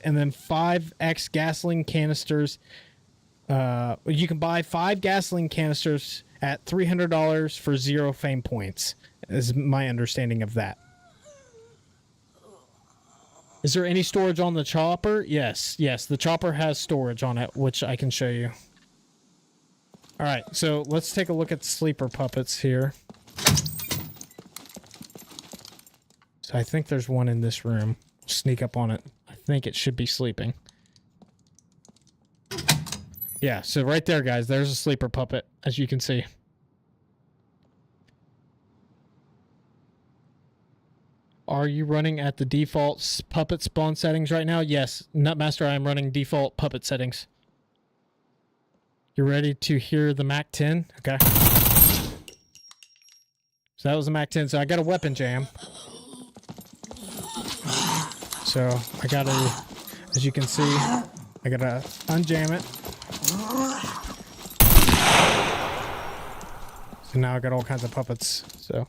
A: and then 5x gasoline canisters. You can buy 5 gasoline canisters at $300 for 0 fame points, is my understanding of that. Is there any storage on the chopper? Yes, the chopper has storage on it, which I can show you. All right, so let's take a look at the sleeper puppets here. So I think there's one in this room. Sneak up on it. I think it should be sleeping. Yeah, so right there, guys, there's a sleeper puppet, as you can see. Are you running at the default puppet spawn settings right now? Yes, Nutmaster, I am running default puppet settings. You ready to hear the Mac 10? Okay. So that was the Mac 10. So I got a weapon jam. So I gotta, as you can see, I gotta unjam it. So now I got all kinds of puppets. So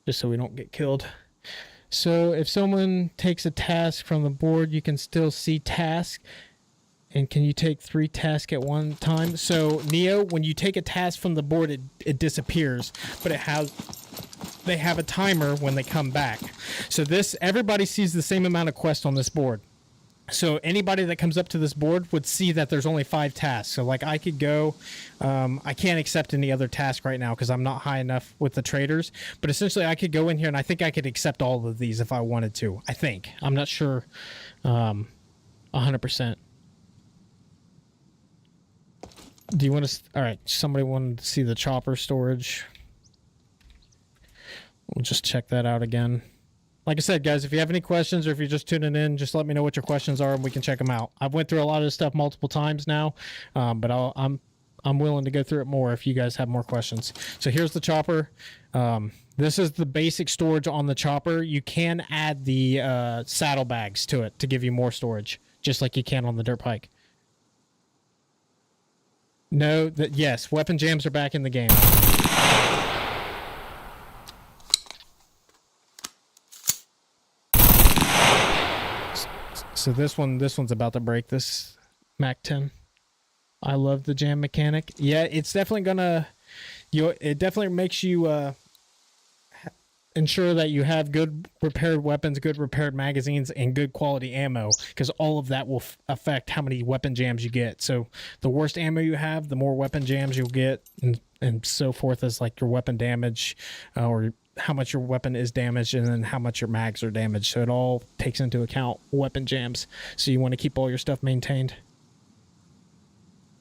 A: just so we don't get killed. So if someone takes a task from the board, you can still see task. And can you take 3 tasks at one time? So Neo, when you take a task from the board, it disappears, but they have a timer when they come back. So everybody sees the same amount of quests on this board. So anybody that comes up to this board would see that there's only 5 tasks. So like I could go, I can't accept any other task right now because I'm not high enough with the traders. But essentially I could go in here and I think I could accept all of these if I wanted to. I think. I'm not sure 100%. Do you want to... All right, somebody wanted to see the chopper storage. We'll just check that out again. Like I said, guys, if you have any questions or if you're just tuning in, just let me know what your questions are and we can check them out. I've went through a lot of this stuff multiple times now, but I'm willing to go through it more if you guys have more questions. So here's the chopper. This is the basic storage on the chopper. You can add the saddlebags to it to give you more storage, just like you can on the dirt bike. No, yes, weapon jams are back in the game. So this one's about to break, this Mac 10. I love the jam mechanic. Yeah, it's definitely gonna, it definitely makes you ensure that you have good repaired weapons, good repaired magazines, and good quality ammo, because all of that will affect how many weapon jams you get. So the worst ammo you have, the more weapon jams you'll get, and so forth, as like your weapon damage, or how much your weapon is damaged, and then how much your mags are damaged. So it all takes into account weapon jams. So you want to keep all your stuff maintained.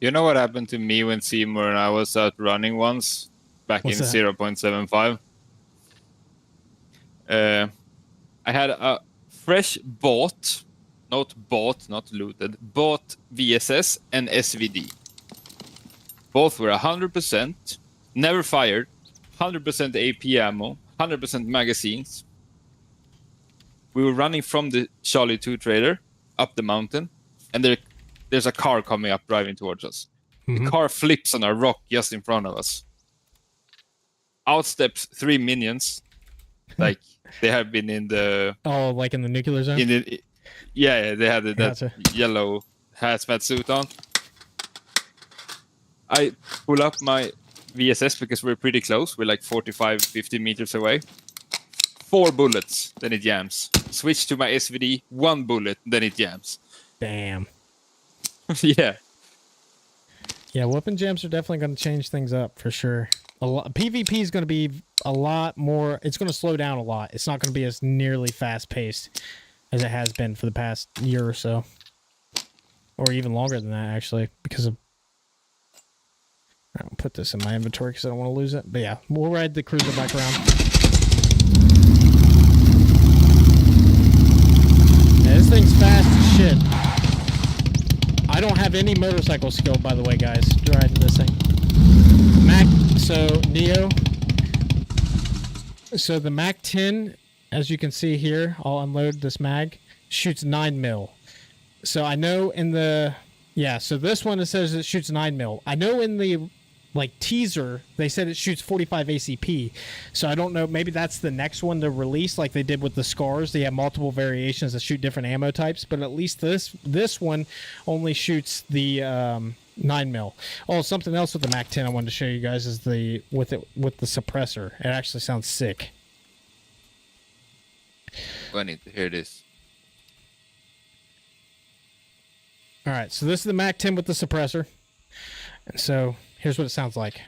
E: You know what happened to me when Seymour and I was out running once back in 0.75? I had a fresh bought, not looted, bought VSS and SVD. Both were 100%, never fired, 100% AP ammo, 100% magazines. We were running from the Charlie 2 trader up the mountain, and there's a car coming up driving towards us. Mm-hmm. The car flips on a rock just in front of us. Out steps 3 minions, like they have been in the...
A: Oh, like in the nuclear zone?
E: Yeah, they had that yellow hazmat suit on. I pull up my VSS because we're pretty close. We're like 45, 50 meters away. 4 bullets, then it jams. Switch to my SVD, 1 bullet, then it jams.
A: Damn.
E: Yeah.
A: Yeah, weapon jams are definitely going to change things up for sure. PvP is going to be a lot more... It's going to slow down a lot. It's not going to be as nearly fast-paced as it has been for the past year or so. Or even longer than that, actually, because of... I'll put this in my inventory because I don't want to lose it. But yeah, we'll ride the cruiser back around. Yeah, this thing's fast as shit. I don't have any motorcycle skill, by the way, guys, riding this thing. Neo. So the Mac 10, as you can see here, I'll unload this mag, shoots 9 mil. So I know in the... Yeah, so this one, it says it shoots 9 mil. I know in the teaser, they said it shoots 45 ACP. So I don't know, maybe that's the next one to release, like they did with the Scars. They have multiple variations that shoot different ammo types, but at least this one only shoots the 9 mil. Oh, something else with the Mac 10 I wanted to show you guys is with the suppressor. It actually sounds sick.
E: I need to hear this.
A: All right, so this is the Mac 10 with the suppressor. And so here's what it sounds like.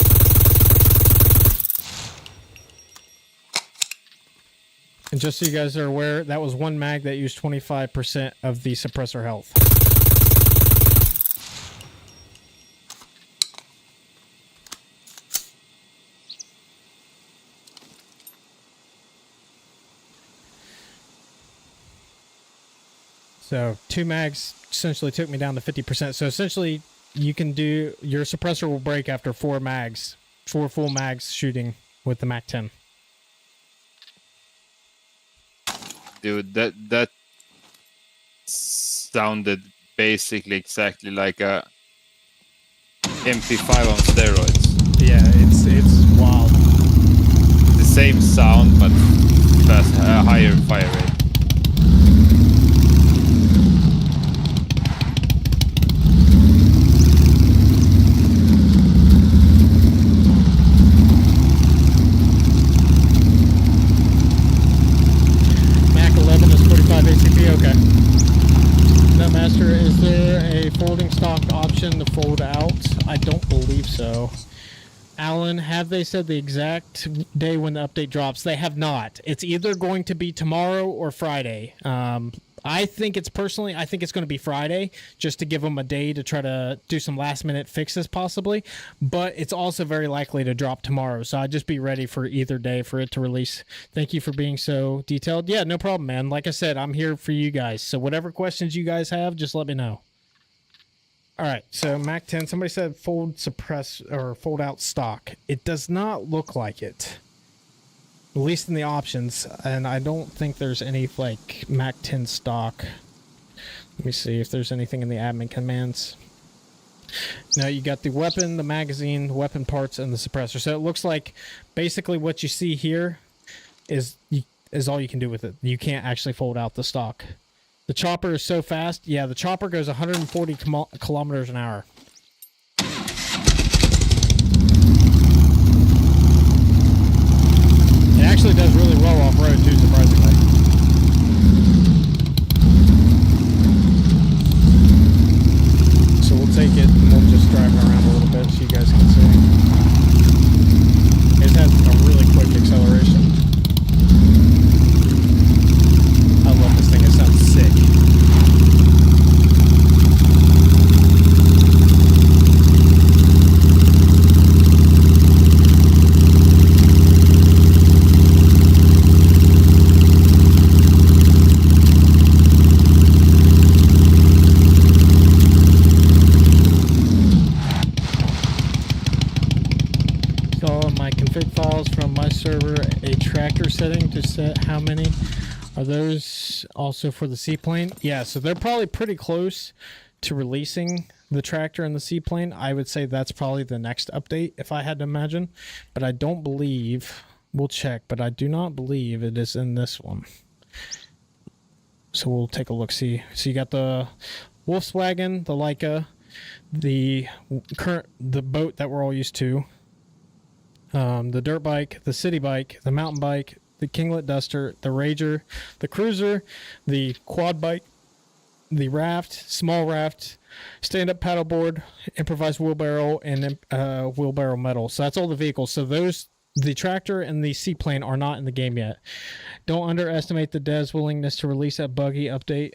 A: And just so you guys are aware, that was one mag that used 25% of the suppressor health. So 2 mags essentially took me down to 50%. So essentially you can do, your suppressor will break after 4 full mags shooting with the Mac 10.
E: Dude, that sounded basically exactly like a MP5 on steroids.
A: Yeah, it's wild.
E: The same sound but higher fire rate.
A: Mac 11 is 45 ACP. Okay. No, Master, is there a folding stock option to fold out? I don't believe so. Alan, have they said the exact day when the update drops? They have not. It's either going to be tomorrow or Friday. I think it's going to be Friday, just to give them a day to try to do some last minute fixes possibly. But it's also very likely to drop tomorrow. So I'd just be ready for either day for it to release. Thank you for being so detailed. Yeah, no problem, man. Like I said, I'm here for you guys. So whatever questions you guys have, just let me know. All right, so Mac 10, somebody said fold suppress or fold out stock. It does not look like it, at least in the options, and I don't think there's any like Mac 10 stock. Let me see if there's anything in the admin commands. Now you got the weapon, the magazine, the weapon parts, and the suppressor. So it looks like basically what you see here is all you can do with it. You can't actually fold out the stock. The chopper is so fast. Yeah, the chopper goes 140 kilometers an hour. It actually does really well off-road too, surprisingly. So we'll take it and we'll just drive it around a little bit so you guys can see. It has a really quick acceleration. I love this thing. It sounds sick. Saw my config files from my server a tractor setting to set how many. Are those also for the seaplane? Yeah, so they're probably pretty close to releasing the tractor and the seaplane. I would say that's probably the next update, if I had to imagine. But I don't believe, we'll check, but I do not believe it is in this one. So we'll take a look, see. So you got the Volkswagen, the Leica, the boat that we're all used to, the dirt bike, the city bike, the mountain bike, the Kinglet Duster, the Rager, the Cruiser, the quad bike, the raft, small raft, stand-up paddleboard, improvised wheelbarrow, and wheelbarrow metal. So that's all the vehicles. So the tractor and the seaplane are not in the game yet. Don't underestimate the devs' willingness to release a buggy update.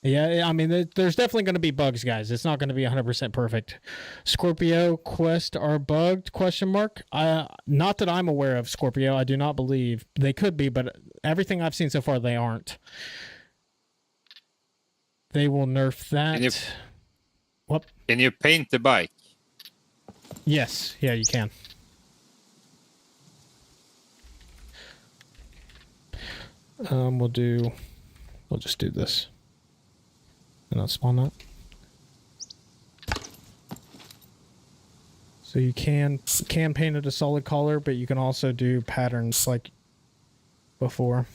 A: Yeah, I mean, there's definitely going to be bugs, guys. It's not going to be 100% perfect. Scorpio Quest are bugged, question mark. Not that I'm aware of, Scorpio. I do not believe. They could be, but everything I've seen so far, they aren't. They will nerf that. What?
E: Can you paint the bike?
A: Yes. Yeah, you can. We'll just do this. And I'll spawn that. So you can paint it a solid color, but you can also do patterns like before.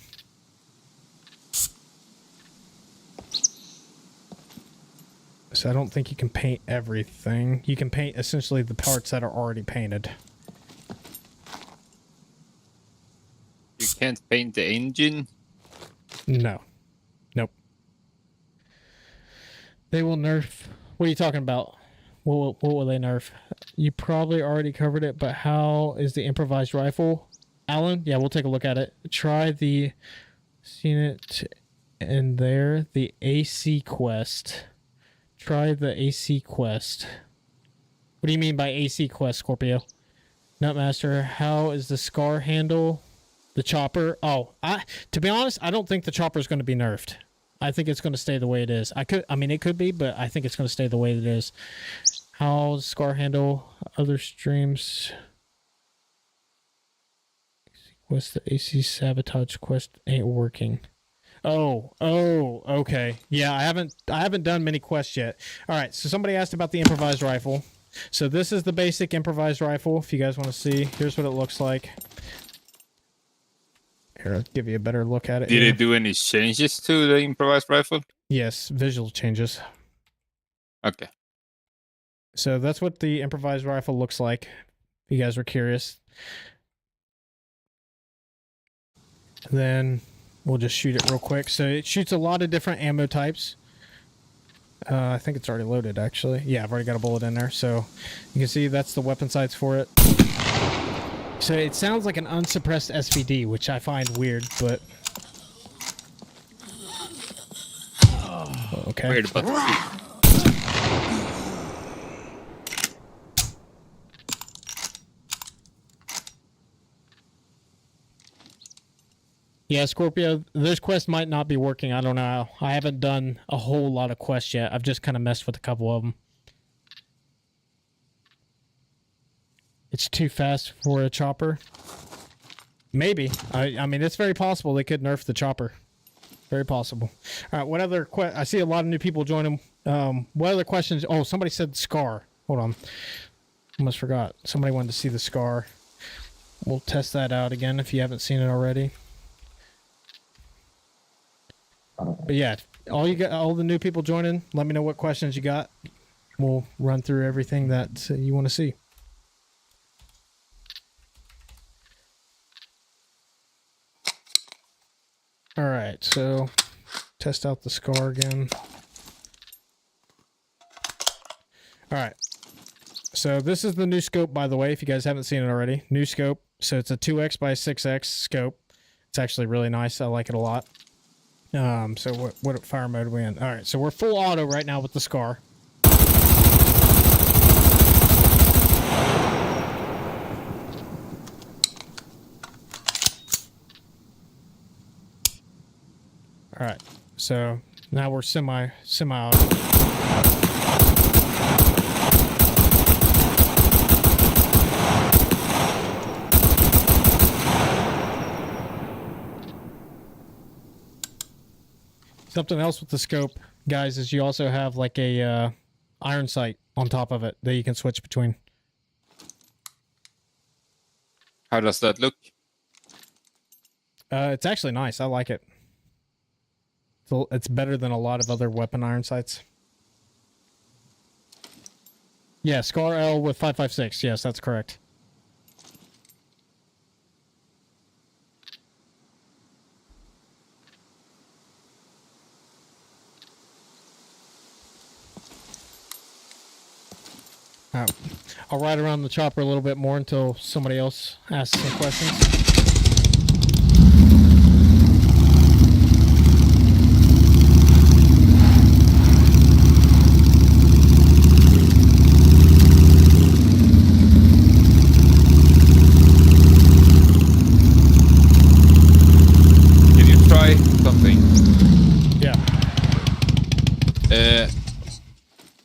A: So I don't think you can paint everything. You can paint essentially the parts that are already painted.
E: You can't paint the engine?
A: No. Nope. They will nerf. What are you talking about? What will they nerf? You probably already covered it, but how is the improvised rifle? Alan? Yeah, we'll take a look at it. Try the... Seen it in there. The AC quest. Try the AC quest. What do you mean by AC quest, Scorpio? Nutmaster, how is the SCAR handle? The chopper? Oh, to be honest, I don't think the chopper is going to be nerfed. I think it's going to stay the way it is. It could be, but I think it's going to stay the way it is. How does SCAR handle other streams? What's the AC sabotage quest ain't working? Oh, okay. Yeah, I haven't done many quests yet. All right, so somebody asked about the improvised rifle. So this is the basic improvised rifle. If you guys want to see, here's what it looks like. Here, I'll give you a better look at it.
E: Did it do any changes to the improvised rifle?
A: Yes, visual changes.
E: Okay.
A: So that's what the improvised rifle looks like. If you guys were curious. Then we'll just shoot it real quick. So it shoots a lot of different ammo types. I think it's already loaded, actually. Yeah, I've already got a bullet in there. So you can see that's the weapon sights for it. So it sounds like an unsuppressed SVD, which I find weird, but... Okay.
E: Weird, but...
A: Yeah, Scorpio, this quest might not be working. I don't know. I haven't done a whole lot of quests yet. I've just kind of messed with a couple of them. It's too fast for a chopper. Maybe. I mean, it's very possible they could nerf the chopper. Very possible. All right, what other I see a lot of new people joining. What other questions? Oh, somebody said Scar. Hold on. Almost forgot. Somebody wanted to see the Scar. We'll test that out again if you haven't seen it already. But yeah, all the new people joining, let me know what questions you got. We'll run through everything that you want to see. All right, so test out the Scar again. All right, so this is the new scope, by the way, if you guys haven't seen it already. New scope, so it's a 2x by 6x scope. It's actually really nice. I like it a lot. So what fire mode are we in? All right, so we're full auto right now with the Scar. All right, so now we're semi auto. Something else with the scope, guys, is you also have like a iron sight on top of it that you can switch between.
E: How does that look?
A: It's actually nice. I like it. It's better than a lot of other weapon iron sights. Yeah, Scar L with 5.56. Yes, that's correct. I'll ride around the chopper a little bit more until somebody else asks some questions.
E: Can you try something?
A: Yeah.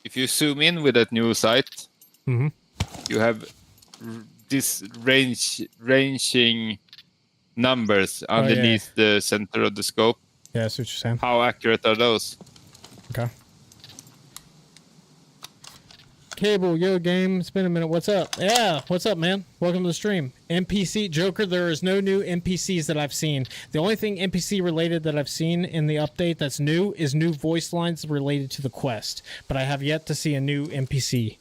E: If you zoom in with that new sight, you have this ranging numbers underneath the center of the scope.
A: Yeah, that's what you're saying.
E: How accurate are those?
A: Okay. Cable, yo, game. It's been a minute. What's up? Yeah, what's up, man? Welcome to the stream. NPC Joker, there is no new NPCs that I've seen. The only thing NPC related that I've seen in the update that's new is new voice lines related to the quest. But I have yet to see a new NPC.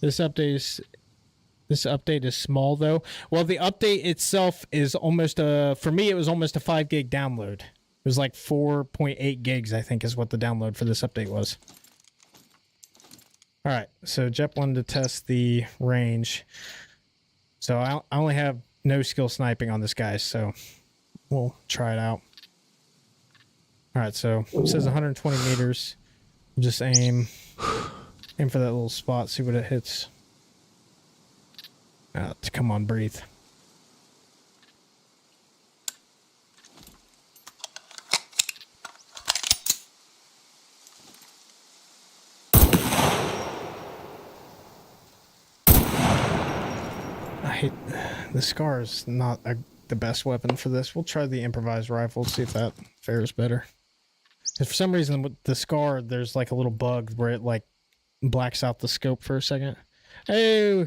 A: This update is small though. Well, the update itself is almost for me it was almost a 5 gig download. It was like 4.8 gigs, I think, is what the download for this update was. All right, so Jep wanted to test the range. So I only have no skill sniping on this guy, so we'll try it out. All right, so it says 120 meters. Just aim for that little spot, see what it hits. Come on, breathe. The Scar is not the best weapon for this. We'll try the improvised rifle, see if that fares better. If for some reason with the Scar, there's like a little bug where it like blacks out the scope for a second. Hey,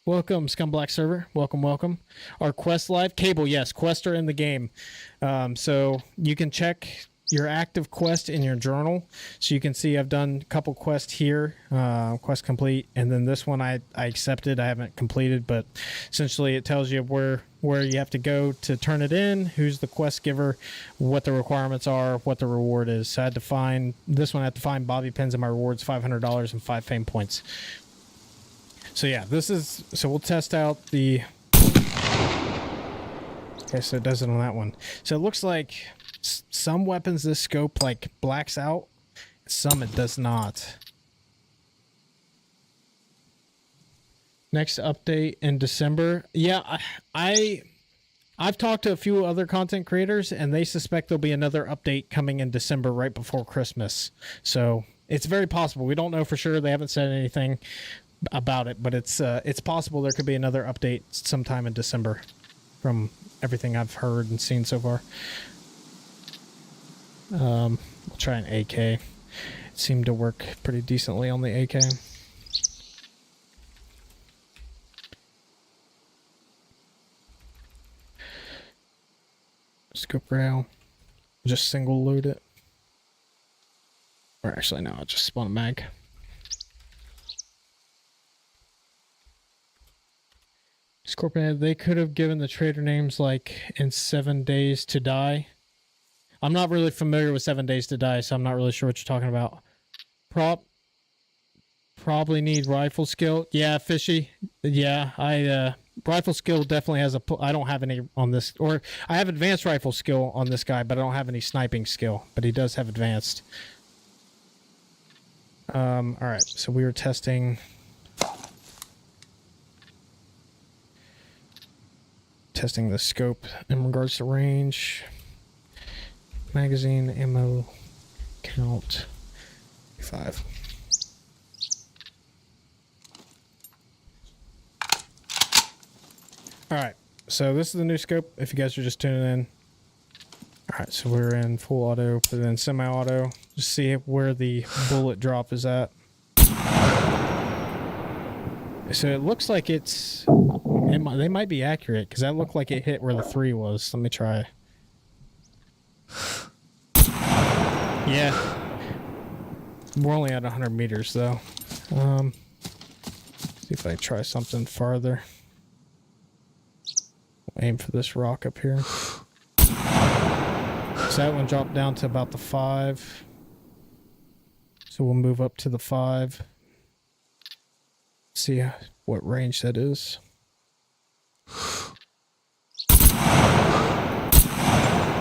A: welcome, Scum Black server. Welcome. Our quest live cable. Yes, quests are in the game. So you can check your active quest in your journal. So you can see I've done a couple quests here, quest complete, and then this one I accepted. I haven't completed, but essentially it tells you where you have to go to turn it in, who's the quest giver, what the requirements are, what the reward is. So I had to find this one. I had to find bobby pins, and my reward's $500 and 5 fame points. So yeah, so we'll test out the. Okay, so it does it on that one. So it looks like some weapons this scope like blacks out, some it does not. Next update in December. Yeah, I've talked to a few other content creators, and they suspect there'll be another update coming in December right before Christmas. So it's very possible. We don't know for sure. They haven't said anything about it, but it's possible there could be another update sometime in December from everything I've heard and seen so far. We'll try an AK. It seemed to work pretty decently on the AK. Scope rail. Just single load it. Or actually, no, I'll just spawn a mag. Scorpion, they could have given the trader names like in 7 days to die. I'm not really familiar with 7 days to die, so I'm not really sure what you're talking about. Probably need rifle skill. Yeah, Fishy. Yeah, rifle skill definitely has I don't have any on this, or I have advanced rifle skill on this guy, but I don't have any sniping skill, but he does have advanced. All right, so we were testing the scope in regards to range, magazine, ammo count, 5. All right, so this is the new scope. If you guys are just tuning in, all right, so we're in full auto, but then semi-auto. Just see where the bullet drop is at. So it looks like they might be accurate, because that looked like it hit where the 3 was. Let me try. Yeah. We're only at 100 meters, though. See if I try something farther. Aim for this rock up here. So that one dropped down to about the 5. So we'll move up to the 5. See what range that is.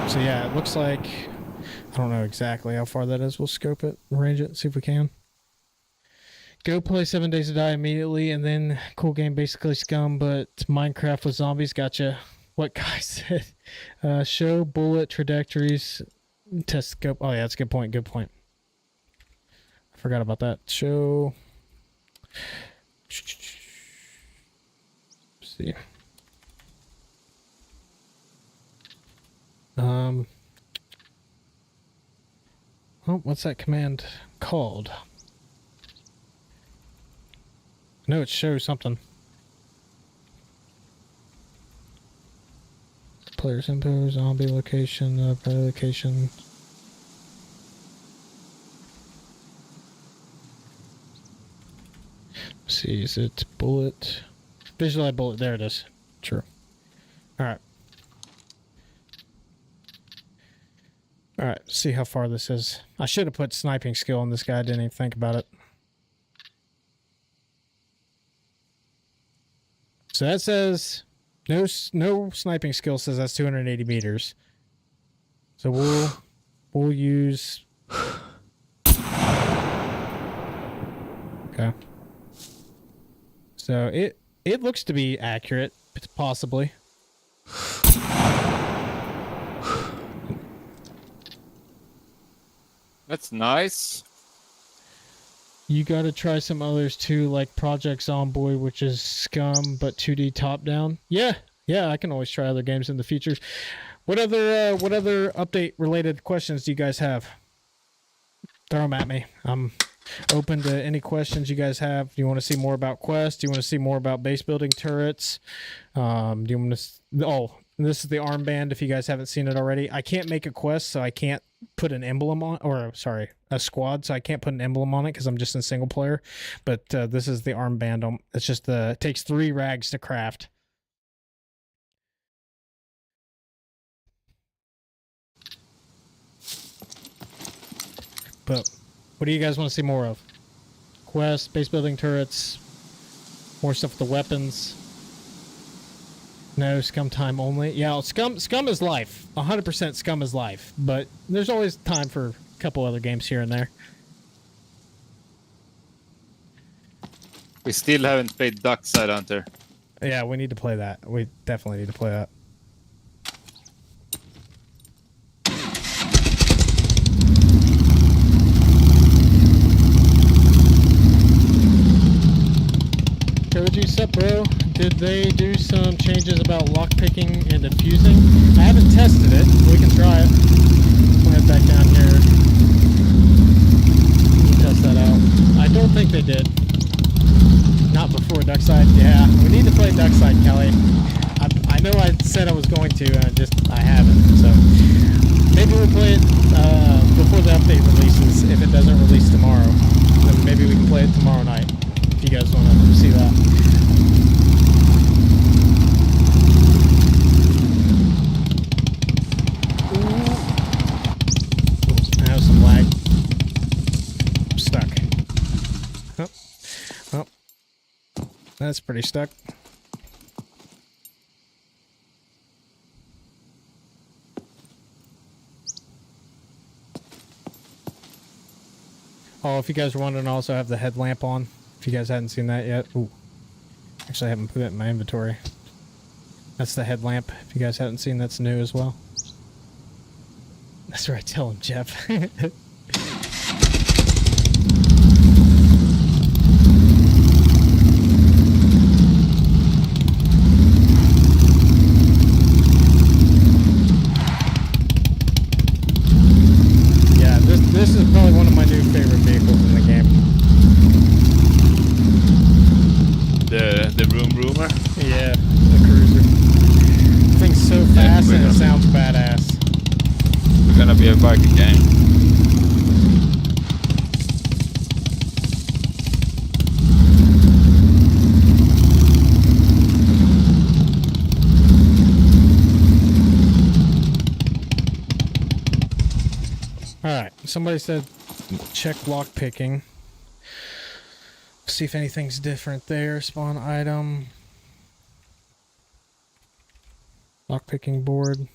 A: So yeah, it looks like, I don't know exactly how far that is. We'll scope it, range it, see if we can. Go play 7 Days to Die immediately, and then cool game, basically Scum, but Minecraft with zombies. Gotcha. What guy said? Show bullet trajectories, test scope. Oh yeah, that's a good point. Good point. I forgot about that. Show. Let's see. Oh, what's that command called? I know it shows something. Player's info, zombie location, player location. Let's see, is it bullet? Visualize bullet, there it is. True. Alright. Alright, see how far this is. I should have put sniping skill on this guy, I didn't even think about it. So that says no sniping skill, says that's 280 meters. So we'll use. Okay. So it looks to be accurate, possibly.
E: That's nice.
A: You got to try some others too, like Project Zomboid, which is Scum but 2D top down. Yeah, I can always try other games in the future. What other update related questions do you guys have? Throw them at me. I'm open to any questions you guys have. Do you want to see more about quests? Do you want to see more about base building turrets? Do you want to? Oh, this is the armband. If you guys haven't seen it already, I can't make a quest, so I can't put an emblem on, or sorry, a squad, so I can't put an emblem on it because I'm just in single player. But this is the armband. It's just it takes 3 rags to craft. But what do you guys want to see more of? Quests, base building turrets, more stuff with the weapons. No, SCUM time only. Yeah, SCUM is life. 100% SCUM is life. But there's always time for a couple other games here and there.
E: We still haven't played Duckside Hunter.
A: Yeah, we need to play that. We definitely need to play that. Koji, sup, bro? Did they do some changes about lockpicking and defusing? I haven't tested it. We can try it. We'll head back down here. We'll test that out. I don't think they did. Not before Duckside. Yeah, we need to play Duckside, Kelly. I know I said I was going to, and I haven't. So maybe we'll play it before the update releases. If it doesn't release tomorrow, then maybe we can play it tomorrow night. If you guys want to see that. I have some lag. I'm stuck. Oh. That's pretty stuck. Oh, if you guys are wondering, I also have the headlamp on. If you guys hadn't seen that yet. Ooh. Actually, I haven't put it in my inventory. That's the headlamp. If you guys haven't seen, that's new as well. That's right. Tell him, Jeff. Yeah, this is probably one of my new favorite vehicles in the game.
E: The Roomer?
A: Yeah, the cruiser. Thing's so fast and it sounds badass.
E: We're gonna be a biker gang.
A: Alright, somebody said check lockpicking. See if anything's different there. Spawn item. Lockpicking board.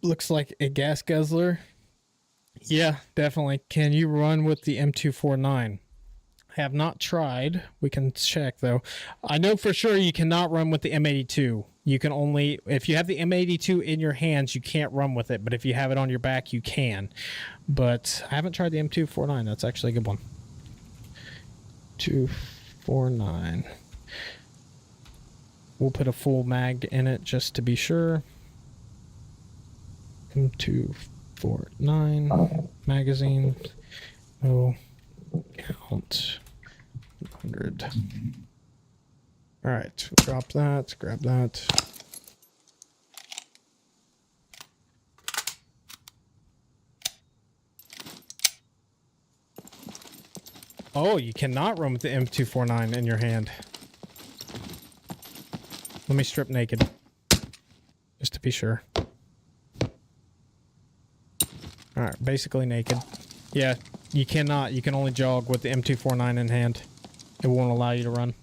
A: Looks like a gas guzzler. Yeah, definitely. Can you run with the M249? I have not tried. We can check though. I know for sure you cannot run with the M82. You can only, if you have the M82 in your hands, you can't run with it. But if you have it on your back, you can. But I haven't tried the M249. That's actually a good one. 249. We'll put a full mag in it just to be sure. M249 magazine. Oh, count 100. All right, drop that, grab that. Oh, you cannot run with the M249 in your hand. Let me strip naked, just to be sure. All right, basically naked. Yeah, you cannot. You can only jog with the M249 in hand. It won't allow you to run.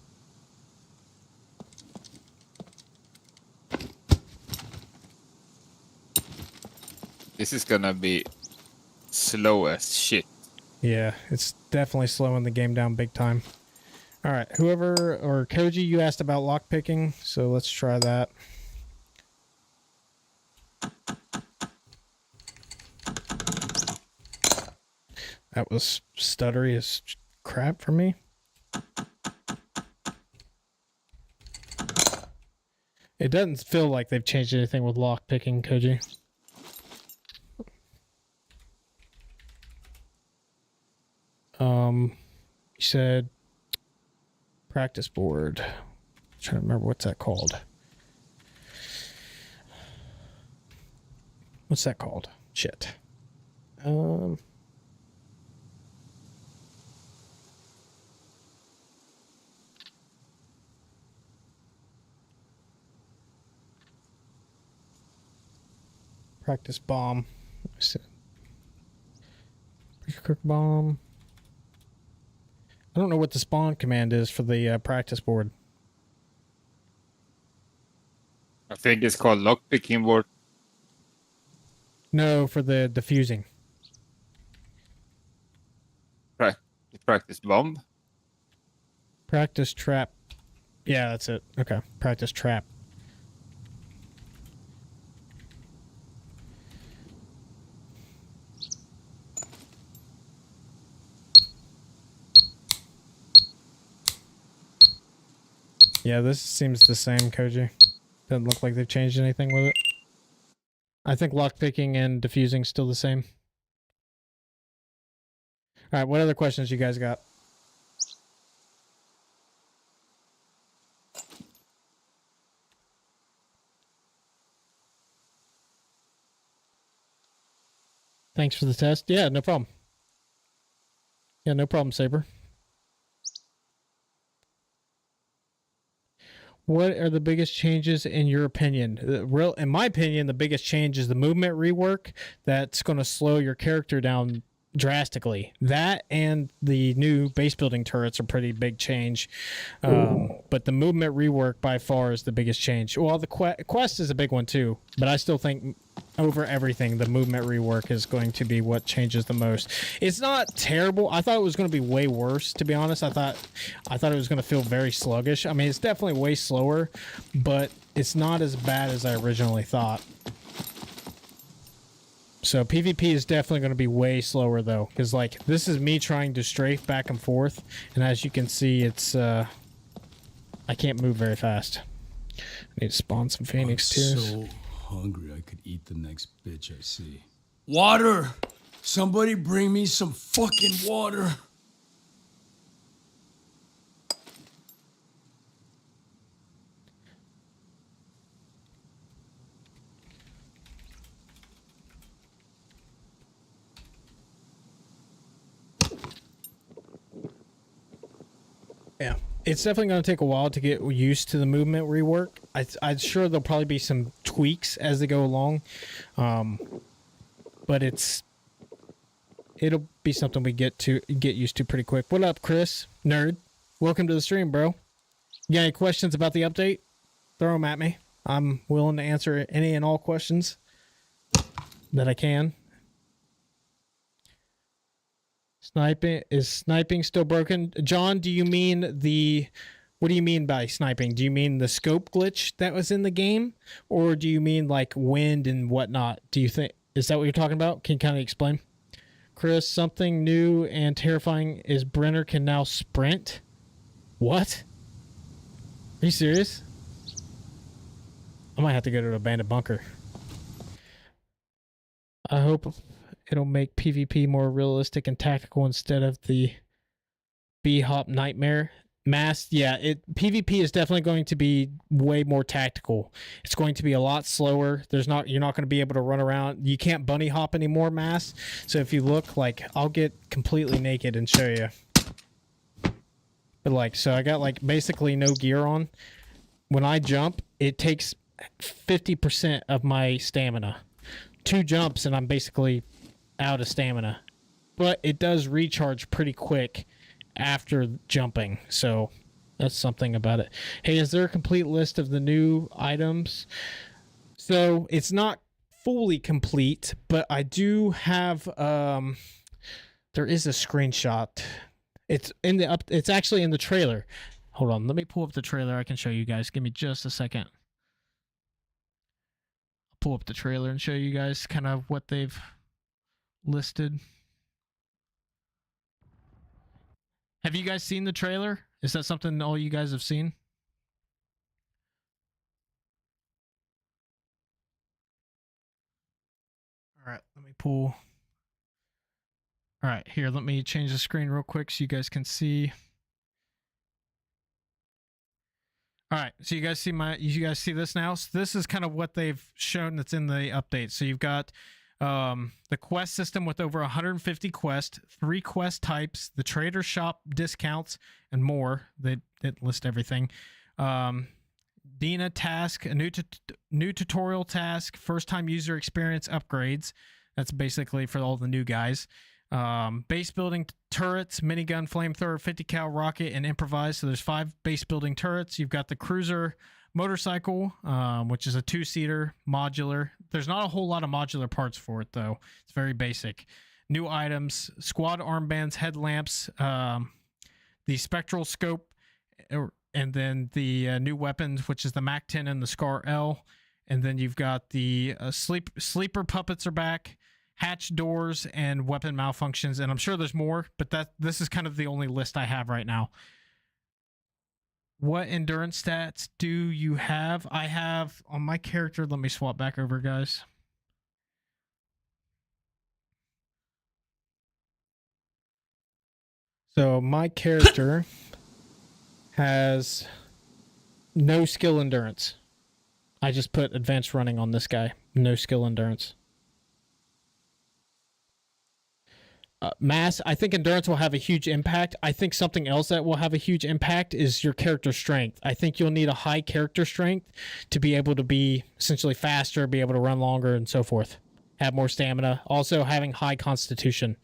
E: This is gonna be slow as shit.
A: Yeah, it's definitely slowing the game down big time. All right, whoever, or Koji, you asked about lockpicking, so let's try that. That was stuttery as crap for me. It doesn't feel like they've changed anything with lock picking, Koji. You said practice board. I'm trying to remember what's that called. What's that called? Shit. Practice bomb. Quick bomb. I don't know what the spawn command is for the practice board.
E: I think it's called lockpicking board.
A: No, for the diffusing.
E: Practice bomb.
A: Practice trap. Yeah, that's it. Okay. Practice trap. Yeah, this seems the same, Koji. Doesn't look like they've changed anything with it. I think lockpicking and diffusing still the same. All right, what other questions you guys got? Thanks for the test. Yeah, no problem. Yeah, no problem, Saber. What are the biggest changes in your opinion? In my opinion, the biggest change is the movement rework. That's going to slow your character down drastically. That and the new base building turrets are pretty big change. But the movement rework by far is the biggest change. Well, the quest is a big one too, but I still think over everything, the movement rework is going to be what changes the most. It's not terrible. I thought it was going to be way worse, to be honest. I thought it was going to feel very sluggish. I mean, it's definitely way slower, but it's not as bad as I originally thought. So PvP is definitely going to be way slower though, because like this is me trying to strafe back and forth, and as you can see, it's I can't move very fast. I need to spawn some Phoenix tears.
F: So hungry I could eat the next bitch I see. Water! Somebody bring me some fucking water.
A: Yeah, it's definitely going to take a while to get used to the movement rework. I'm sure there'll probably be some tweaks as they go along, but it'll be something we get used to pretty quick. What up, Chris? Nerd, welcome to the stream, bro. You got any questions about the update? Throw them at me. I'm willing to answer any and all questions that I can. Is sniping still broken? John, do you mean what do you mean by sniping? Do you mean the scope glitch that was in the game? Or do you mean like wind and whatnot? Is that what you're talking about? Can you kind of explain? Chris, something new and terrifying is Brenner can now sprint. What? Are you serious? I might have to go to an abandoned bunker. I hope it'll make PvP more realistic and tactical instead of the B-hop nightmare. Yeah, PvP is definitely going to be way more tactical. It's going to be a lot slower. You're not going to be able to run around. You can't bunny hop anymore, Mass. So if you look, like, I'll get completely naked and show you. But like, so I got like basically no gear on. When I jump, it takes 50% of my stamina. 2 jumps and I'm basically out of stamina, but it does recharge pretty quick after jumping, so that's something about it. Hey, is there a complete list of the new items? So it's not fully complete, but I do have there is a screenshot. It's actually in the trailer. Hold on, let me pull up the trailer. I can show you guys. Give me just a second. I'll pull up the trailer and show you guys kind of what they've listed. Have you guys seen the trailer? Is that something all you guys have seen? All right, let me pull. All right, here, let me change the screen real quick so you guys can see. All right, so you guys see this now? So this is kind of what they've shown that's in the update. So you've got the quest system with over 150 quests, 3 quest types, the trader shop discounts, and more. They didn't list everything. Dina task, a new tutorial task, first time user experience upgrades. That's basically for all the new guys. Base building turrets, minigun, flamethrower, 50 cal rocket, and improvised. So there's 5 base building turrets. You've got the cruiser motorcycle, which is a 2-seater modular. There's not a whole lot of modular parts for it though. It's very basic. New items, squad armbands, headlamps, the spectral scope, and then the new weapons, which is the MAC-10 and the Scar L. And then you've got the sleeper puppets are back, hatch doors, and weapon malfunctions. And I'm sure there's more, but this is kind of the only list I have right now. What endurance stats do you have? I have on my character. Let me swap back over, guys. So my character has no skill endurance. I just put advanced running on this guy. No skill endurance. Mass, I think endurance will have a huge impact. I think something else that will have a huge impact is your character strength. I think you'll need a high character strength to be able to be essentially faster, be able to run longer, and so forth. Have more stamina. Also having high constitution.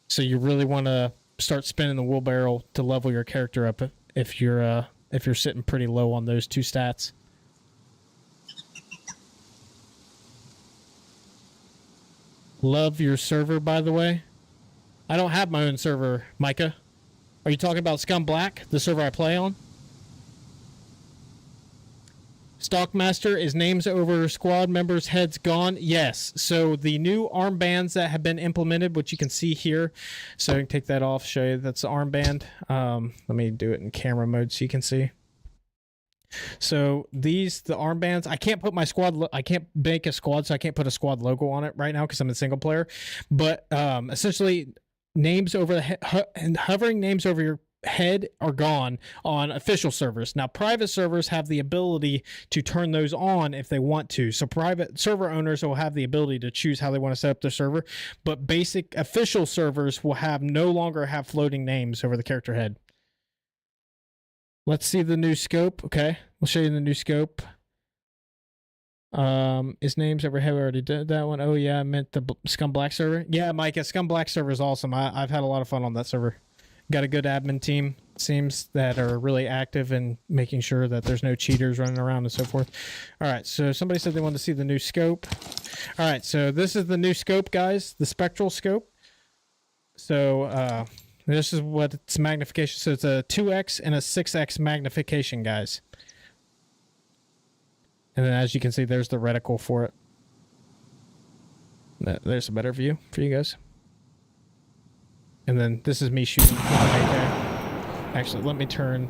A: So you really want to start spinning the wheelbarrow to level your character up if you're sitting pretty low on those 2 stats. Love your server, by the way. I don't have my own server, Micah. Are you talking about Scum Black, the server I play on? Stalkmaster, is names over squad members' heads gone? Yes. So the new armbands that have been implemented, which you can see here. So I can take that off, show you that's the armband. Let me do it in camera mode so you can see. So the armbands, I can't put my squad, I can't make a squad, so I can't put a squad logo on it right now because I'm in single player. But essentially, names over the and hovering names over your head are gone on official servers. Now, private servers have the ability to turn those on if they want to. So private server owners will have the ability to choose how they want to set up their server. But basic official servers will no longer have floating names over the character head. Let's see the new scope. Okay, we'll show you the new scope. Is names over here? We already did that one. Oh yeah, I meant the Scum Black server. Yeah, Mike, a Scum Black server is awesome. I've had a lot of fun on that server. Got a good admin team, seems, that are really active in making sure that there's no cheaters running around and so forth. All right, so somebody said they wanted to see the new scope. All right, so this is the new scope, guys, the spectral scope. So this is what its magnification. So it's a 2x and a 6x magnification, guys. And then as you can see, there's the reticle for it. There's a better view for you guys. And then this is me shooting right there. Actually, let me turn.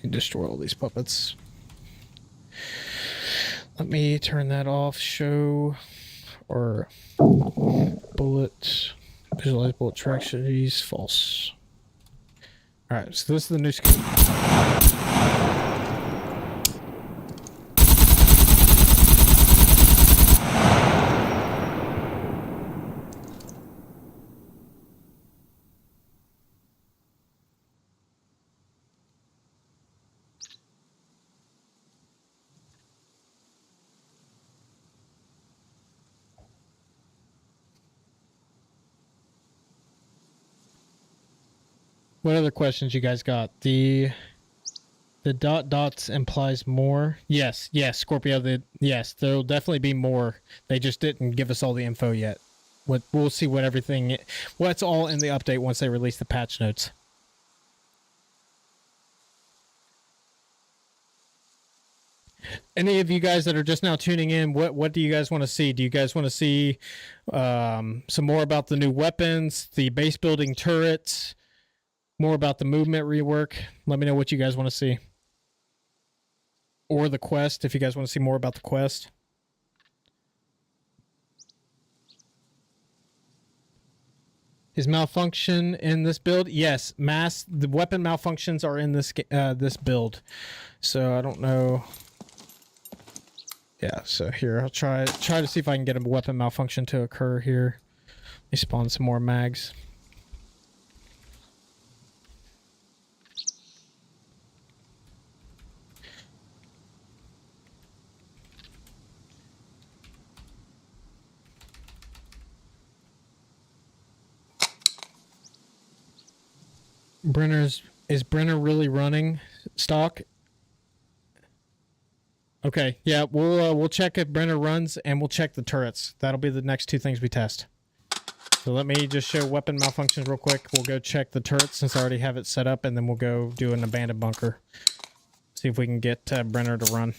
A: And destroy all these puppets. Let me turn that off. Show or bullet. Visualize bullet trajectories. False. Alright, so this is the new scope. What other questions you guys got? The dots implies more. Yes, Scorpio. Yes, there'll definitely be more. They just didn't give us all the info yet. We'll see what's all in the update once they release the patch notes. Any of you guys that are just now tuning in, what do you guys want to see? Do you guys want to see some more about the new weapons, the base building turrets? more about the movement rework, let me know what you guys want to see. Or the quest, if you guys want to see more about the quest. Is malfunction in this build? Yes, the weapon malfunctions are in this this build. So I don't know. Yeah, so here I'll try to see if I can get a weapon malfunction to occur here. Let me spawn some more mags. Is Brenner really running stock? Okay, yeah, we'll check if Brenner runs, and we'll check the turrets. That'll be the next two things we test. So let me just show weapon malfunctions real quick. We'll go check the turrets since I already have it set up, and then we'll go do an abandoned bunker. See if we can get Brenner to run.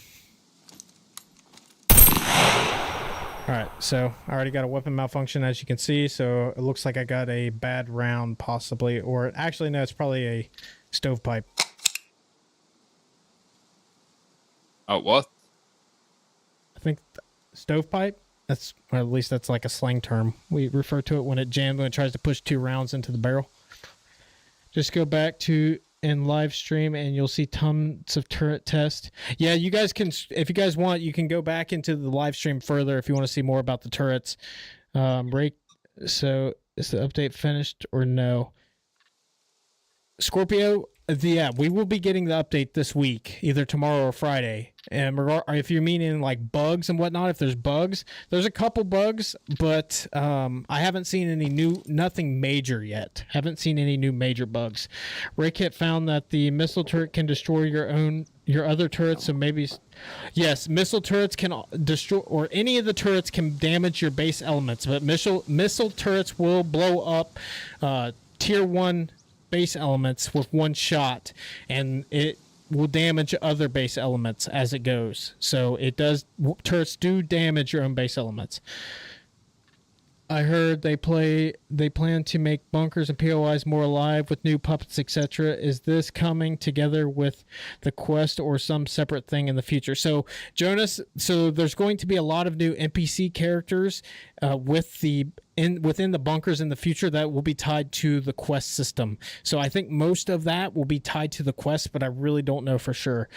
A: Alright, so I already got a weapon malfunction, as you can see, so it looks like I got a bad round, possibly, or actually, no, it's probably a stovepipe.
E: Oh, what?
A: I think stovepipe? That's, or at least that's like a slang term. We refer to it when it jams, when it tries to push 2 rounds into the barrel. Just go back to in live stream and you'll see tons of turret test. Yeah, you guys can, if you guys want, you can go back into the live stream further if you want to see more about the turrets. So is the update finished or no? Scorpio, yeah, we will be getting the update this week, either tomorrow or Friday. And if you're meaning like bugs and whatnot, if there's bugs, there's a couple bugs, but I haven't seen any nothing major yet. Haven't seen any new major bugs. Raykit found that the missile turret can destroy your other turrets, so maybe, yes, missile turrets can destroy, or any of the turrets can damage your base elements, but missile turrets will blow up tier 1 base elements with one shot, and it will damage other base elements as it goes. So it does, turrets do damage your own base elements. I heard they plan to make bunkers and POIs more alive with new puppets, etc. Is this coming together with the quest or some separate thing in the future? So Jonas, so there's going to be a lot of new NPC characters within the bunkers in the future that will be tied to the quest system. So I think most of that will be tied to the quest, but I really don't know for sure.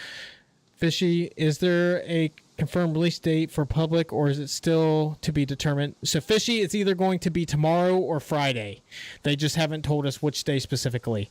A: Fishy, is there a confirmed release date for public, or is it still to be determined? So Fishy, it's either going to be tomorrow or Friday. They just haven't told us which day specifically.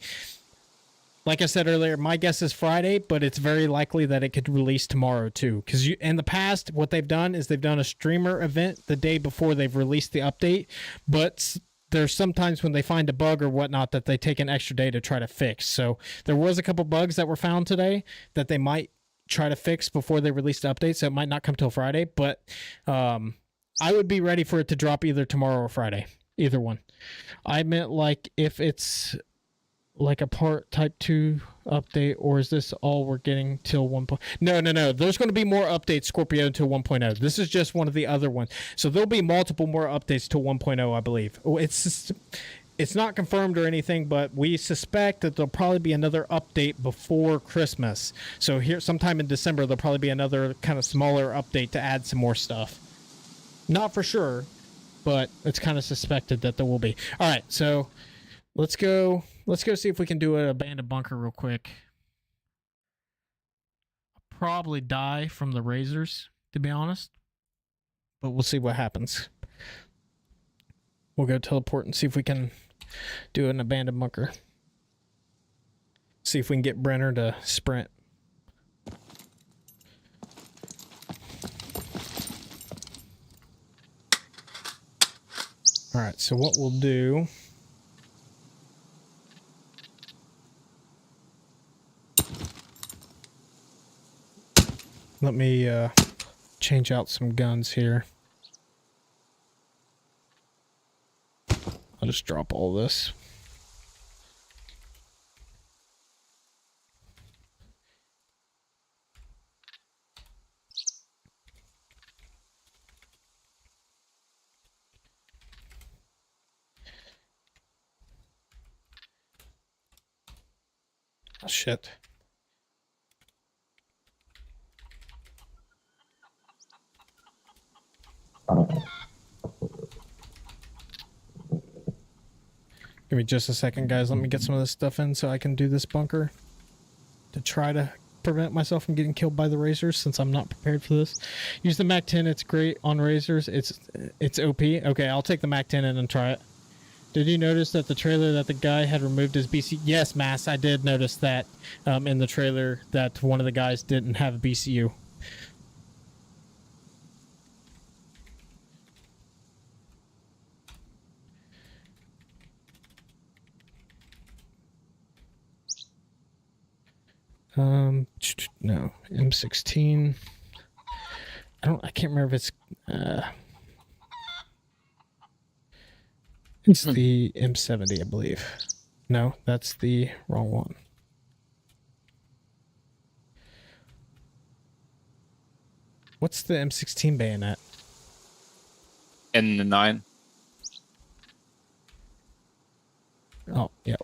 A: Like I said earlier, my guess is Friday, but it's very likely that it could release tomorrow too. Because in the past, what they've done is they've done a streamer event the day before they've released the update, but there's sometimes when they find a bug or whatnot that they take an extra day to try to fix. So there was a couple bugs that were found today that they might try to fix before they release the update, so it might not come till Friday, but I would be ready for it to drop either tomorrow or Friday, either one. I meant like if it's like a part type 2 update, or is this all we're getting till 1. No, there's going to be more updates, Scorpio, until 1.0. This is just one of the other ones, so there'll be multiple more updates till 1.0, I believe. It's not confirmed or anything, but we suspect that there'll probably be another update before Christmas. So here, sometime in December, there'll probably be another kind of smaller update to add some more stuff. Not for sure, but it's kind of suspected that there will be. All right, so let's go see if we can do an abandoned bunker real quick. I'll probably die from the razors, to be honest, but we'll see what happens. We'll go teleport and see if we can do an abandoned bunker. See if we can get Brenner to sprint. All right, so what we'll do... Let me change out some guns here. I'll just drop all this. Oh, shit. Give me just a second, guys. Let me get some of this stuff in so I can do this bunker to try to prevent myself from getting killed by the razors, since I'm not prepared for this. Use the MAC 10. It's great on razors. It's OP. Okay, I'll take the MAC 10 in and try it. Did you notice that the trailer that the guy had removed his BCU? Yes, Mass, I did notice that in the trailer that one of the guys didn't have a BCU. No, M16. I can't remember if it's it's the M70, I believe. No, that's the wrong one. What's the M16 bayonet?
E: N9.
A: Oh, yeah.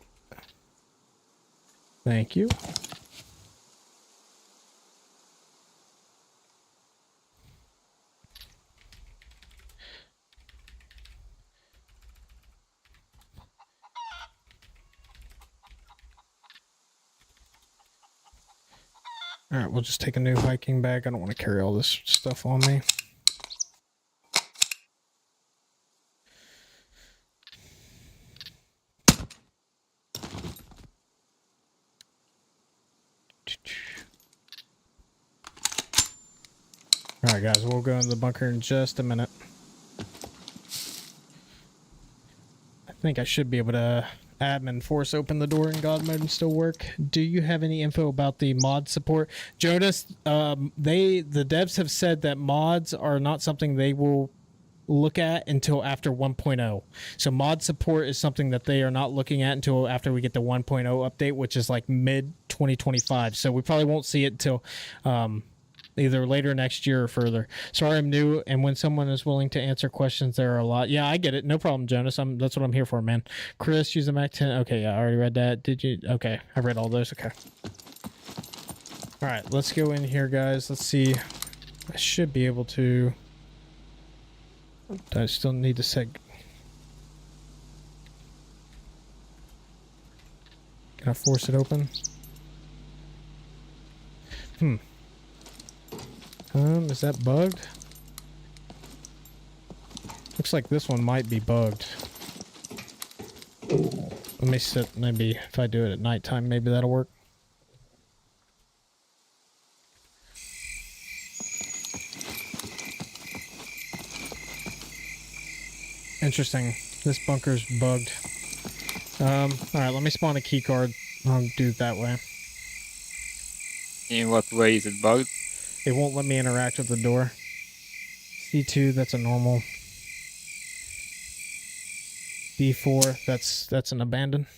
A: Thank you. All right, we'll just take a new hiking bag. I don't want to carry all this stuff on me. All right, guys, we'll go into the bunker in just a minute. I think I should be able to admin force open the door in God mode and still work. Do you have any info about the mod support? Jonas, the devs have said that mods are not something they will look at until after 1.0. So mod support is something that they are not looking at until after we get the 1.0 update, which is like mid 2025. So we probably won't see it until either later next year or further. Sorry, I'm new, and when someone is willing to answer questions, there are a lot. Yeah, I get it. No problem, Jonas. That's what I'm here for, man. Chris, use the Mac 10. Okay, yeah, I already read that. Did you? Okay, I read all those. Okay. All right, let's go in here, guys. Let's see. I should be able to. I still need to set. Can I force it open? Is that bugged? Looks like this one might be bugged. Let me sit, maybe if I do it at nighttime, maybe that'll work. Interesting. This bunker's bugged. Alright, let me spawn a key card. I'll do it that way.
E: In what way is it bugged?
A: It won't let me interact with the door. C2, that's a normal. D4, that's an abandon.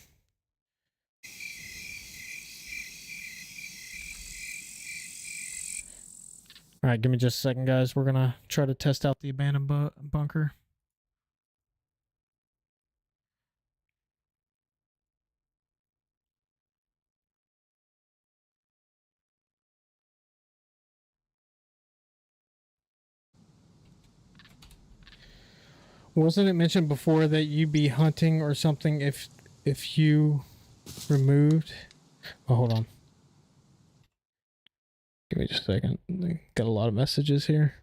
A: Alright, give me just a second, guys. We're gonna try to test out the abandoned bunker. Wasn't it mentioned before that you'd be hunting or something if you removed? Oh, hold on. Give me just a second. Got a lot of messages here.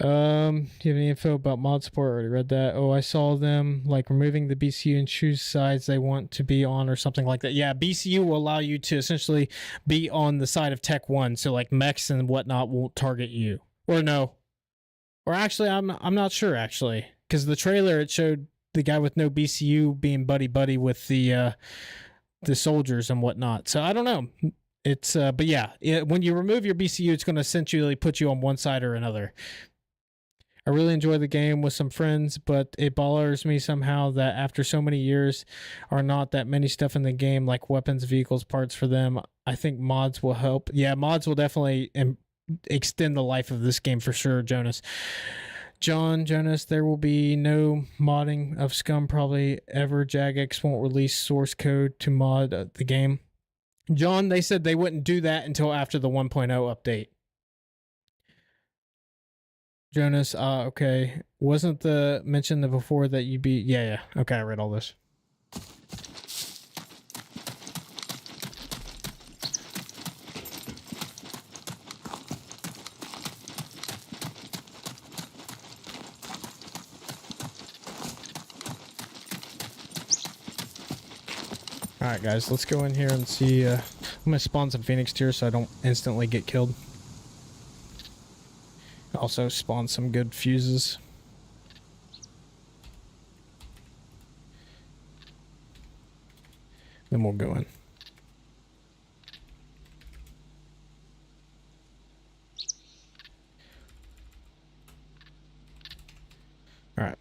A: Do you have any info about mod support? I already read that. Oh, I saw them like removing the BCU and choose sides they want to be on or something like that. Yeah, BCU will allow you to essentially be on the side of Tech 1. So like mechs and whatnot won't target you. Or no. Or actually, I'm not sure actually. Because the trailer, it showed the guy with no BCU being buddy with the soldiers and whatnot. So I don't know. It's but yeah, when you remove your BCU, it's going to essentially put you on one side or another. I really enjoy the game with some friends, but it bothers me somehow that after so many years are not that many stuff in the game like weapons, vehicles, parts for them. I think mods will help. Yeah, mods will definitely extend the life of this game for sure, Jonas. Jonas, there will be no modding of SCUM probably ever. Jagex won't release source code to mod the game. John, they said they wouldn't do that until after the 1.0 update. Jonas, okay. Wasn't the mention before that you'd be... Yeah. Okay, I read all this. Alright guys, let's go in here and see, I'm gonna spawn some Phoenix tiers so I don't instantly get killed. Also spawn some good fuses. Then we'll go in. Alright.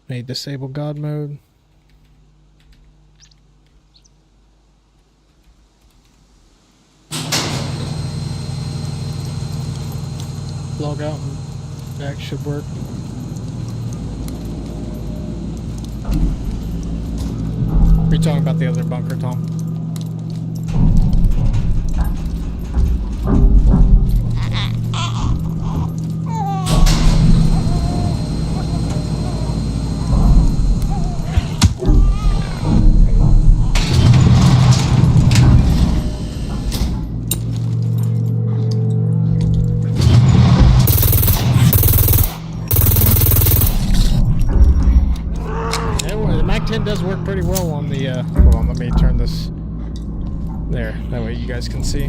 A: May disable God mode. Log out and back should work. Are you talking about the other bunker, Tom? Does work pretty well on the hold on, let me turn this there, that way you guys can see.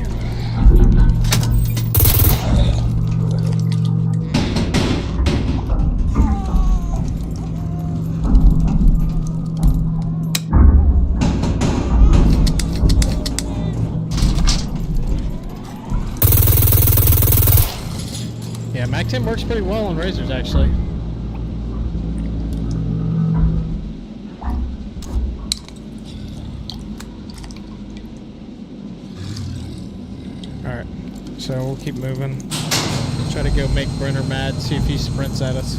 A: Yeah, Mac 10 works pretty well on razors actually. Alright, so we'll keep moving. Try to go make Brenner mad, see if he sprints at us.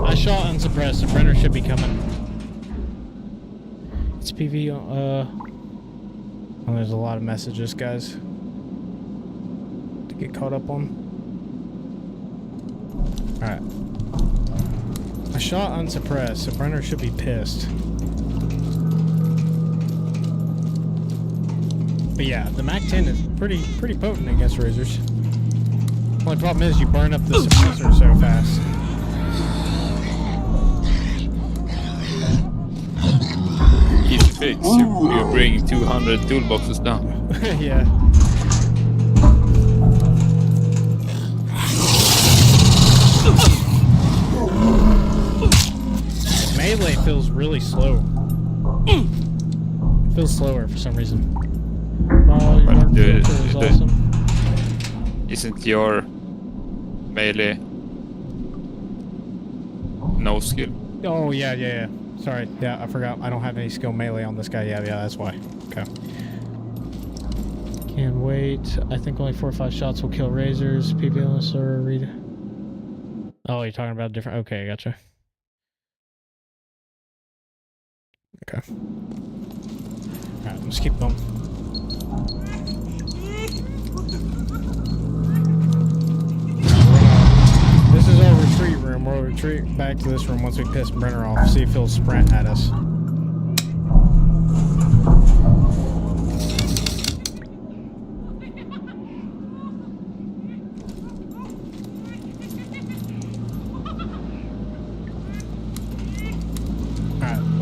A: I shot unsuppressed, the printer should be coming. It's PV, oh, there's a lot of messages, guys, to get caught up on. Alright. I shot unsuppressed, so Brenner should be pissed. But yeah, the Mac 10 is pretty potent against razors. Only problem is you burn up the suppressor so fast.
E: Easy fix. You bring 200 toolboxes down.
A: Yeah. Melee feels really slow. It feels slower for some reason. Oh, your dark filter is awesome.
E: Isn't your melee no skill?
A: Oh yeah. Sorry, yeah, I forgot. I don't have any skill melee on this guy. Yeah, that's why. Okay. Can't wait. I think only 4 or 5 shots will kill razors. PPLS or read. Oh, you're talking about different. Okay, gotcha. Okay. Alright, let's keep going. This is our retreat room. We'll retreat back to this room once we piss Brenner off. See if he'll sprint at us.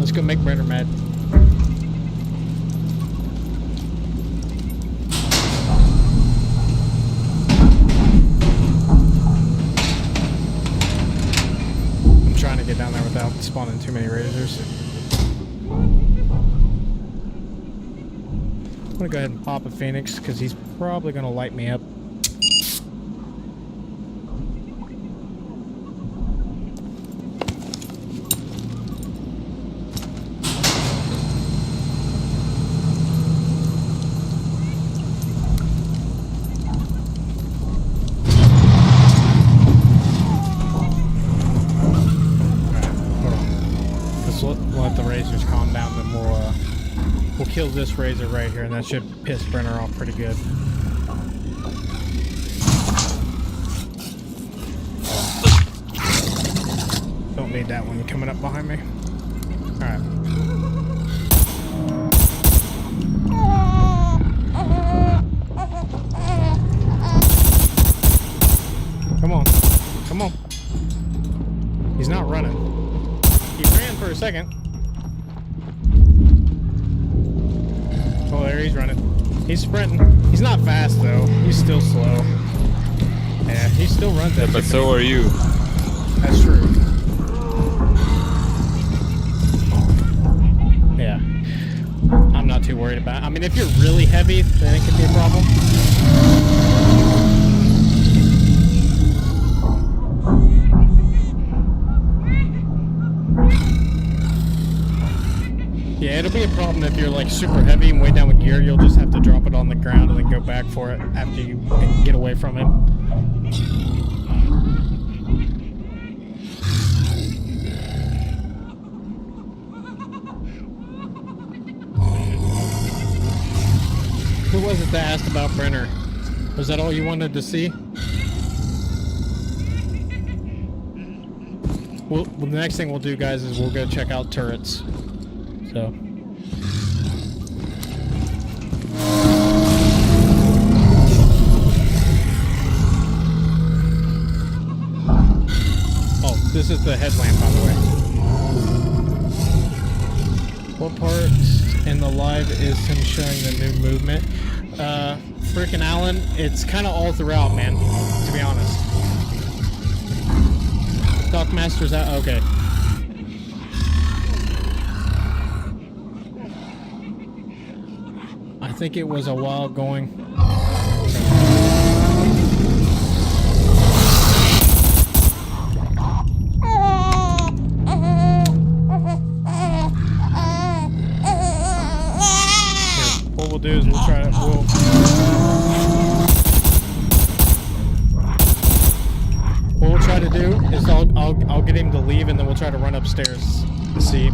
A: Let's go make Brenner mad. I'm trying to get down there without spawning too many razors. I'm gonna go ahead and pop a Phoenix because he's probably gonna light me up. We'll kill this razor right here, and that should piss Brenner off pretty good. Don't need that one coming up behind me. Alright. Come on. Come on. He's not running. He ran for a second. Oh, there he's running. He's sprinting. He's not fast though. He's still slow. Yeah, he still runs that.
E: But so are you.
A: That's true. Yeah. I'm not too worried about it. I mean, if you're really heavy, then it could be a problem. Yeah, it'll be a problem if you're like super heavy and way down with gear. You'll just have to drop it on the ground and then go back for it after you get away from him. Who was it that asked about Brenner? Was that all you wanted to see? Well, the next thing we'll do, guys, is we'll go check out turrets. So. Oh, this is the headlamp, by the way. What part in the live is him showing the new movement? Frickin' Alan, it's kind of all throughout, man, to be honest. Doc Master's out. Okay. I think it was a while going. Here, what we'll do is we'll try to what we'll try to do is I'll get him to leave and then we'll try to run upstairs to see.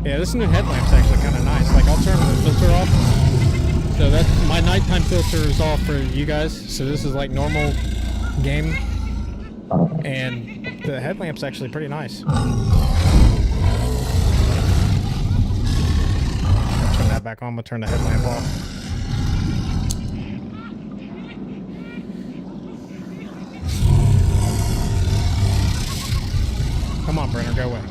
A: Yeah, this new headlamp's actually kind of nice. Like, I'll turn the filter off. So that's my nighttime filter is off for you guys. So this is like normal game. And the headlamp's actually pretty nice. I'll turn that back on. I'm gonna turn the headlamp off. Come on, Brenner, go away.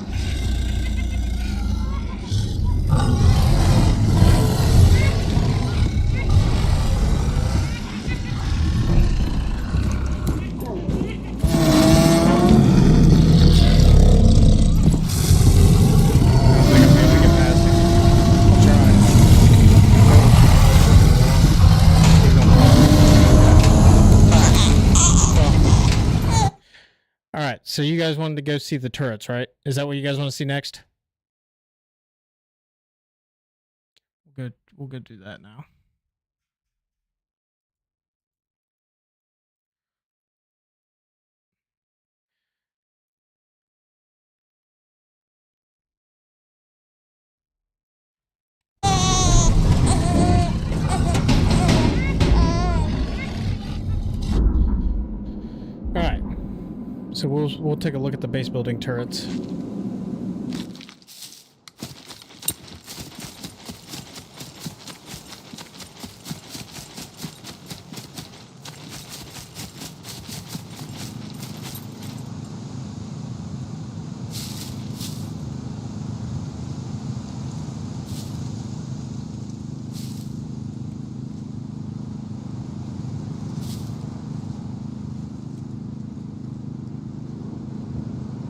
A: Alright, so you guys wanted to go see the turrets, right? Is that what you guys want to see next? We'll go do that now. Alright. So we'll take a look at the base building turrets.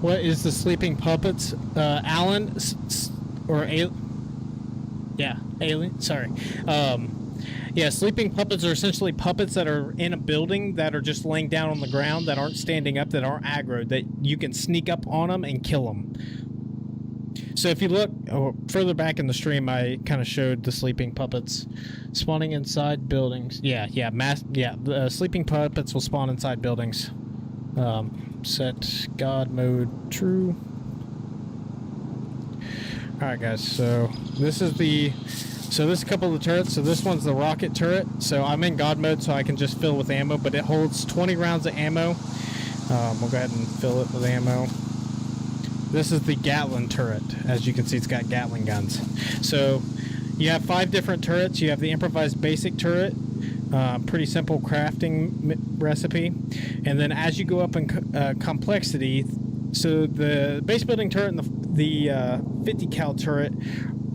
A: what is the sleeping puppets? Alan, Alien. Sorry. Yeah, sleeping puppets are essentially puppets that are in a building that are just laying down on the ground, that aren't standing up, that aren't aggroed, that you can sneak up on them and kill them. So if you look further back in the stream, I kind of showed the sleeping puppets spawning inside buildings. The sleeping puppets will spawn inside buildings. Set God mode true. Alright guys, so this is a couple of the turrets. So this one's the rocket turret. So I'm in God mode so I can just fill with ammo, but it holds 20 rounds of ammo. We'll go ahead and fill it with ammo. This is the Gatling turret. As you can see, it's got Gatling guns. So you have 5 different turrets. You have the improvised basic turret. Pretty simple crafting recipe. And then as you go up in complexity, so the base building turret and the 50 cal turret,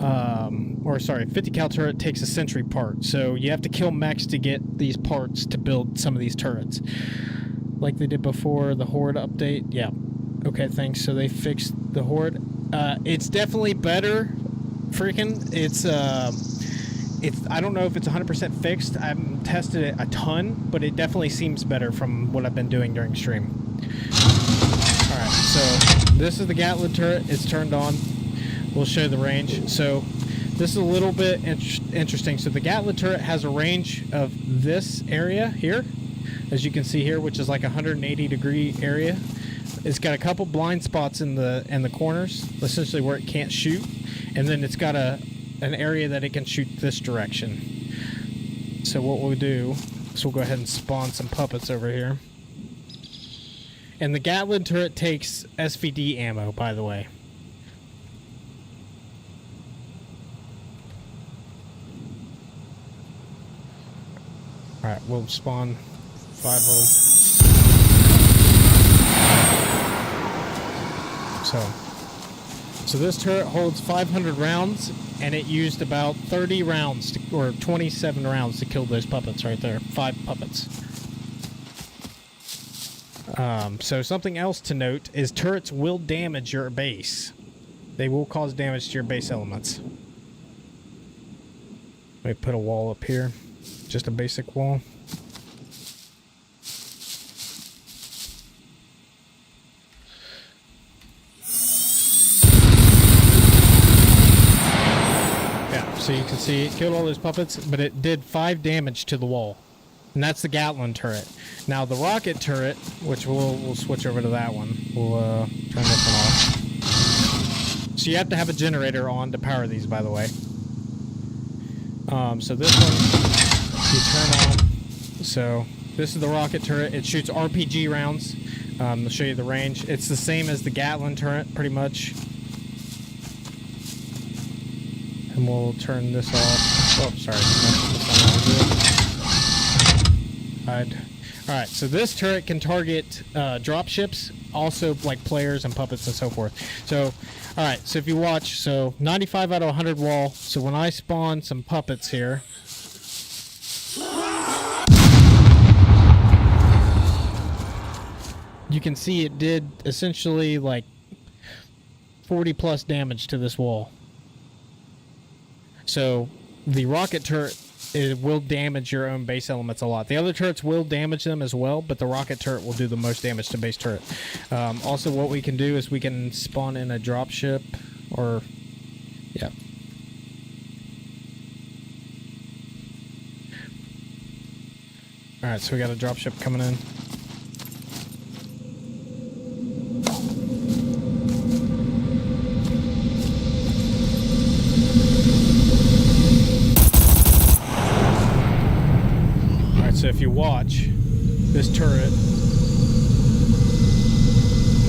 A: 50 cal turret takes a sentry part. So you have to kill mechs to get these parts to build some of these turrets. Like they did before the Horde update. Yeah. Okay, thanks. So they fixed the Horde. It's definitely better. It's I don't know if it's 100% fixed. I haven't tested it a ton, but it definitely seems better from what I've been doing during stream. Alright, so this is the Gatling turret. It's turned on. We'll show the range. So this is a little bit interesting. So the Gatling turret has a range of this area here, as you can see here, which is like a 180-degree area. It's got a couple blind spots in the corners, essentially where it can't shoot, and then it's got an area that it can shoot this direction. So what we'll do is we'll go ahead and spawn some puppets over here. And the Gatling turret takes SVD ammo, by the way. Alright, we'll spawn 5 of them. So this turret holds 500 rounds, and it used about 30 rounds, or 27 rounds to kill those puppets right there. 5 puppets. So something else to note is turrets will damage your base. They will cause damage to your base elements. Let me put a wall up here. Just a basic wall. So you can see it killed all those puppets, but it did 5 damage to the wall. And that's the Gatling turret. Now the rocket turret, which we'll switch over to that one. We'll turn this one off. So you have to have a generator on to power these, by the way. So this one, you turn on. So this is the rocket turret. It shoots RPG rounds. I'll show you the range. It's the same as the Gatling turret, pretty much. And we'll turn this off. Oh, sorry. Alright, so this turret can target drop ships, also like players and puppets and so forth. So, alright, so if you watch, so 95 out of 100 wall. So when I spawn some puppets here, you can see it did essentially like 40 plus damage to this wall. So the rocket turret, it will damage your own base elements a lot. The other turrets will damage them as well, but the rocket turret will do the most damage to base turret. Also, what we can do is we can spawn in a dropship, or yeah. All right, so we got a dropship coming in. So if you watch, this turret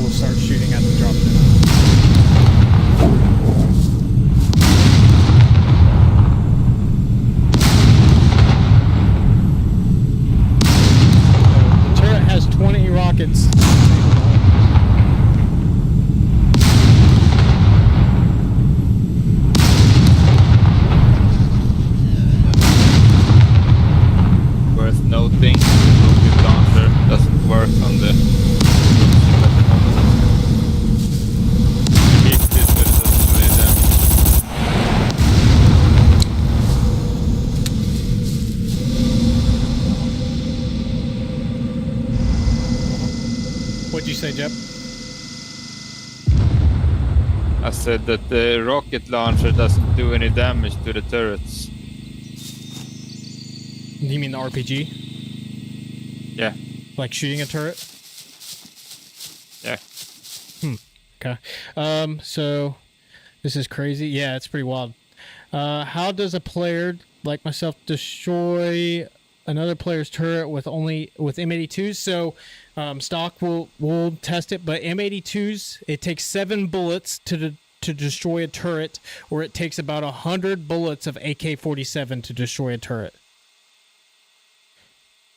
A: will start shooting at the dropship. So the turret has 20 rockets.
E: Noting the rocket launcher doesn't work on the
A: say, Jep?
E: I said that the rocket launcher doesn't do any damage to the turrets.
A: You mean the RPG?
E: Yeah.
A: Like shooting a turret?
E: Yeah.
A: Okay. So this is crazy. Yeah, it's pretty wild. How does a player like myself destroy another player's turret with M82s? So stock will test it, but M82s, it takes 7 bullets to destroy a turret, or it takes about 100 bullets of AK-47 to destroy a turret.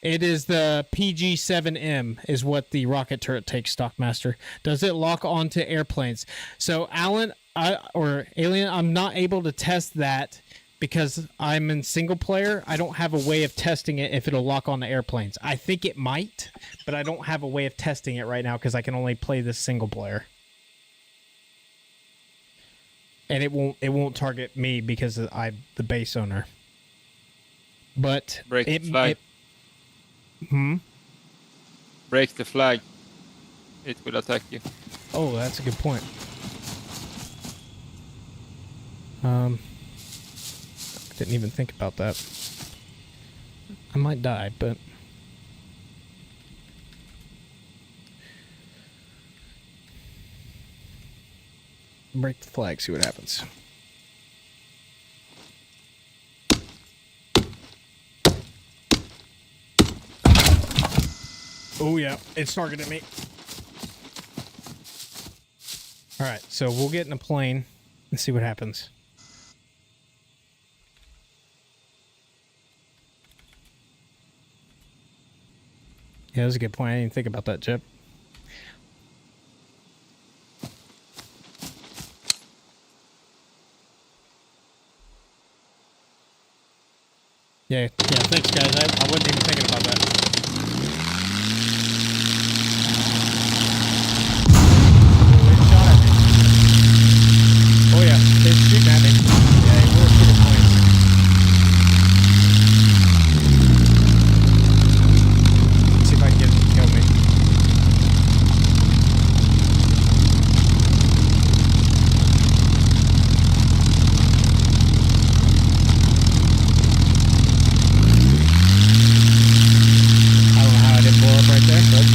A: It is the PG-7M is what the rocket turret takes, Stockmaster. Does it lock onto airplanes? So Alien, I'm not able to test that because I'm in single player. I don't have a way of testing it if it'll lock on the airplanes. I think it might, but I don't have a way of testing it right now because I can only play this single player. And it won't target me because I'm the base owner. But
E: Break the flag. Break the flag. It will attack you.
A: Oh, that's a good point. Didn't even think about that. I might die, but break the flag, see what happens. Oh yeah, it's targeted me. All right, so we'll get in a plane and see what happens. Yeah, that's a good point. I didn't even think about that, Chip. Yeah, thanks, guys. I wasn't even thinking about that. Oh yeah, they're shooting at me. Yeah, they were shooting planes. Let's see if I can get them to kill me. I don't know how I didn't blow up right there, but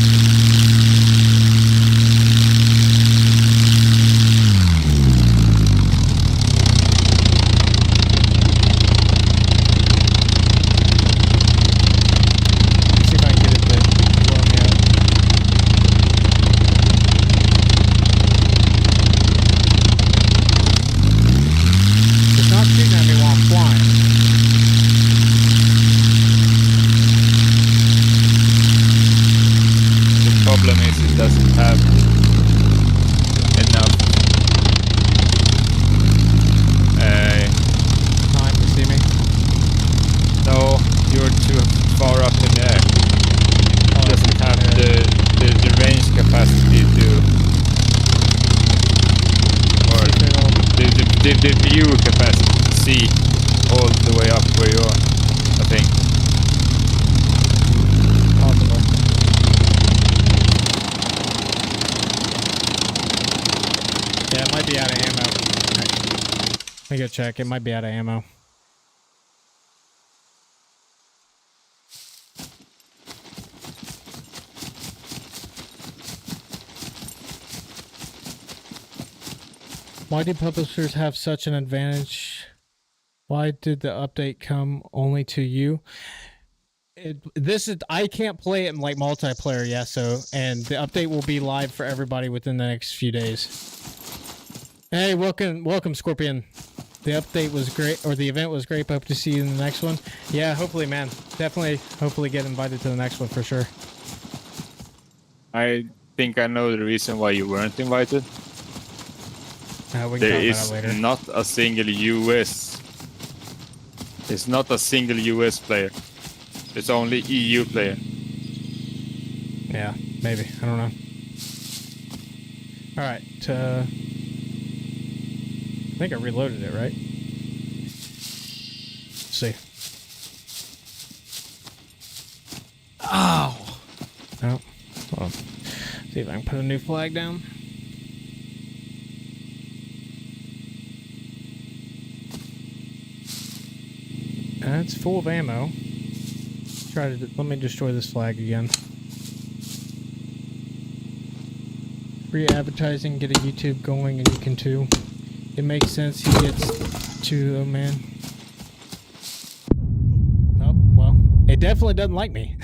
E: the view capacity to see all the way up where you are, I think.
A: Possible. Yeah, it might be out of ammo. Let me go check. It might be out of ammo. Why do publishers have such an advantage? Why did the update come only to you? I can't play it in like multiplayer, yeah, and the update will be live for everybody within the next few days. Hey, welcome Scorpion. The update was great, or the event was great. Hope to see you in the next one. Yeah, hopefully, man. Definitely, hopefully get invited to the next one for sure.
E: I think I know the reason why you weren't invited. There is not a single US. It's not a single US player. It's only EU player.
A: Yeah, maybe. I don't know. All right. I think I reloaded it, right? Let's see. Ow. Oh. Hold on. See if I can put a new flag down. It's full of ammo. Let me destroy this flag again. Free advertising, get a YouTube going, and you can too. It makes sense. He gets to, oh man. Oh, well, it definitely doesn't like me.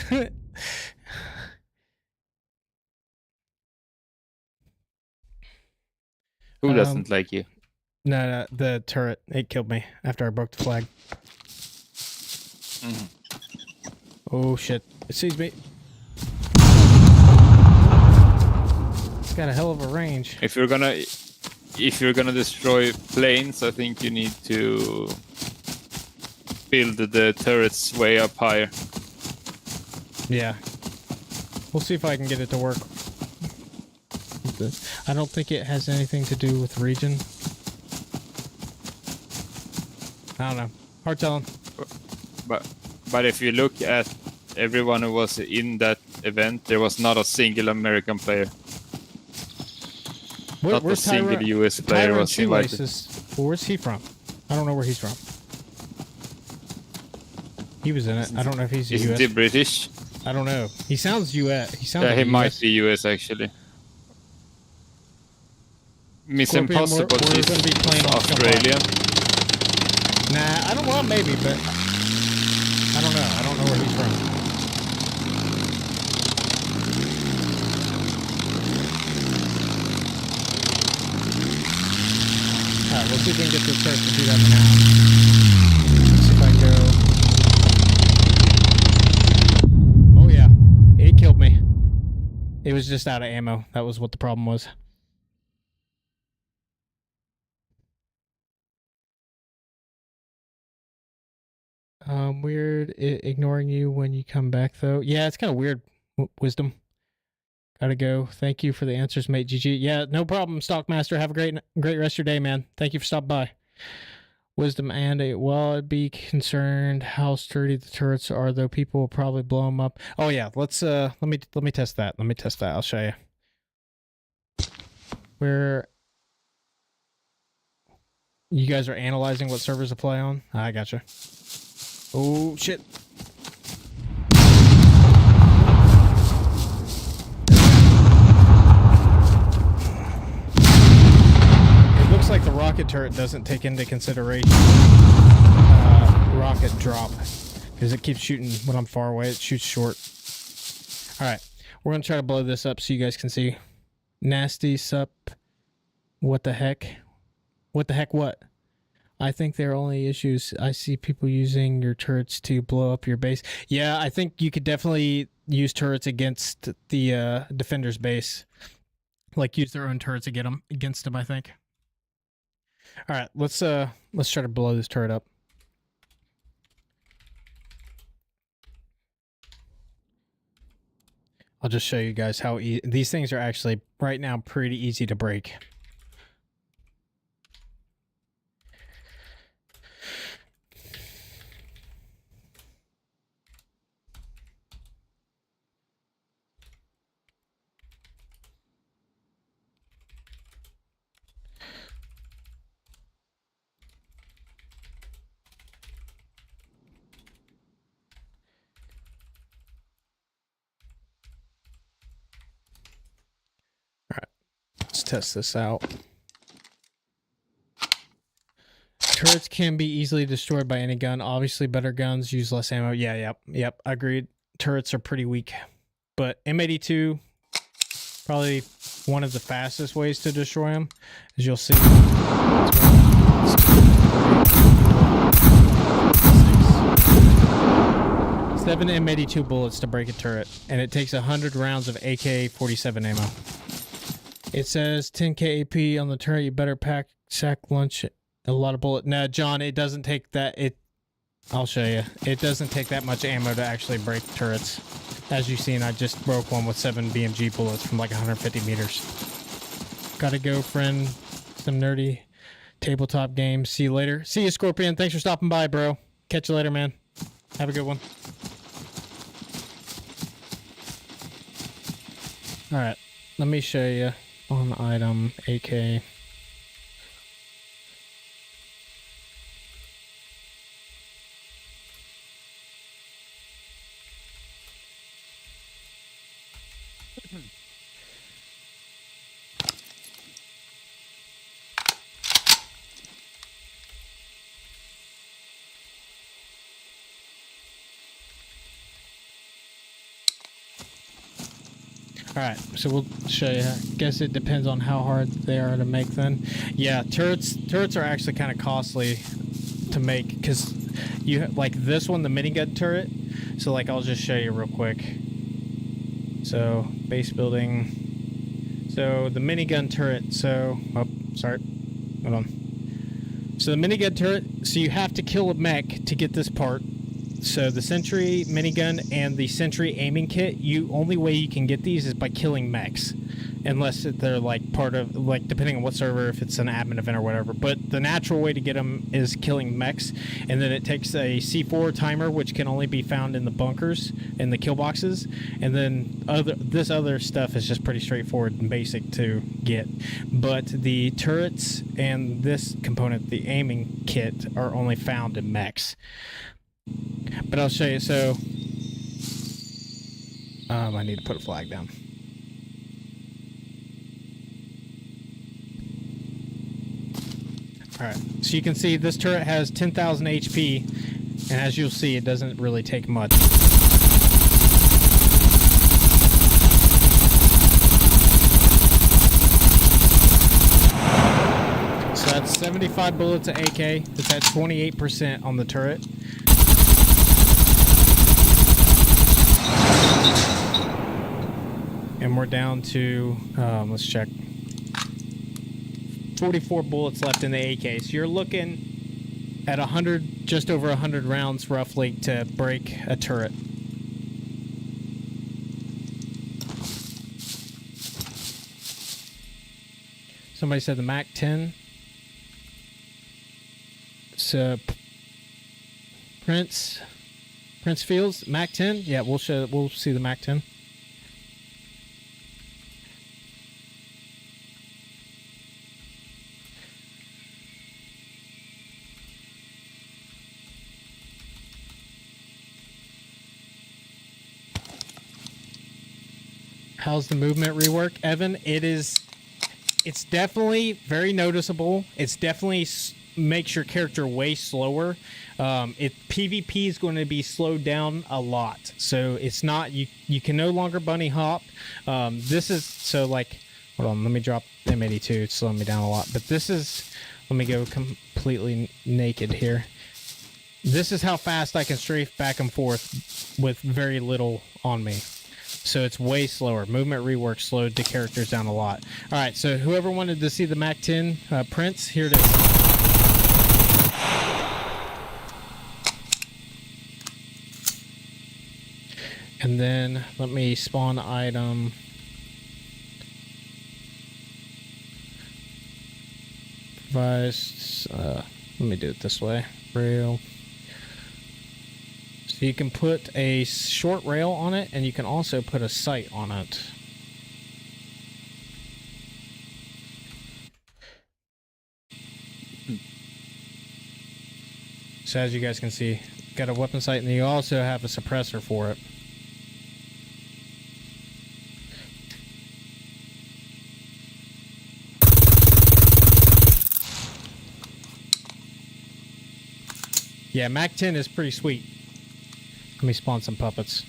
E: Who doesn't like you?
A: No, the turret. It killed me after I broke the flag. Oh shit! It sees me. It's got a hell of a range.
E: If you're gonna destroy planes, I think you need to build the turrets way up higher.
A: Yeah. We'll see if I can get it to work. I don't think it has anything to do with region. I don't know. Hard telling.
E: But if you look at everyone who was in that event, there was not a single American player. Not a single US player was invited.
A: Where's he from? I don't know where he's from. He was in it. I don't know if he's US.
E: Is he British?
A: I don't know. He sounds US.
E: Yeah,
A: like
E: he
A: US.
E: might be US actually. Miss
A: Scorpion,
E: Impossible
A: we're
E: is
A: gonna be playing on
E: Australian.
A: Nah, I don't know, maybe, but I don't know. I don't know where he's from. Alright, we'll see if we can get this turret to do that now. Let's see if I go. Oh yeah, it killed me. It was just out of ammo. That was what the problem was. Weird ignoring you when you come back though. Yeah, it's kind of weird. Wisdom. Gotta go. Thank you for the answers, mate. GG. Yeah, no problem, Stockmaster. Have a great rest of your day, man. Thank you for stopping by. Wisdom and well, I'd be concerned how sturdy the turrets are, though. People will probably blow them up. Oh yeah, let's let me test that. Let me test that. I'll show you. Where you guys are analyzing what servers to play on. I gotcha. Oh shit. It looks like the rocket turret doesn't take into consideration rocket drop because it keeps shooting when I'm far away. It shoots short. Alright, we're gonna try to blow this up so you guys can see. Nasty sup. What the heck? What the heck what? I think there are only issues. I see people using your turrets to blow up your base. Yeah, I think you could definitely use turrets against the defender's base. Like use their own turrets against them, I think. All right, let's try to blow this turret up. I'll just show you guys how these things are actually right now pretty easy to break. Let's test this out. Turrets can be easily destroyed by any gun. Obviously, better guns use less ammo. Yeah, yep. Agreed. Turrets are pretty weak. But M82, probably one of the fastest ways to destroy them, as you'll see. 7 M82 bullets to break a turret, and it takes 100 rounds of AK-47 ammo. It says 10k AP on the turret. You better sack lunch. A lot of bullet. Nah, John, it doesn't take that. I'll show you. It doesn't take that much ammo to actually break turrets. As you've seen, I just broke one with 7 BMG bullets from like 150 meters. Gotta go, friend. Some nerdy tabletop games. See you later. See you, Scorpion. Thanks for stopping by, bro. Catch you later, man. Have a good one. All right. let me show you on item AK. Alright, so we'll show you. I guess it depends on how hard they are to make then. Yeah, turrets are actually kind of costly to make because you like this one, the minigun turret. So like I'll just show you real quick. So base building. So the minigun turret. So sorry. Hold on. So the minigun turret, so you have to kill a mech to get this part. So the sentry minigun and the sentry aiming kit, only way you can get these is by killing mechs, unless they're like part of, like, depending on what server, if it's an admin event or whatever. But the natural way to get them is killing mechs, and then it takes a C4 timer, which can only be found in the bunkers, in the kill boxes, and then this other stuff is just pretty straightforward and basic to get. But the turrets and this component, the aiming kit, are only found in mechs. But I'll show you. So I need to put a flag down. Alright, so you can see this turret has 10,000 HP, and as you'll see, it doesn't really take much. So that's 75 bullets of AK. It's at 28% on the turret. And we're down to, let's check, 44 bullets left in the AK. So you're looking at 100, just over 100 rounds roughly to break a turret. Somebody said the Mac 10. So Prince Fields, Mac 10. Yeah, we'll see the Mac 10. How's the movement rework, Evan? It's definitely very noticeable. It's definitely makes your character way slower. PvP is going to be slowed down a lot, so it's not, you can no longer bunny hop. This is, so like, hold on, let me drop M82. It's slowing me down a lot, but this is, let me go completely naked here. This is how fast I can strafe back and forth with very little on me. So it's way slower. Movement rework slowed the characters down a lot. All right, so whoever wanted to see the Mac 10 Prince, here it is. And then let me spawn item. Improvised. Let me do it this way. Rail. So you can put a short rail on it, and you can also put a sight on it. So as you guys can see, got a weapon sight, and you also have a suppressor for it. Yeah, Mac 10 is pretty sweet. Let me spawn some puppets.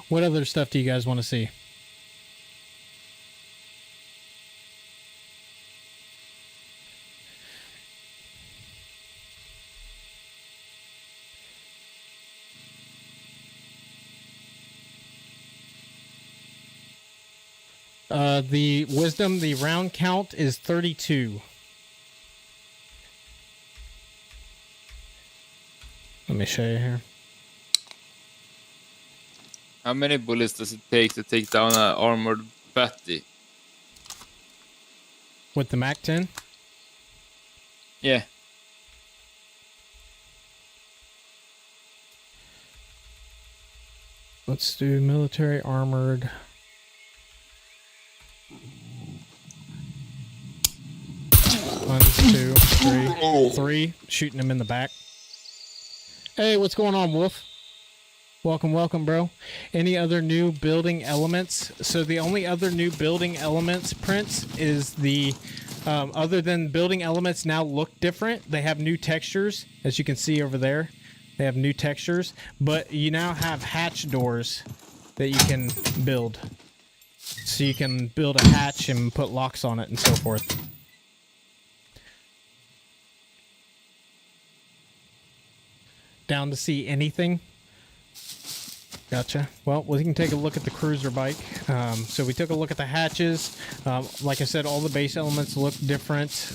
A: What other stuff do you guys want to see? The wisdom, the round count is 32. Let me show you here.
E: How many bullets does it take to take down an armored batty?
A: With the Mac 10?
E: Yeah.
A: Let's do military armored. One, two, three. Three. Shooting him in the back. Hey, what's going on, Wolf? Welcome, welcome, bro. Any other new building elements? So the only other new building elements, Prince, is the... other than building elements now look different, they have new textures, as you can see over there. They have new textures, but you now have hatch doors that you can build. So you can build a hatch and put locks on it and so forth. Down to see anything? Gotcha. Well, we can take a look at the cruiser bike. So we took a look at the hatches. Like I said, all the base elements look different.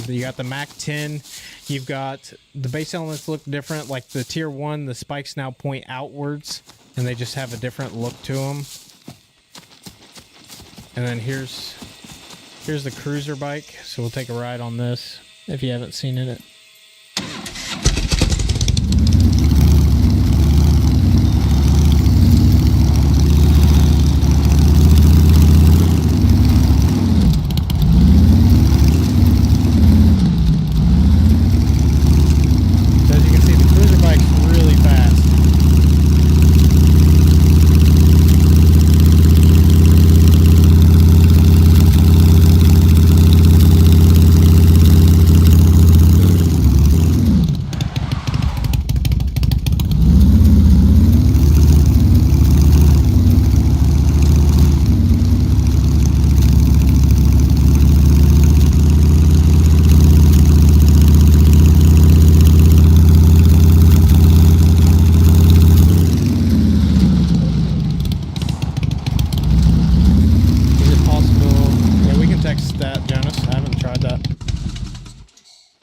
A: You got the Mac 10. You've got the base elements look different. Like the tier 1, the spikes now point outwards, and they just have a different look to them. And then here's the cruiser bike. So we'll take a ride on this if you haven't seen it.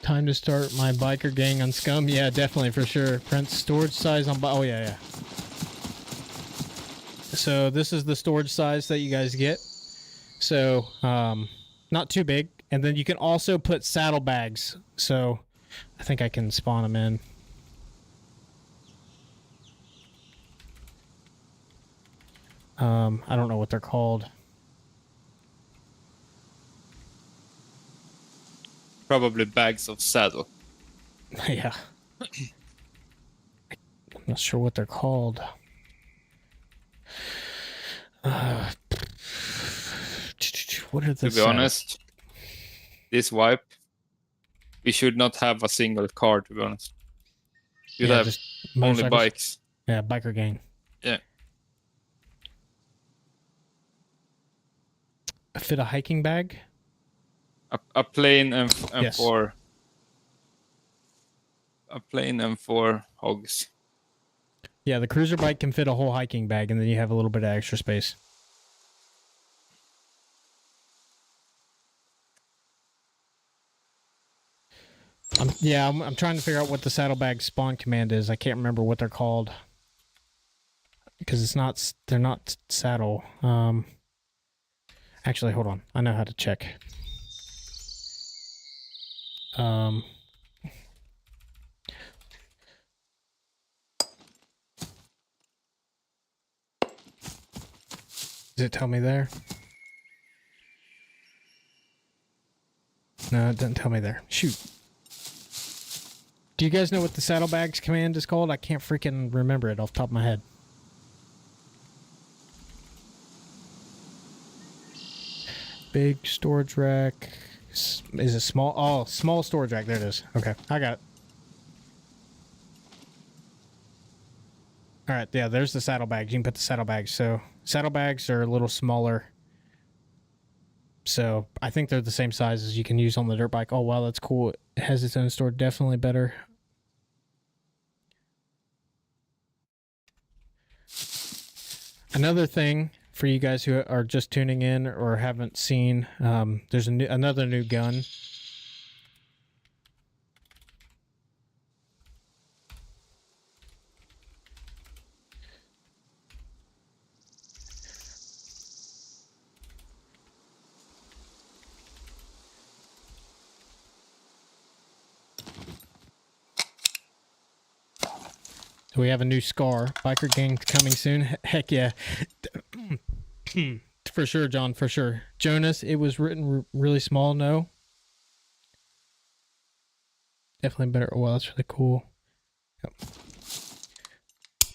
A: Time to start my biker gang on Scum. Yeah, definitely, for sure. Prince, storage size on... Oh, yeah. So this is the storage size that you guys get. So, not too big. And then you can also put saddlebags. So, I think I can spawn them in. I don't know what they're called.
E: Probably bags of saddle.
A: Yeah. I'm not sure what they're called. What are the...
E: To be honest, this wipe, we should not have a single car, to be honest. You'd have
A: just
E: only bikes.
A: Yeah, biker gang.
E: Yeah.
A: Fit a hiking bag?
E: A plane and
A: Yes.
E: four. A plane and 4 hogs.
A: Yeah, the cruiser bike can fit a whole hiking bag, and then you have a little bit of extra space. I'm trying to figure out what the saddlebag spawn command is. I can't remember what they're called because they're not saddle. Actually, hold on. I know how to check. Does it tell me there? No, it doesn't tell me there. Shoot. Do you guys know what the saddlebags command is called? I can't freaking remember it off the top of my head. Big storage rack. Is it small? Oh, small storage rack. There it is. Okay, I got it. All right, yeah, there's the saddlebags. You can put the saddlebags. So saddlebags are a little smaller. So I think they're the same size as you can use on the dirt bike. Oh, wow, that's cool. It has its own store. Definitely better. Another thing For you guys who are just tuning in or haven't seen, there's another new gun. So we have a new SCAR. Biker gang coming soon. Heck yeah. For sure, John, for sure. Jonas, it was written really small, no? Definitely better. Well, that's really cool. Yep.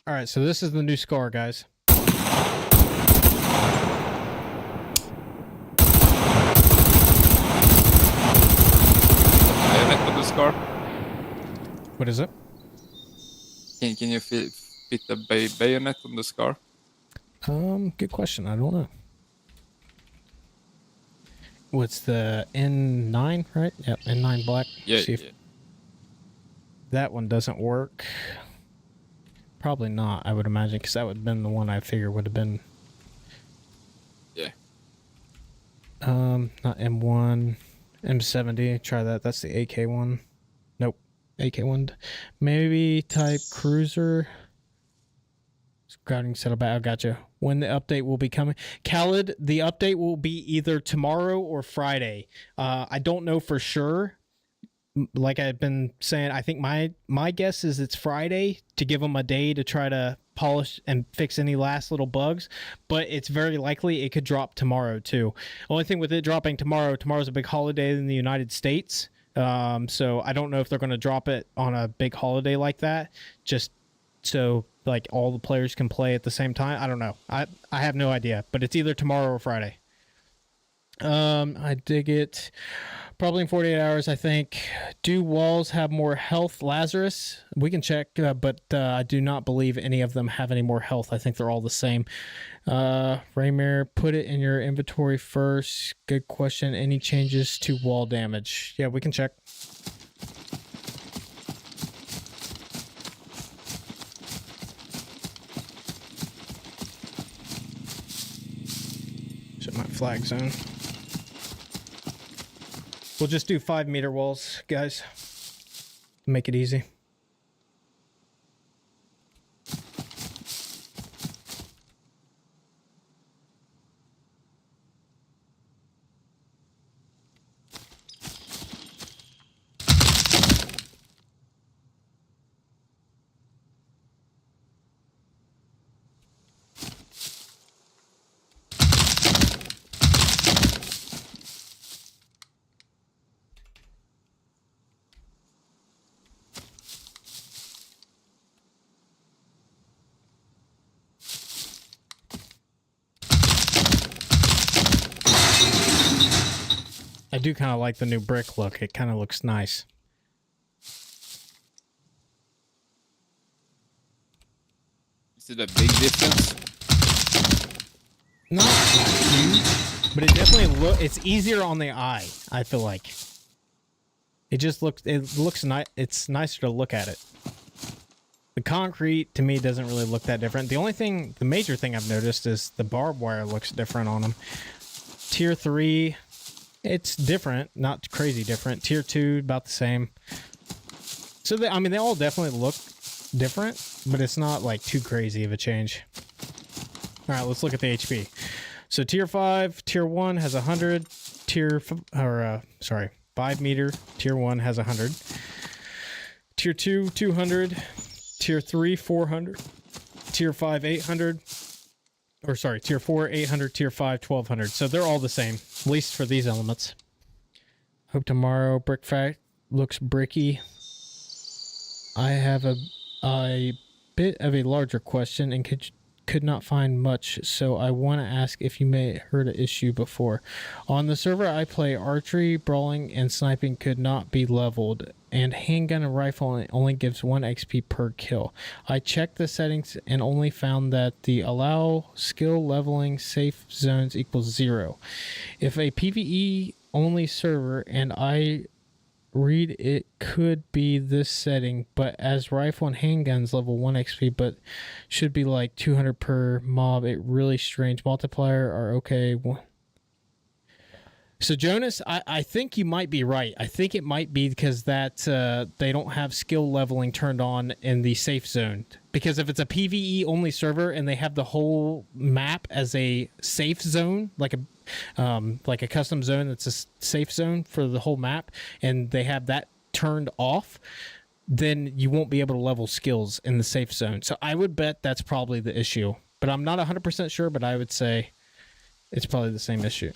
A: All right, so this is the new SCAR, guys.
E: Bayonet on the SCAR.
A: What is it?
E: Can you fit a bayonet on the SCAR?
A: Good question. I don't know. What's the N9, right? Yep, N9 black.
E: Yeah,
A: see if that one doesn't work. Probably not, I would imagine, because that would have been the one I figure would have been.
E: Yeah.
A: Not M1, M70. Try that. That's the AK one. Nope. AK1. Maybe type cruiser. Scouting saddlebag. I gotcha. When the update will be coming. Khaled, the update will be either tomorrow or Friday. I don't know for sure. Like I've been saying, I think my guess is it's Friday to give them a day to try to polish and fix any last little bugs, but it's very likely it could drop tomorrow too. Only thing with it dropping tomorrow's a big holiday in the United States. So I don't know if they're going to drop it on a big holiday like that, just so like all the players can play at the same time. I don't know. I have no idea, but it's either tomorrow or Friday. I dig it. Probably in 48 hours, I think. Do walls have more health, Lazarus? We can check, but I do not believe any of them have any more health. I think they're all the same. Raymir, put it in your inventory first. Good question. Any changes to wall damage? Yeah, we can check. Set my flag zone. We'll just do 5-meter walls, guys. Make it easy. I do kind of like the new brick look. It kind of looks nice.
E: Is it a big difference?
A: Not huge, but it definitely it's easier on the eye, I feel like. It looks nice. It's nicer to look at it. The concrete to me doesn't really look that different. The major thing I've noticed is the barbed wire looks different on them. Tier 3, it's different, not crazy different. Tier 2, about the same. So they all definitely look different, but it's not like too crazy of a change. All right, let's look at the HP. So tier 5, tier 1 has 100. 5 meter, tier 1 has 100. Tier 2, 200. Tier 3, 400. Tier 5, 800. Tier 4, 800. Tier 5, 1200. So they're all the same, at least for these elements. Hope tomorrow brick fact looks bricky. I have a bit of a larger question and could not find much, so I want to ask if you may have heard an issue before. On the server I play, archery, brawling, and sniping could not be leveled, and handgun and rifle only gives 1 XP per kill. I checked the settings and only found that the allow skill leveling safe zones equals 0. If a PvE only server and I read it could be this setting, but as rifle and handguns level 1 XP, but should be like 200 per mob. It really strange. Multiplier are okay. So Jonas, I think you might be right. I think it might be because that they don't have skill leveling turned on in the safe zone. Because if it's a PvE only server and they have the whole map as a safe zone, like a custom zone that's a safe zone for the whole map, and they have that turned off, then you won't be able to level skills in the safe zone. So I would bet that's probably the issue. But I'm not 100% sure, but I would say it's probably the same issue.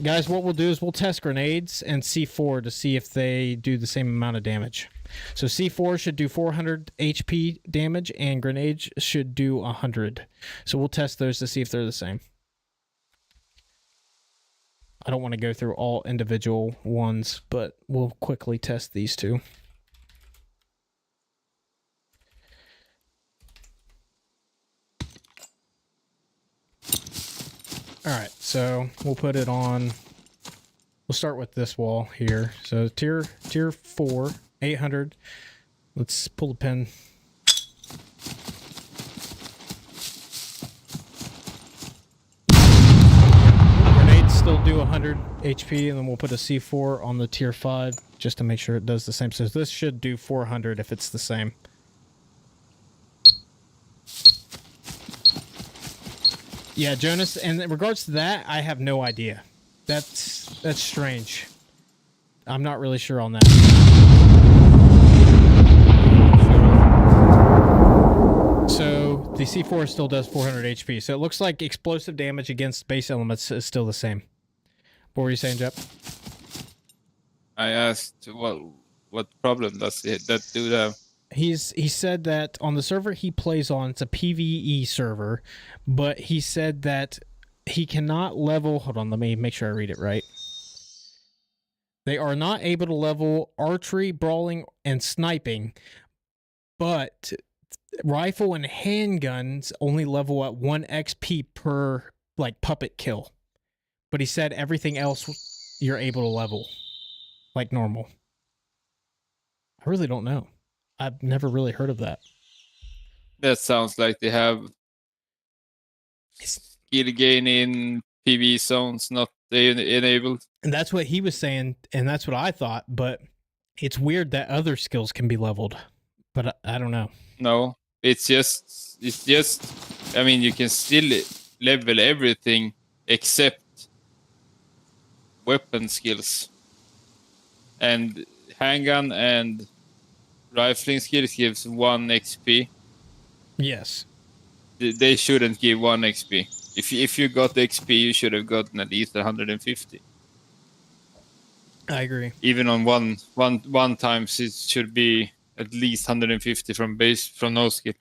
A: Guys, what we'll do is we'll test grenades and C4 to see if they do the same amount of damage. So C4 should do 400 HP damage and grenades should do 100. So we'll test those to see if they're the same. I don't want to go through all individual ones, but we'll quickly test these two. All right, so we'll put it on. We'll start with this wall here. So tier 4, 800. Let's pull the pin. Grenades still do 100 HP, and then we'll put a C4 on the tier 5 just to make sure it does the same. So this should do 400 if it's the same. Yeah, Jonas, and in regards to that, I have no idea. That's strange. I'm not really sure on that. So the C4 still does 400 HP. So it looks like explosive damage against base elements is still the same. What were you saying, Jep?
E: I asked what problem does that do that?
A: He said that on the server he plays on, it's a PvE server, but he said that he cannot level. Hold on, let me make sure I read it right. They are not able to level archery, brawling, and sniping, but rifle and handguns only level at 1 XP per like puppet kill. But he said everything else you're able to level like normal. I really don't know. I've never really heard of that.
E: That sounds like they have skill gain in PvE zones not enabled.
A: And that's what he was saying, and that's what I thought, but it's weird that other skills can be leveled. But I don't know.
E: No, it's just I mean, you can still level everything except weapon skills. And handgun and rifling skills gives 1 XP.
A: Yes.
E: They shouldn't give 1 XP. If you got XP, you should have gotten at least 150.
A: I agree.
E: Even on one times, it should be at least 150 from no skill.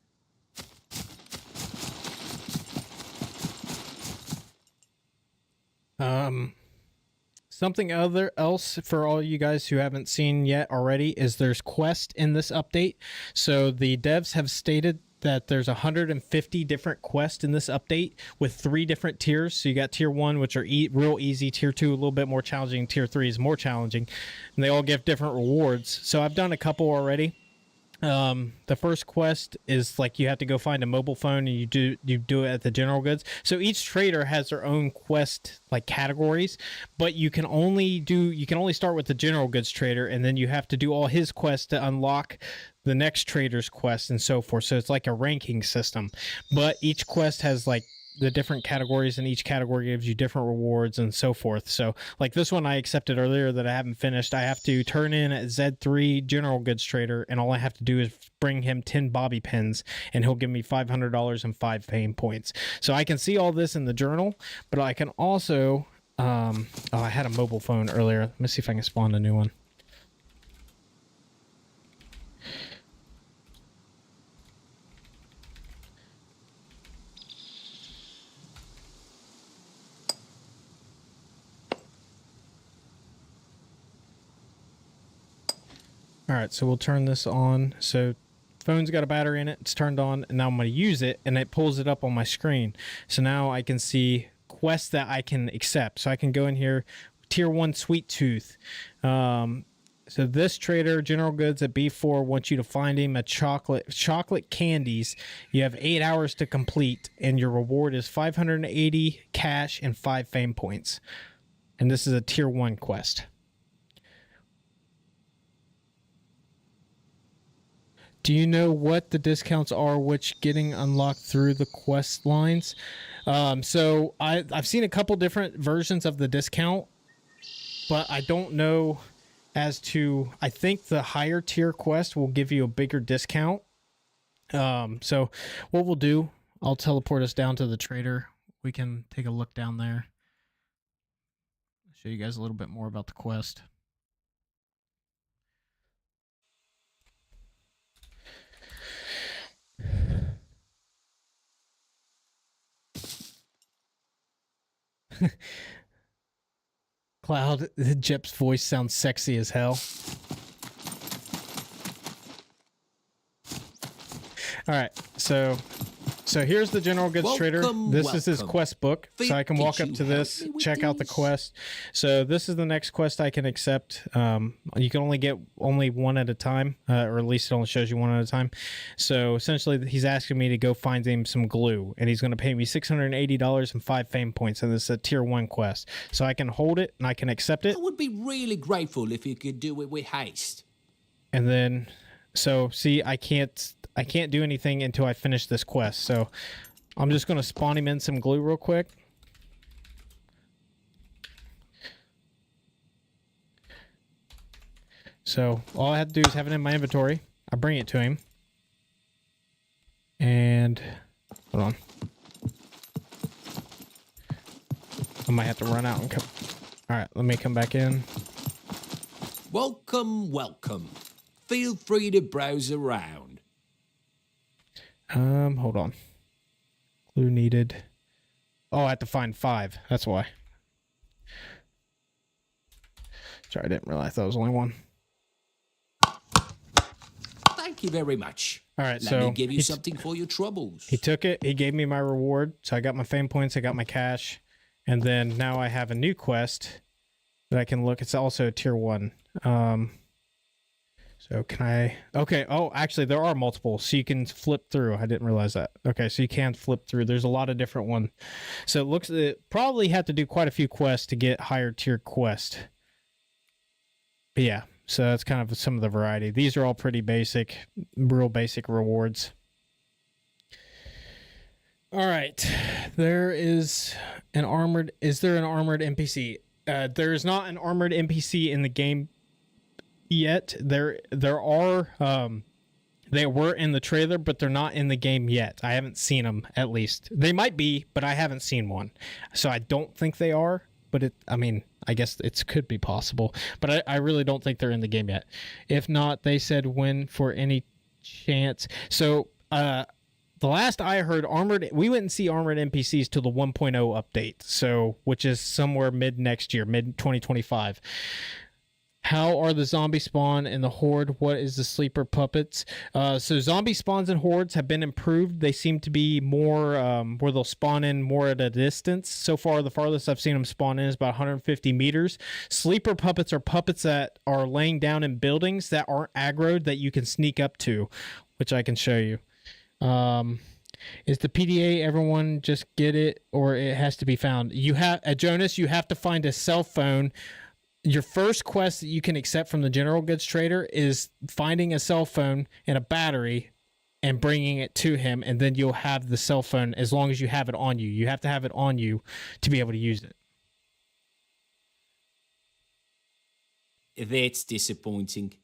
A: Something else for all you guys who haven't seen yet already is there's quests in this update. So the devs have stated that there's 150 different quests in this update with 3 different tiers. So you got tier 1, which are real easy, tier 2 a little bit more challenging, tier 3 is more challenging, and they all give different rewards. So I've done a couple already. The first quest is like you have to go find a mobile phone, and you do it at the general goods. So each trader has their own quest like categories, but you can only start with the general goods trader, and then you have to do all his quests to unlock the next trader's quest and so forth. So it's like a ranking system, but each quest has like the different categories, and each category gives you different rewards and so forth. So like this one I accepted earlier that I haven't finished. I have to turn in at Z3 general goods trader, and all I have to do is bring him 10 bobby pins, and he'll give me $500 and 5 fame points. So I can see all this in the journal, but I can also I had a mobile phone earlier. Let me see if I can spawn a new one. All right, so we'll turn this on. So phone's got a battery in it. It's turned on, and now I'm going to use it, and it pulls it up on my screen. So now I can see quests that I can accept. So I can go in here, tier 1 Sweet Tooth. So this trader, General Goods at B4, wants you to find him a chocolate candies. You have 8 hours to complete, and your reward is 580 cash and 5 fame points. And this is a tier 1 quest. Do you know what the discounts are which getting unlocked through the quest lines? So I've seen a couple different versions of the discount, but I don't know as to, I think the higher tier quest will give you a bigger discount. So what we'll do, I'll teleport us down to the trader. We can take a look down there. Show you guys a little bit more about the quest. Cloud, Jep's voice sounds sexy as hell. All right, so here's the General Goods Trader. This is his quest book, so I can walk up to this, check out the quest. So this is the next quest I can accept. You can only get one at a time, or at least it only shows you one at a time. So essentially, he's asking me to go find him some glue, and he's going to pay me $680 and 5 fame points, and this is a tier 1 quest. So I can hold it and I can accept it.
B: I would be really grateful if you could do it with haste.
A: And then, so see, I can't do anything until I finish this quest. So I'm just going to spawn him in some glue real quick. So all I have to do is have it in my inventory. I bring it to him. And hold on. I might have to run out and come. All right, let me come back in.
B: Welcome, welcome. Feel free to browse around.
A: Hold on. Clue needed. Oh, I have to find 5. That's why. Sorry, I didn't realize that was only 1.
B: Thank you very much.
A: All right,
B: Let me give you something for your troubles.
A: He took it. He gave me my reward. So I got my fame points. I got my cash. And then now I have a new quest that I can look. It's also a tier 1. So can I... Okay. Oh, actually, there are multiple. So you can flip through. I didn't realize that. Okay, so you can flip through. There's a lot of different ones. So it probably have to do quite a few quests to get higher tier quest. But yeah, so that's kind of some of the variety. These are all pretty basic, real basic rewards. All right. There is an armored... Is there an armored NPC? There is not an armored NPC in the game yet. There are they were in the trailer, but they're not in the game yet. I haven't seen them, at least. They might be, but I haven't seen one, so I don't think they are. But I mean, I guess it could be possible, but I really don't think they're in the game yet. If not, they said when for any chance. So the last I heard, we wouldn't see armored NPCs till the 1.0 update, so which is somewhere mid next year, mid 2025. How are the zombie spawn and the horde? What is the sleeper puppets? So zombie spawns and hordes have been improved. They seem to be more where they'll spawn in more at a distance. So far, the farthest I've seen them spawn in is about 150 meters. Sleeper puppets are puppets that are laying down in buildings that aren't aggroed that you can sneak up to, which I can show you. Is the PDA everyone just get it, or it has to be found? You have Jonas. You have to find a cell phone. Your first quest that you can accept from the General Goods Trader is finding a cell phone and a battery and bringing it to him, and then you'll have the cell phone as long as you have it on you. You have to have it on you to be able to use it.
B: That's disappointing.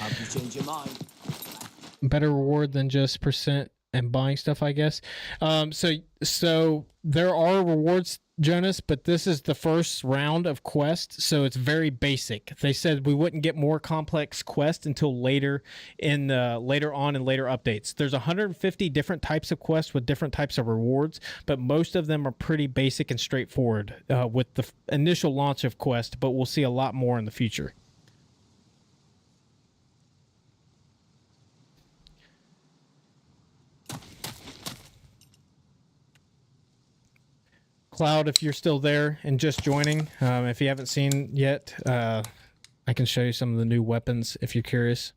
B: Hope you change your mind.
A: Better reward than just percent and buying stuff, I guess. So there are rewards, Jonas, but this is the first round of quests, so it's very basic. They said we wouldn't get more complex quests until later on in later updates. There's 150 different types of quests with different types of rewards, but most of them are pretty basic and straightforward with the initial launch of quest, but we'll see a lot more in the future. Cloud, if you're still there and just joining, if you haven't seen yet, I I can show you some of the new weapons if you're curious.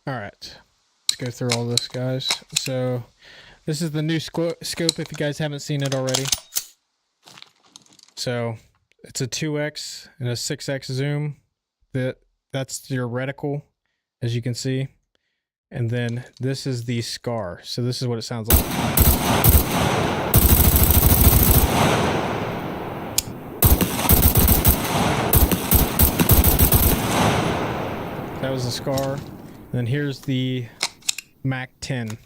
A: All right, let's go through all this, guys. So this is the new scope if you guys haven't seen it already. So it's a 2x and a 6x zoom. That's your reticle, as you can see. And then this is the SCAR. So this is what it sounds like. That was the SCAR. And then here's the Mac 10.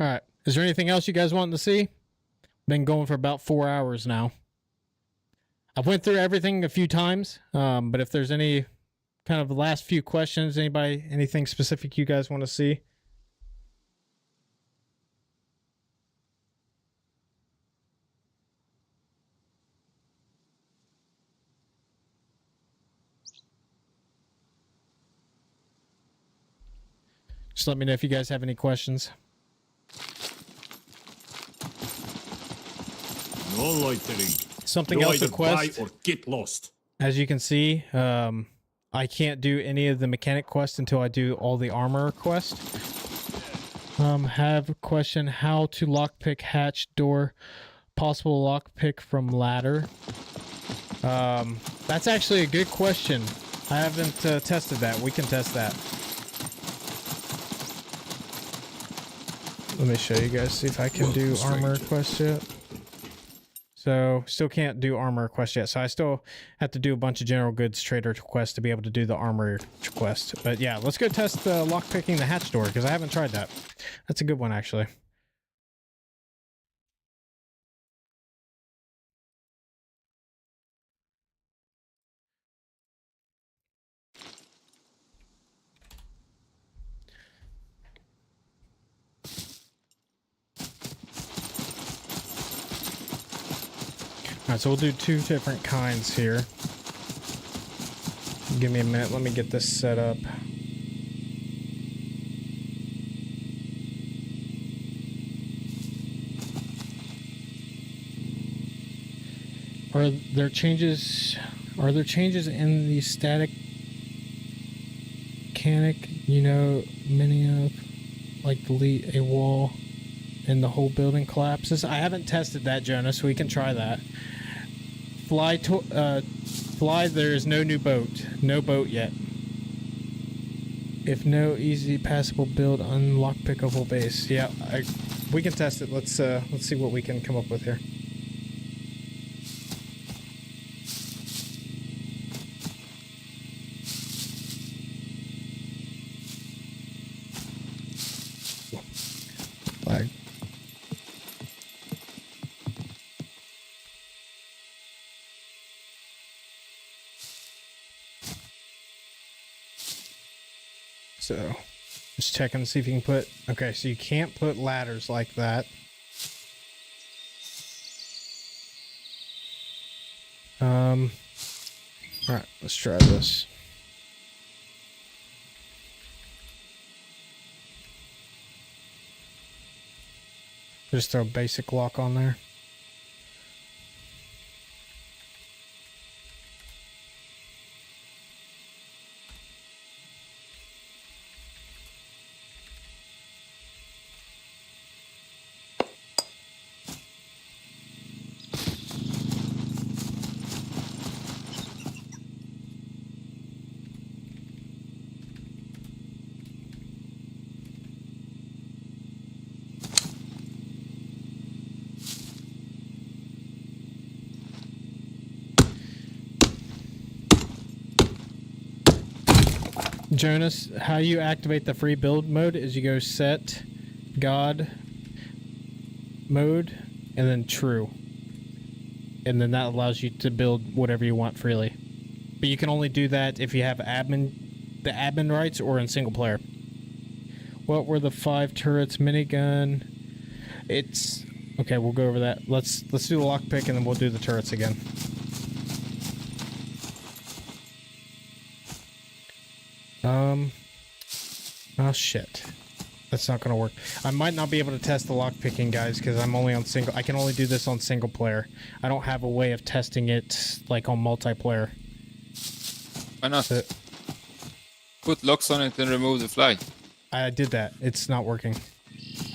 A: All right. Is there anything else you guys want to see? Been going for about 4 hours now. I've went through everything a few times, but if there's any kind of last few questions, anything specific you guys want to see? Just let me know if you guys have any questions.
G: No loitering.
A: Something else to quest.
G: Or get lost.
A: As you can see, I can't do any of the mechanic quests until I do all the armor quest. Have a question: how to lockpick hatch door? Possible lockpick from ladder. That's actually a good question. I haven't tested that. We can test that. Let me show you guys. See if I can do armor quest yet. So still can't do armor quest yet. So I still have to do a bunch of general goods trader quest to be able to do the armor quest. But yeah, let's go test the lockpicking the hatch door because I haven't tried that. That's a good one actually. All right, so we'll do two different kinds here. Give me a minute. Let me get this set up. Are there changes in the static mechanic, many of like delete a wall and the whole building collapses? I haven't tested that, Jonas. We can try that. Fly, there is no new boat. No boat yet. If no easy passable build, unlock pickable base. Yeah, we can test it. Let's see what we can come up with here. Flag. So, just checking to see if you can put... Okay, so you can't put ladders like that. Alright, let's try this. Just throw a basic lock on there. Jonas, how you activate the free build mode is you go set God mode and then true. And then that allows you to build whatever you want freely. But you can only do that if you have the admin rights or in single player. What were the 5 turrets? Minigun. It's okay, we'll go over that. Let's do the lockpick and then we'll do the turrets again. Oh shit. That's not gonna work. I might not be able to test the lockpicking, guys, because I'm only on single. I can only do this on single player. I don't have a way of testing it like on multiplayer.
E: Why not? Put locks on it and remove the flag.
A: I did that. It's not working.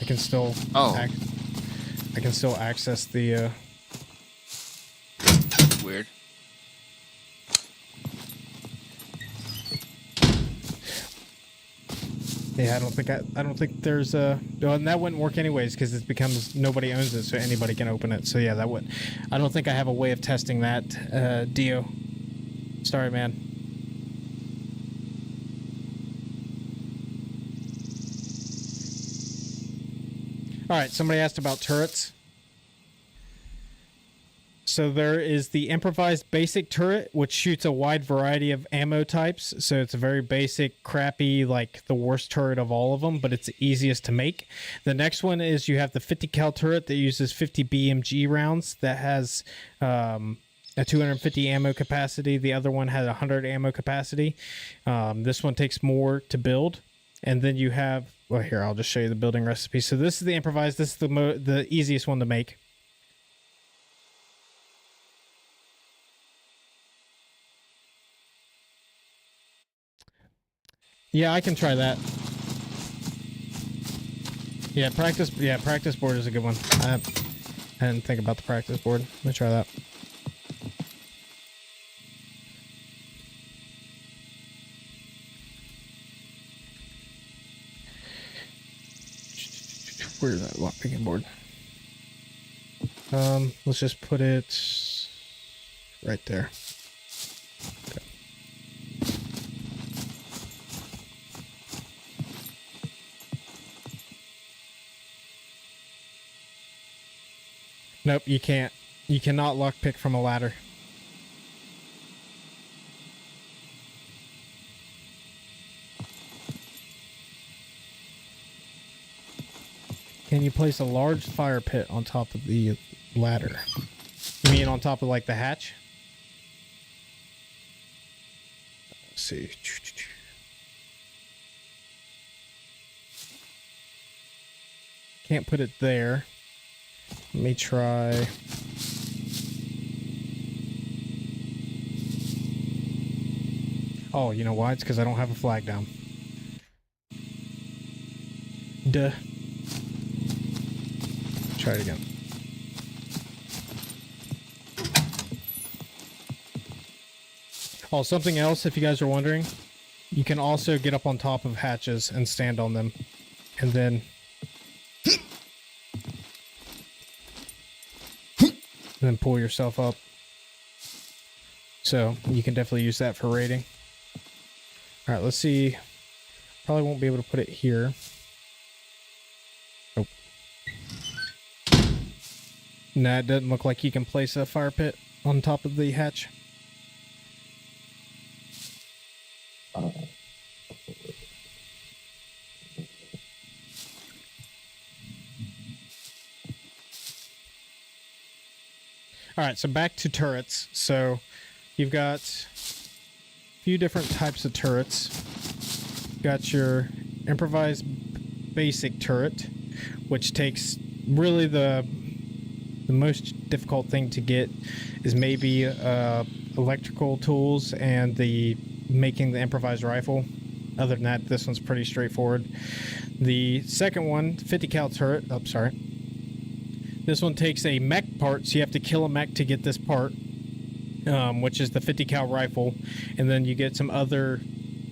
A: I can still.
E: Oh.
A: I can still access the.
E: Weird.
A: Yeah, I don't think there's a. Oh, and that wouldn't work anyways because it becomes nobody owns it, so anybody can open it. So yeah, that would. I don't think I have a way of testing that, Dio. Sorry, man. All right, somebody asked about turrets. So there is the improvised basic turret, which shoots a wide variety of ammo types. So it's a very basic, crappy, like the worst turret of all of them, but it's the easiest to make. The next one is you have the 50 cal turret that uses 50 BMG rounds that has a 250 ammo capacity. The other one had 100 ammo capacity. This one takes more to build. And then you have, well, here, I'll just show you the building recipe. So this is the improvised. This is the easiest one to make. Yeah, I can try that. Yeah, practice board is a good one. I didn't think about the practice board. Let me try that. Where's that lockpicking board? Let's just put it right there. Okay. Nope, you can't. You cannot lockpick from a ladder. Can you place a large fire pit on top of the ladder? You mean on top of like the hatch? Let's see. Can't put it there. Let me try. Oh, you know why? It's because I don't have a flag down. Duh. Try it again. Oh, something else, if you guys are wondering, you can also get up on top of hatches and stand on them, and then pull yourself up. So you can definitely use that for raiding. All right, let's see. Probably won't be able to put it here. Nope. Nah, it doesn't look like you can place a fire pit on top of the hatch. All right, so back to turrets. So you've got a few different types of turrets. Got your improvised basic turret, which takes really the most difficult thing to get is maybe electrical tools and making the improvised rifle. Other than that, this one's pretty straightforward. The second one, 50 cal turret. Oh, sorry. This one takes a mech part, so you have to kill a mech to get this part, which is the 50 cal rifle, and then you get some other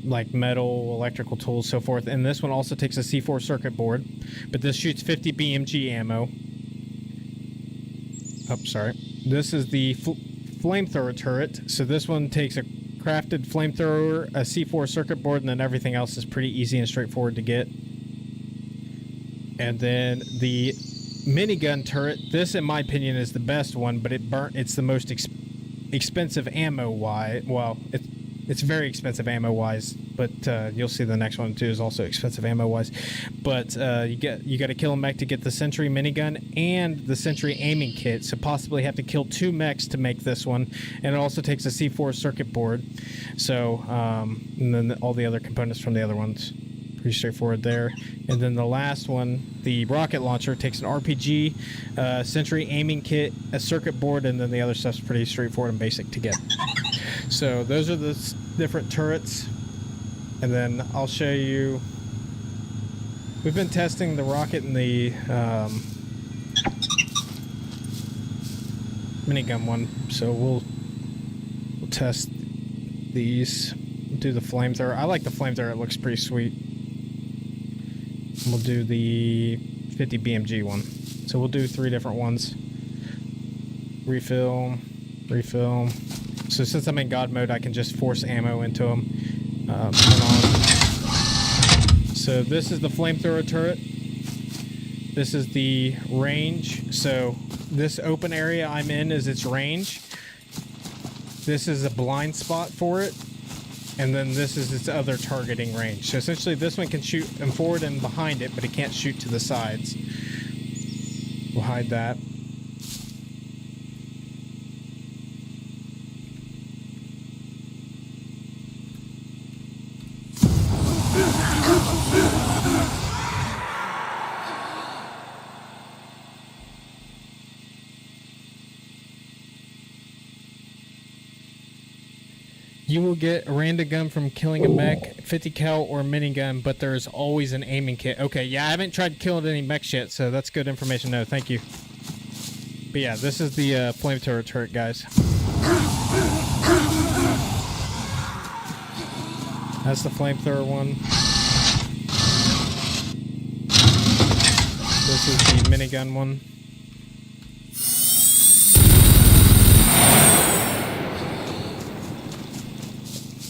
A: like metal, electrical tools, so forth. And this one also takes a C4 circuit board, but this shoots 50 BMG ammo. Oh, sorry. This is the flamethrower turret. So this one takes a crafted flamethrower, a C4 circuit board, and then everything else is pretty easy and straightforward to get. And then the minigun turret, this in my opinion is the best one, but it's the most expensive ammo wise. Well, it's very expensive ammo wise, but you'll see the next one too is also expensive ammo wise. But you got to kill a mech to get the Sentry minigun and the Sentry aiming kit, so possibly have to kill 2 mechs to make this one. And it also takes a C4 circuit board, so and then all the other components from the other ones. Pretty straightforward there. And then the last one, the rocket launcher, takes an RPG, Sentry aiming kit, a circuit board, and then the other stuff's pretty straightforward and basic to get. So those are the different turrets. And then I'll show you. We've been testing the rocket and the minigun one, so we'll test these. We'll do the flamethrower. I like the flamethrower. It looks pretty sweet. We'll do the 50 BMG one. So we'll do 3 different ones. Refill. So since I'm in God mode, I can just force ammo into them. Turn on. So this is the flamethrower turret. This is the range. So this open area I'm in is its range. This is a blind spot for it. And then this is its other targeting range. So essentially this one can shoot forward and behind it, but it can't shoot to the sides. We'll hide that. You will get a random gun from killing a mech, 50 cal or minigun, but there is always an aiming kit. Okay, yeah, I haven't tried killing any mechs yet, so that's good information. No, thank you. But yeah, this is the flamethrower turret, guys. That's the flamethrower one. This is the minigun one.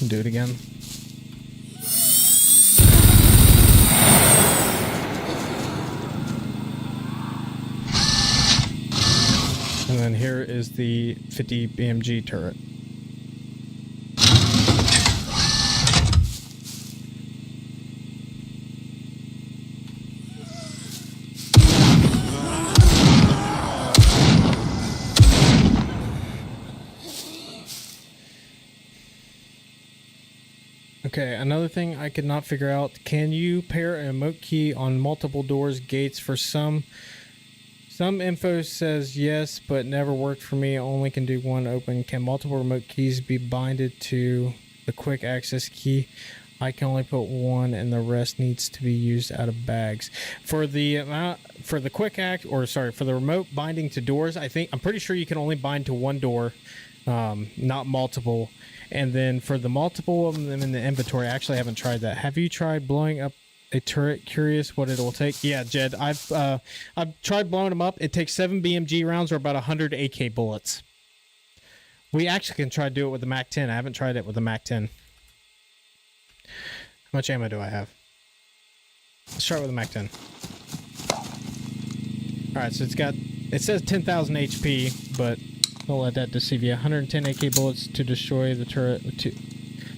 A: Do it again. And then here is the 50 BMG turret. Okay, another thing I could not figure out, can you pair a remote key on multiple doors, gates? For some info says yes, but never worked for me. Only can do one open. Can multiple remote keys be binded to the quick access key? I can only put one and the rest needs to be used out of bags. For the quick act, or sorry, for the remote binding to doors, I'm pretty sure you can only bind to one door, not multiple. And then for the multiple of them in the inventory, I actually haven't tried that. Have you tried blowing up a turret? Curious what it will take. Yeah, Jed, I've tried blowing them up. It takes 7 BMG rounds or about 100 AK bullets. We actually can try to do it with the Mac 10. I haven't tried it with the Mac 10. How much ammo do I have? Let's try it with the Mac 10. Alright, so it says 10,000 HP, but don't let that deceive you. 110 AK bullets to destroy the turret with two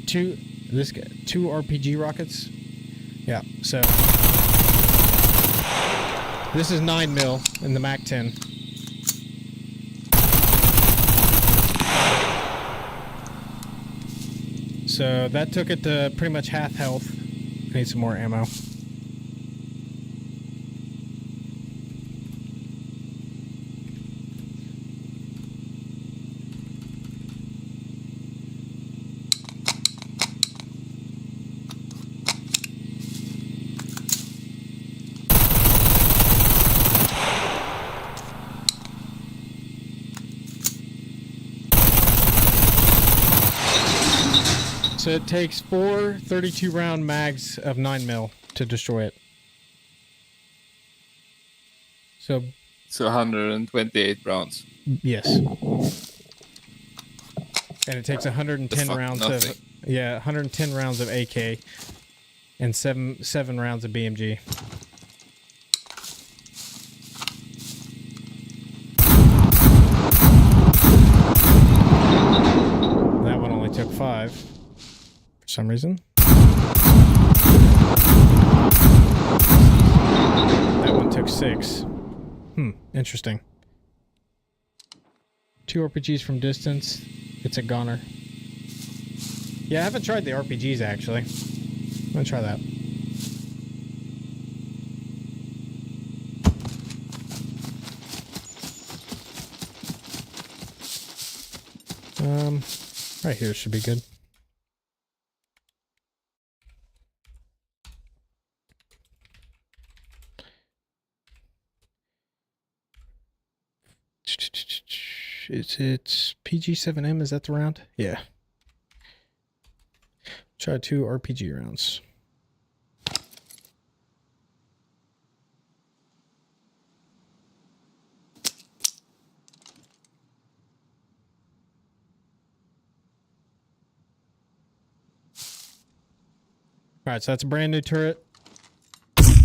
A: RPG rockets. Yeah, so this is 9mm in the Mac 10. So that took it to pretty much half health. I need some more ammo. So it takes 4 32-round mags of 9mm to destroy it. So
E: 128 rounds.
A: Yes. And it takes 110 rounds
E: nothing.
A: of 110 rounds of AK and seven rounds of BMG. That one only took 5 for some reason. That one took 6. Interesting. 2 RPGs from distance. It's a goner. Yeah, I haven't tried the RPGs actually. I'm gonna try that. Right here should be good. It's PG7M, is that the round? Yeah. Try 2 RPG rounds. Alright, so that's a brand new turret. That's 1.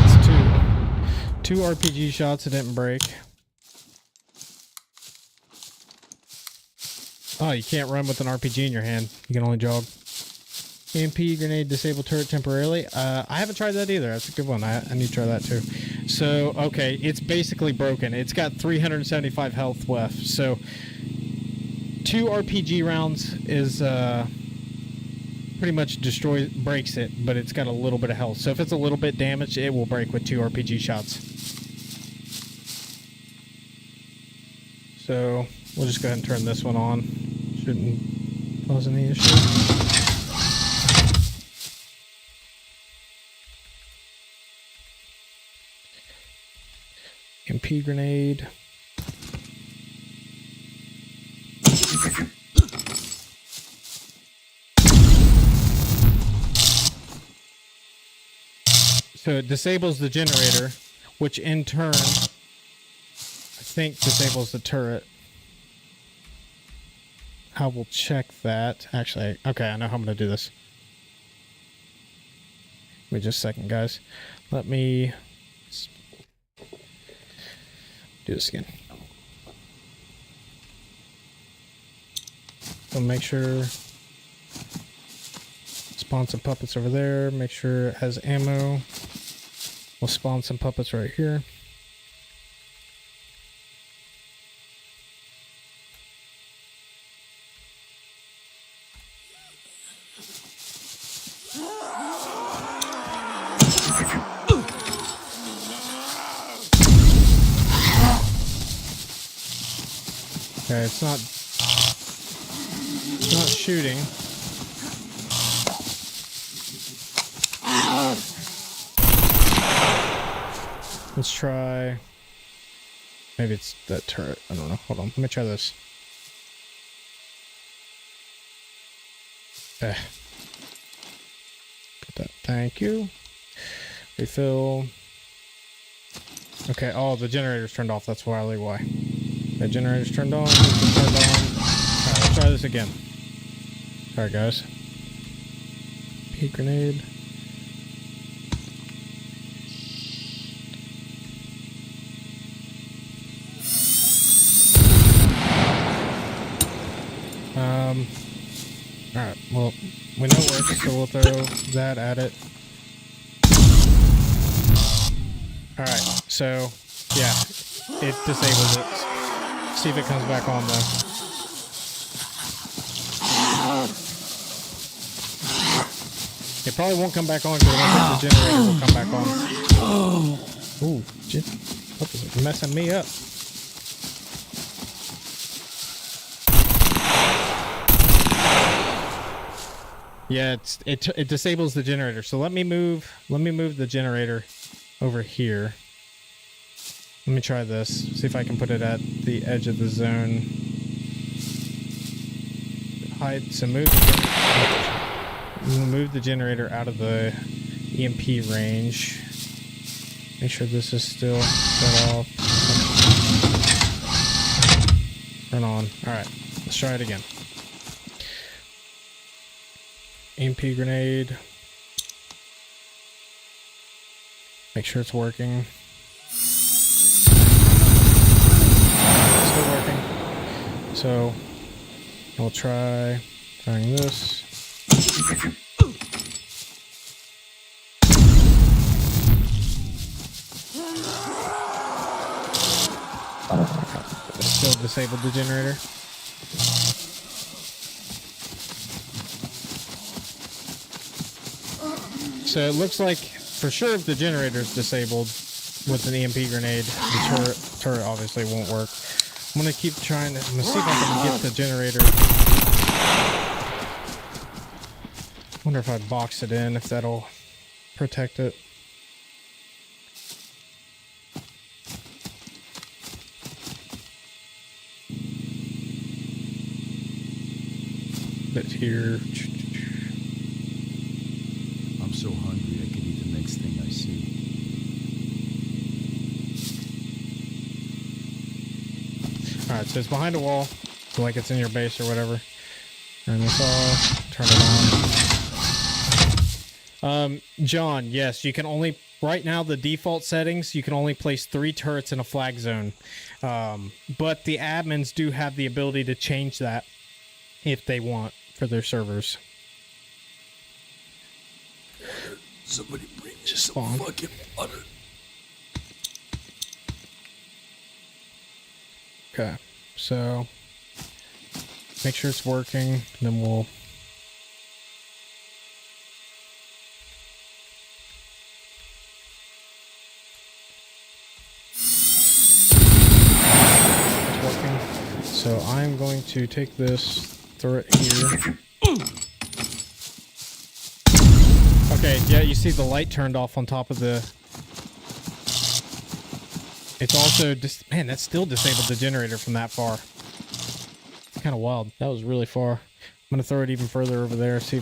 A: That's 2. 2 RPG shots that didn't break. Oh, you can't run with an RPG in your hand. You can only jog. EMP grenade disable turret temporarily. I haven't tried that either. That's a good one. I need to try that too. So, okay, it's basically broken. It's got 375 health left. So, 2 RPG rounds is pretty much breaks it, but it's got a little bit of health. So if it's a little bit damaged, it will break with 2 RPG shots. So, we'll just go ahead and turn this one on. Shouldn't cause any issues. MP grenade. So it disables the generator, which in turn, I think disables the turret. I will check that. Actually, okay, I know how I'm going to do this. Wait just a second, guys. Let me do this again. So make sure spawn some puppets over there. Make sure it has ammo. We'll spawn some puppets right here. Okay, it's not shooting. Let's try. Maybe it's that turret. I don't know. Hold on. Let me try this. Put that. Thank you. Refill. Okay. Oh, the generator's turned off. That's probably why. The generator's turned on. This is turned on. Alright, let's try this again. Sorry, guys. Heat grenade. Alright, well, we know it works, so we'll throw that at it. Alright, so, yeah, it disables it. See if it comes back on, though. It probably won't come back on because I don't think the generator will come back on. Ooh, it's messing me up. Yeah, it disables the generator. So let me move the generator over here. Let me try this. See if I can put it at the edge of the zone. Hide. So move. Move the generator out of the EMP range. Make sure this is still shut off. Turn on. Alright, let's try it again. EMP grenade. Make sure it's working. Still working. So, we'll try firing this. Still disabled the generator. So it looks like for sure if the generator is disabled with an EMP grenade, the turret obviously won't work. I'm gonna keep trying. I'm gonna see if I can get the generator. Wonder if I box it in, if that'll protect it. Bit here.
F: I'm so hungry I could eat the next thing I see.
A: Alright, so it's behind a wall, so like it's in your base or whatever. Turn this off, turn it on. John, yes, you can only, right now the default settings, you can only place 3 turrets in a flag zone. But the admins do have the ability to change that if they want for their servers.
F: Somebody bring me
A: Just
F: some
A: spawn.
F: fucking water.
A: Okay, so make sure it's working, then we'll it's working. So I'm going to take this, throw it here. Okay, yeah, you see the light turned off on top of the... It's also just... Man, that still disabled the generator from that far. It's kind of wild. That was really far. I'm going to throw it even further over there. See...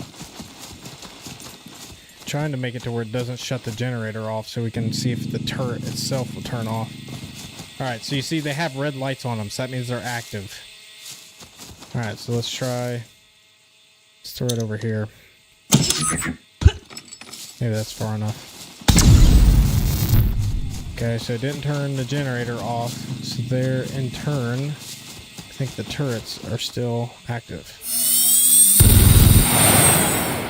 A: Trying to make it to where it doesn't shut the generator off so we can see if the turret itself will turn off. Alright, so you see they have red lights on them, so that means they're active. Alright, so let's try... Let's throw it over here. Maybe that's far enough. Okay, so it didn't turn the generator off. So there, in turn, I think the turrets are still active.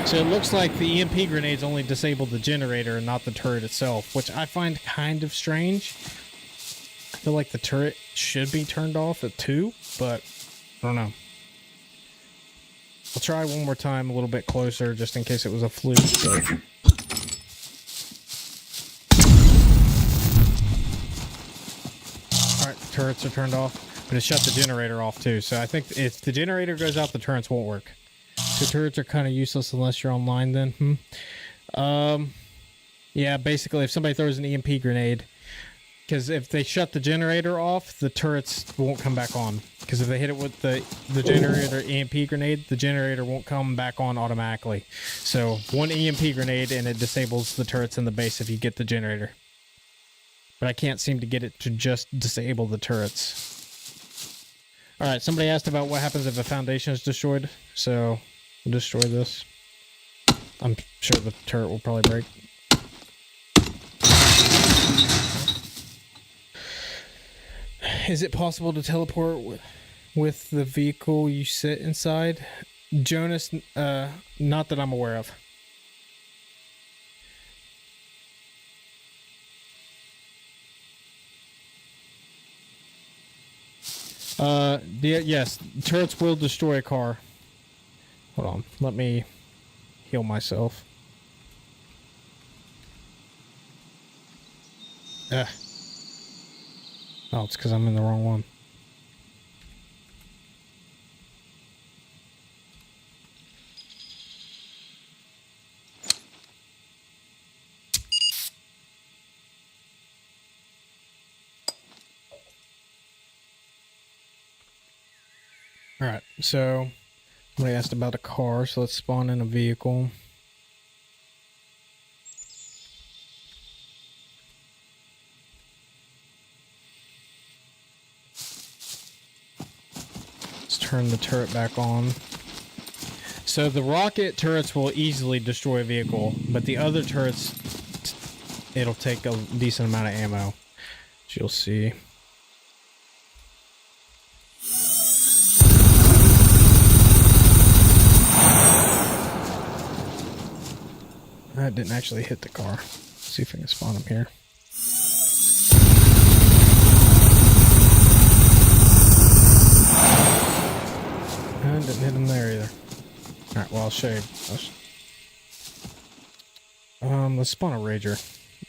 A: So it looks like the EMP grenades only disabled the generator and not the turret itself, which I find kind of strange. I feel like the turret should be turned off at 2, but I don't know. I'll try one more time a little bit closer just in case it was a fluke. But... Alright, the turrets are turned off, but it shut the generator off too. So I think if the generator goes out, the turrets won't work. So turrets are kind of useless unless you're online then. Yeah, basically if somebody throws an EMP grenade, because if they shut the generator off, the turrets won't come back on. Because if they hit it with the generator EMP grenade, the generator won't come back on automatically. So one EMP grenade and it disables the turrets in the base if you get the generator. But I can't seem to get it to just disable the turrets. Alright, somebody asked about what happens if a foundation is destroyed. So we'll destroy this. I'm sure the turret will probably break. Is it possible to teleport with the vehicle you sit inside? Jonas, not that I'm aware of. Yes, turrets will destroy a car. Hold on, let me heal myself. Oh, it's because I'm in the wrong one. Alright, so Somebody asked about a car, so let's spawn in a vehicle. Let's turn the turret back on. So the rocket turrets will easily destroy a vehicle, but the other turrets, it'll take a decent amount of ammo, as you'll see. That didn't actually hit the car. Let's see if I can spawn him here. Didn't hit him there either. Alright, well, I'll show you. Let's spawn a Rager.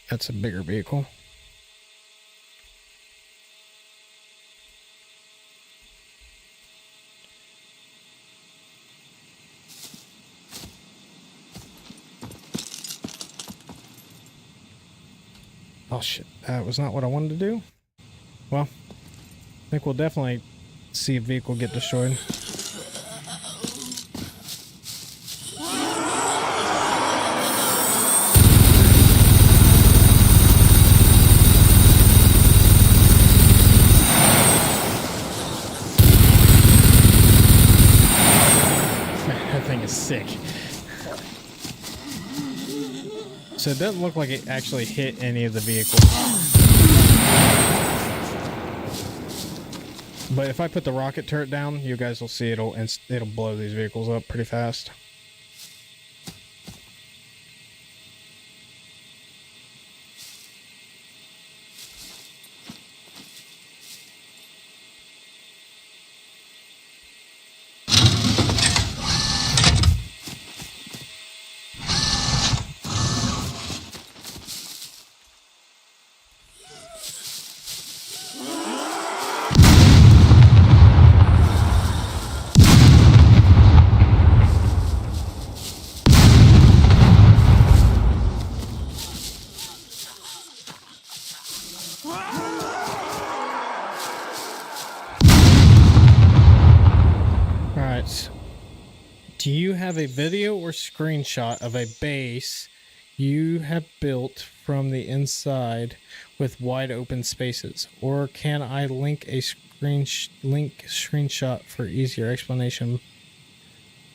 A: That's a bigger vehicle. Oh shit, that was not what I wanted to do. Well, I think we'll definitely see a vehicle get destroyed. That thing is sick. So it doesn't look like it actually hit any of the vehicles. But if I put the rocket turret down, you guys will see it'll blow these vehicles up pretty fast. Do you have a video or screenshot of a base you have built from the inside with wide open spaces? Or can I link a screenshot for easier explanation?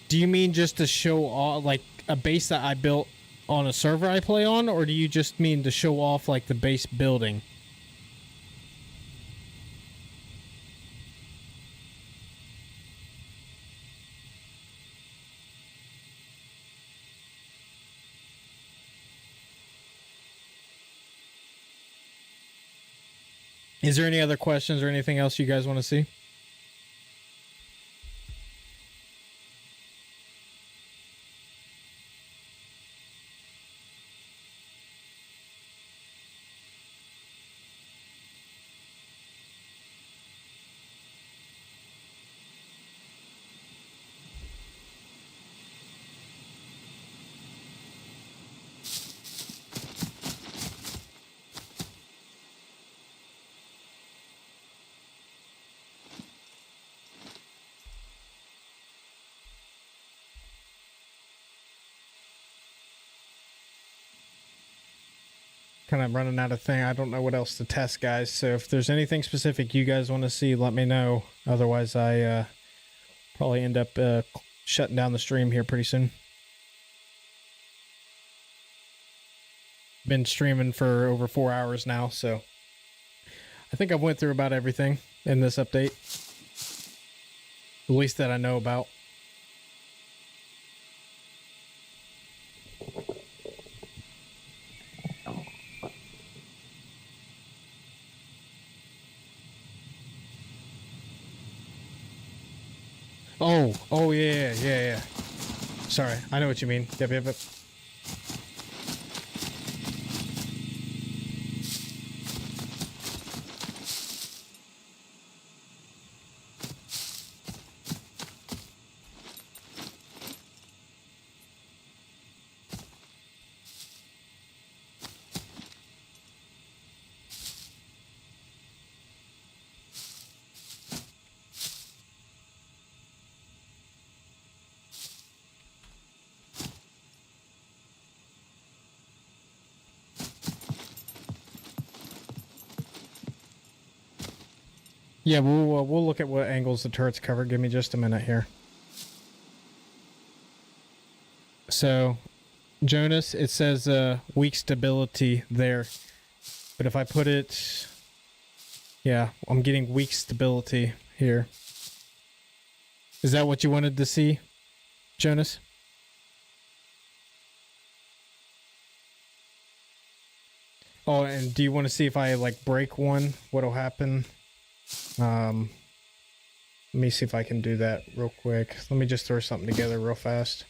A: Do you mean just to show off like a base that I built on a server I play on, or do you just mean to show off like the base building? Is there any other questions or anything else you guys want to see? Kind of running out of thing. I don't know what else to test, guys. So if there's anything specific you guys want to see, let me know. Otherwise, I probably end up shutting down the stream here pretty soon. Been streaming for over 4 hours now, so I think I've went through about everything in this update. At least that I know about. Oh yeah. Sorry, I know what you mean. Yep. Yeah, we'll look at what angles the turret's cover. Give me just a minute here. So, Jonas, it says weak stability there. But if I put it... Yeah, I'm getting weak stability here. Is that what you wanted to see, Jonas? Oh, and do you want to see if I, like, break one, what'll happen? Let me see if I can do that real quick. Let me just throw something together real fast.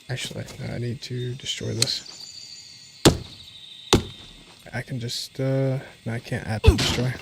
A: Actually, I need to destroy this. I can just, no, I can't add to destroy.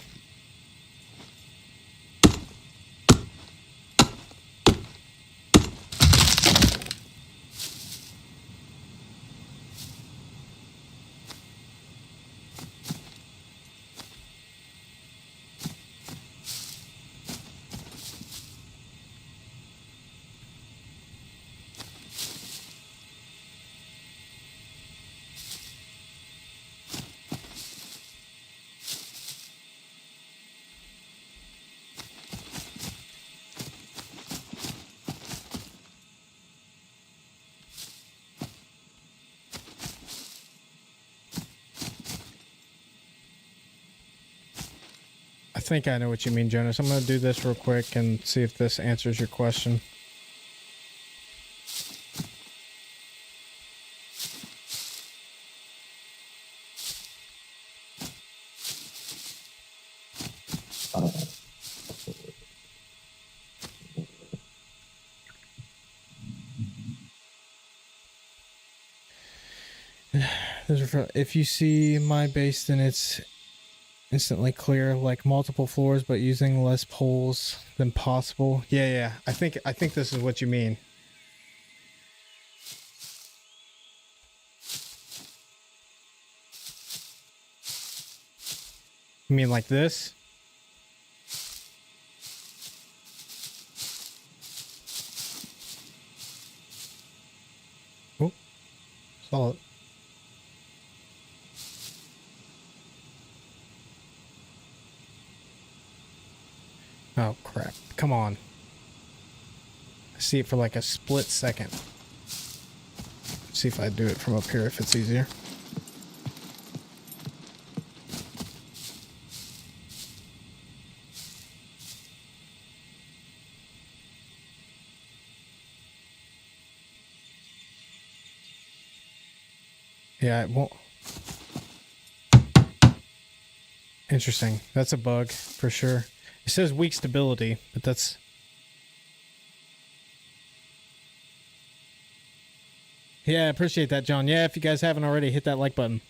A: I think I know what you mean, Jonas. I'm going to do this real quick and see if this answers your question. If you see my base, then it's instantly clear, like multiple floors, but using less poles than possible. Yeah. I think this is what you mean. You mean like this? Oh, saw it. Oh, crap. Come on. I see it for like a split second. See if I do it from up here, if it's easier. Yeah, it won't. Interesting. That's a bug, for sure. It says weak stability, but that's... Yeah, I appreciate that, John. Yeah, if you guys haven't already, hit that like button.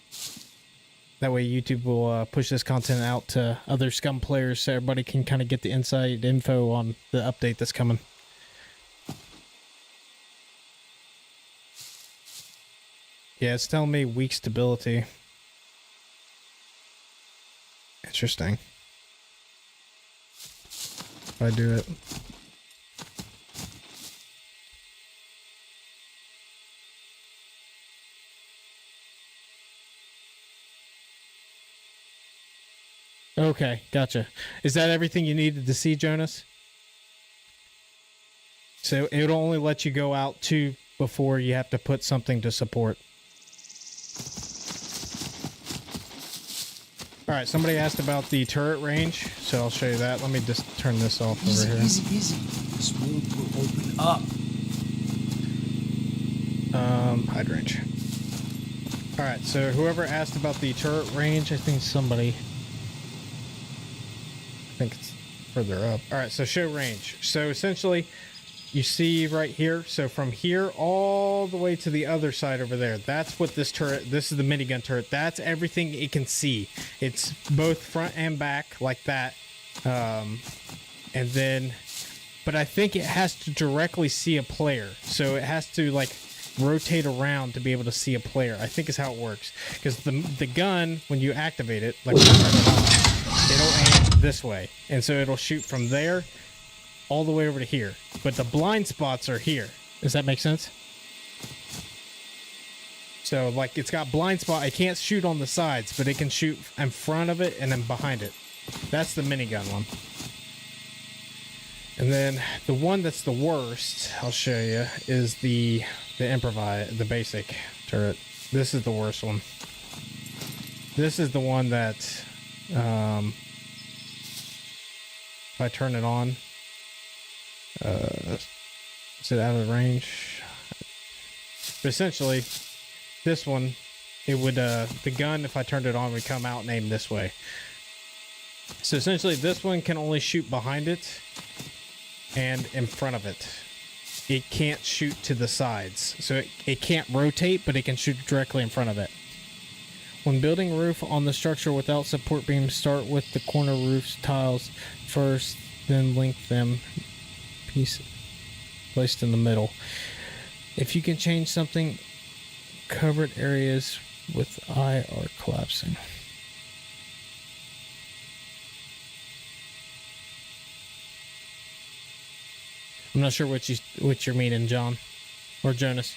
A: That way YouTube will push this content out to other SCUM players so everybody can kind of get the inside info on the update that's coming. Yeah, it's telling me weak stability. Interesting. If I do it. Okay, gotcha. Is that everything you needed to see, Jonas? So it'll only let you go out 2 before you have to put something to support. Alright, somebody asked about the turret range, so I'll show you that. Let me just turn this off over here.
F: Easy. This wound will open up.
A: Hide range. Alright, so whoever asked about the turret range, I think somebody... I think it's further up. Alright, so show range. So essentially, you see right here, so from here all the way to the other side over there, that's what this turret, this is the minigun turret, that's everything it can see. It's both front and back like that. And then, but I think it has to directly see a player. So it has to like rotate around to be able to see a player, I think is how it works. Because the gun, when you activate it, like when you turn it on, it'll aim this way. And so it'll shoot from there all the way over to here, but the blind spots are here. Does that make sense? So like it's got blind spot. It can't shoot on the sides, but it can shoot in front of it and then behind it. That's the minigun one. And then the one that's the worst, I'll show you, is the Improvised, the basic turret. This is the worst one. This is the one that, if I turn it on, is it out of range? But essentially, this one, it would, the gun, if I turned it on, would come out and aim this way. So essentially, this one can only shoot behind it and in front of it. It can't shoot to the sides. So it can't rotate, but it can shoot directly in front of it. When building a roof on the structure without support beams, start with the corner roof's tiles first, then link them piece placed in the middle. If you can change something, covered areas with eye are collapsing. I'm not sure what you're meaning, John or Jonas.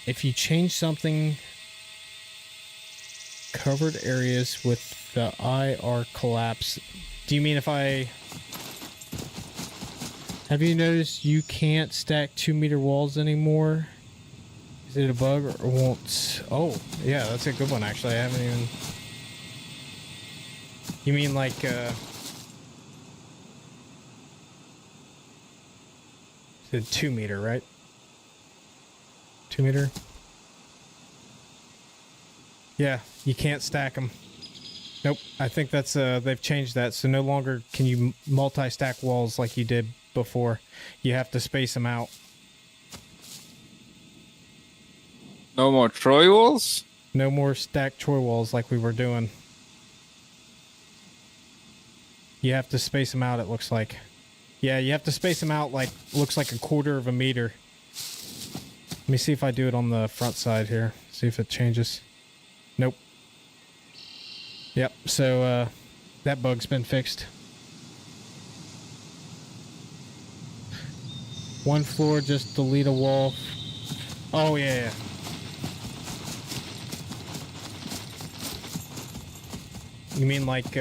A: If you change something, covered areas with the eye are collapse. Do you mean if I... Have you noticed you can't stack 2-meter walls anymore? Is it a bug or won't? Oh, yeah, that's a good one actually. I haven't even... You mean like, it's 2-meter, right? 2-meter? Yeah, you can't stack them. Nope, I think that's, they've changed that. So no longer can you multi-stack walls like you did before. You have to space them out.
E: No more Troy walls?
A: No more stacked Troy walls like we were doing. You have to space them out, it looks like. Yeah, you have to space them out like, looks like 1/4 of a meter. Let me see if I do it on the front side here. See if it changes. Nope. Yep, so that bug's been fixed. One floor, just delete a wall. Oh, yeah. You mean like,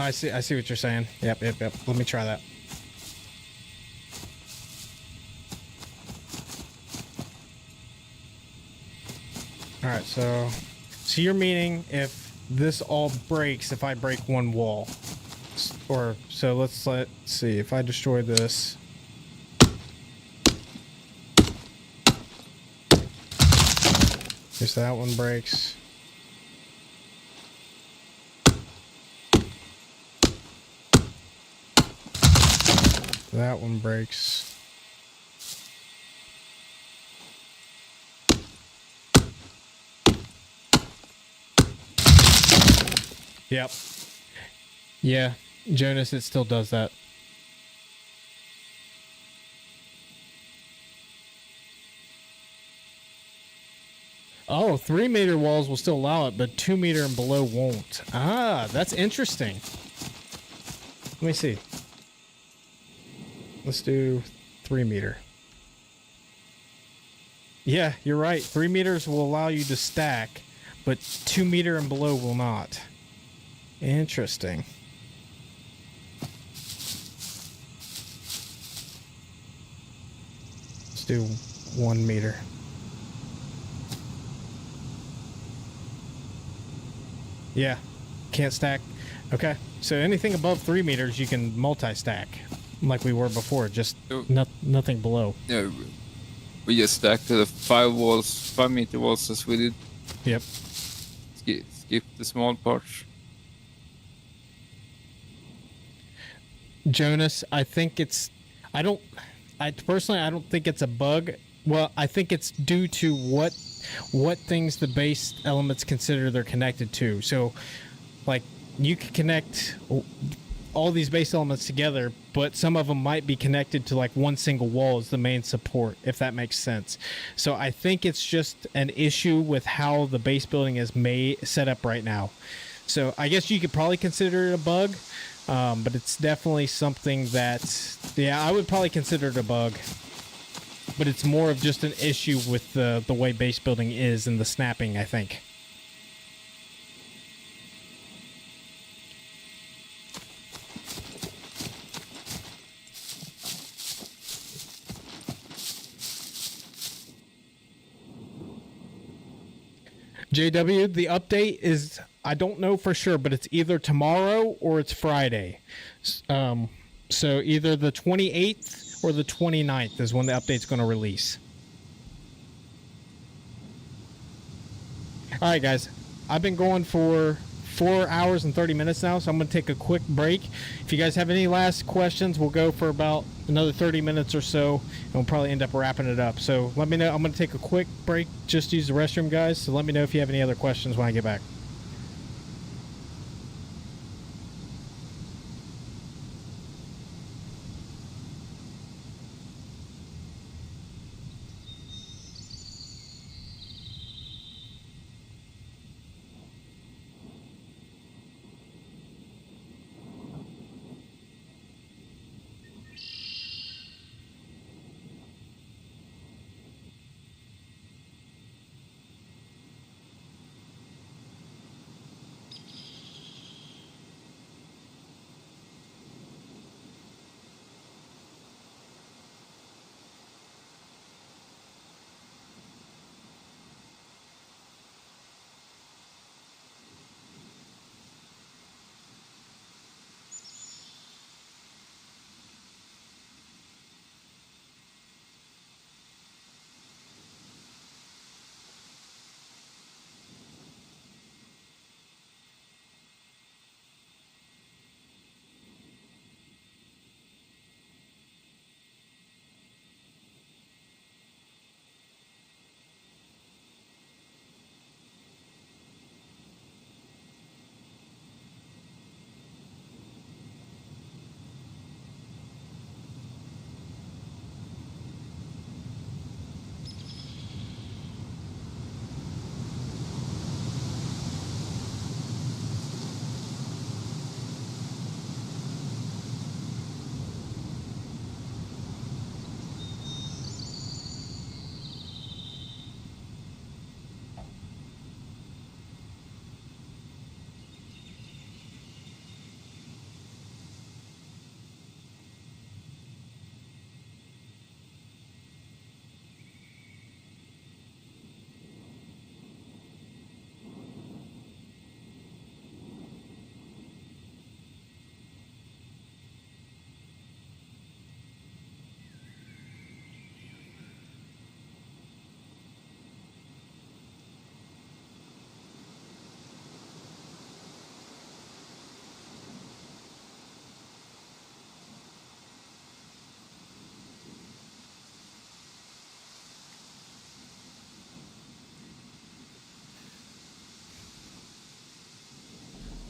A: I see what you're saying. Yep. Let me try that. All right, so you're meaning if this all breaks, if I break one wall, or so let's see if I destroy this. Just that one breaks. That one breaks. Yep. Yeah, Jonas, it still does that. Oh, 3-meter walls will still allow it, but 2-meter and below won't. Ah, that's interesting. Let me see. Let's do 3-meter. Yeah, you're right. 3 meters will allow you to stack, but 2-meter and below will not. Interesting. Let's do 1 meter. Yeah, can't stack. Okay, so anything above 3 meters you can multi-stack, like we were before. Just nothing below.
E: Yeah, we just stacked the 5-meter walls as we did.
A: Yep.
E: Skip the small parts.
A: Jonas, I think it's... I personally, I don't think it's a bug. Well, I think it's due to what things the base elements consider they're connected to. So, like, you can connect all these base elements together, but some of them might be connected to like one single wall as the main support, if that makes sense. So I think it's just an issue with how the base building is set up right now. So I guess you could probably consider it a bug, but it's definitely something that, yeah, I would probably consider it a bug. But it's more of just an issue with the way base building is and the snapping, I think. JW, the update is, I don't know for sure, but it's either tomorrow or it's Friday. So either the 28th or the 29th is when the update's going to release. All right, guys. I've been going for 4 hours and 30 minutes now, so I'm going to take a quick break. If you guys have any last questions, we'll go for about another 30 minutes or so, and we'll probably end up wrapping it up. So let me know. I'm going to take a quick break, just use the restroom, guys. So let me know if you have any other questions when I get back.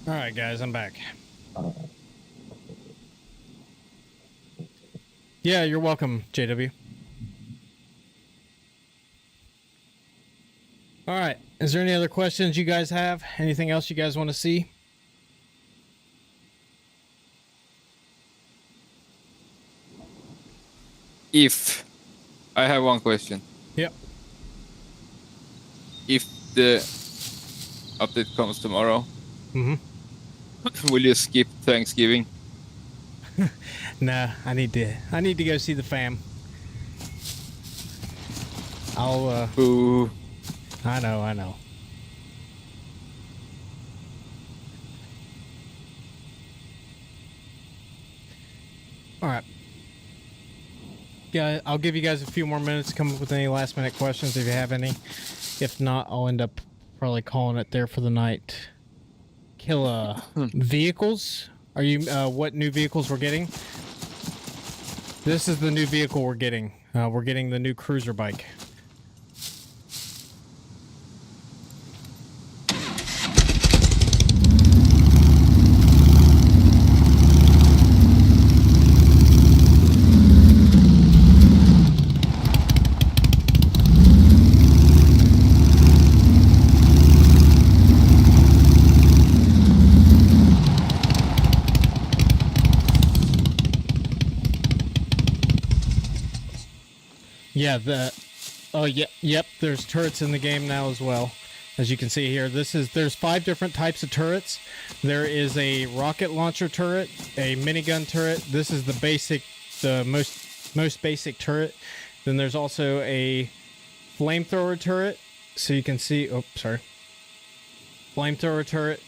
A: All right, guys, I'm back. Yeah, you're welcome, JW. All right, is there any other questions you guys have? Anything else you guys want to see?
E: If I have one question.
A: Yep.
E: If the update comes tomorrow, will you skip Thanksgiving?
A: Nah, I need to go see the fam. I'll
E: Boo.
A: I know. All right. Yeah, I'll give you guys a few more minutes to come up with any last minute questions if you have any. If not, I'll end up probably calling it there for the night. Kill vehicles. Are you what new vehicles we're getting? This is the new vehicle we're getting. We're getting the new cruiser bike. Yeah, yep, there's turrets in the game now as well. As you can see here, there's 5 different types of turrets. There is a rocket launcher turret, a minigun turret. This is the most basic turret. Then there's also a flamethrower turret. So you can see, flamethrower turret.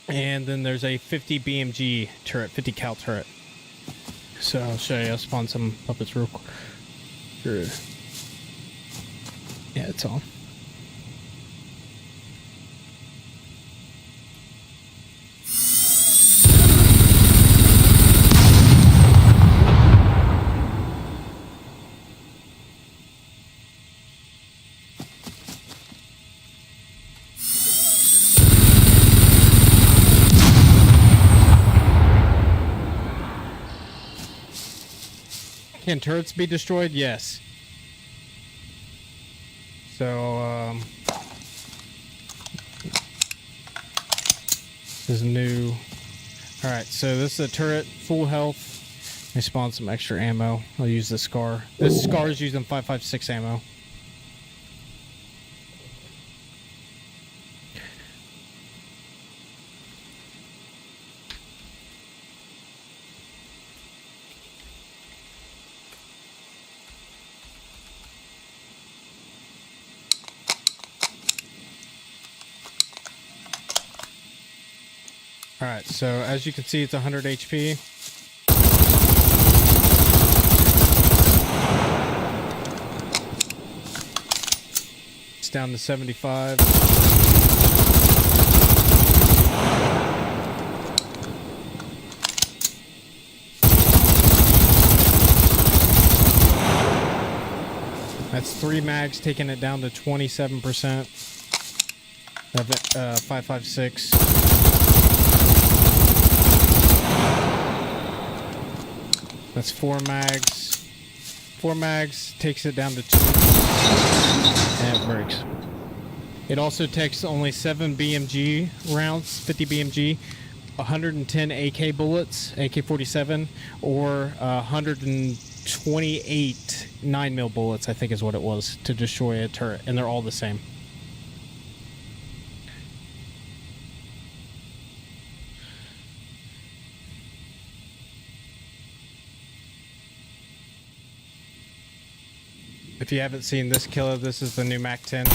A: And then there's a 50 BMG turret, 50 cal turret. So I'll show you. I'll spawn some puppets real quick. Sure. Yeah, it's on. Can turrets be destroyed? Yes. So, this is new. Alright, so this is a turret, full health. Let me spawn some extra ammo. I'll use the SCAR. This SCAR is using 5.56 ammo. Alright, so as you can see, it's 100 HP. It's down to 75. That's 3 mags, taking it down to 27% of 5.56. That's 4 mags. 4 mags takes it down to 2. And it breaks. It also takes only 7 BMG rounds, 50 BMG, 110 AK bullets, AK-47, or 128 9mm bullets, I think is what it was, to destroy a turret. And they're all the same. If you haven't seen this killer, this is the new Mac 10.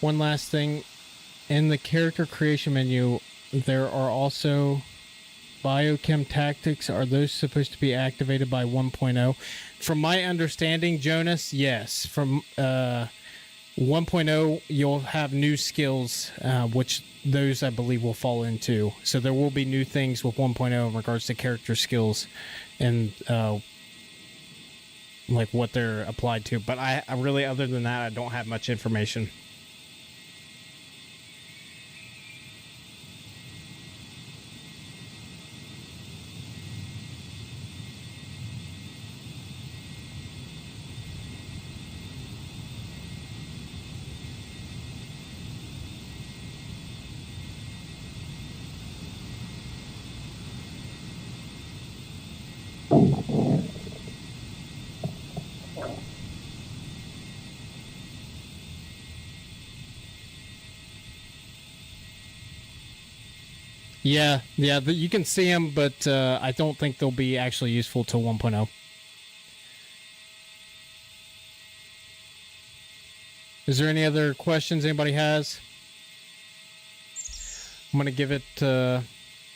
A: One last thing, in the character creation menu, there are also biochem tactics. Are those supposed to be activated by 1.0? From my understanding, Jonas, yes. From 1.0, you'll have new skills, which those I believe will fall into. So there will be new things with 1.0 in regards to character skills and like what they're applied to. But I really, other than that, I don't have much information. Yeah, you can see them, but I don't think they'll be actually useful till 1.0. Is there any other questions anybody has? I'm going to give it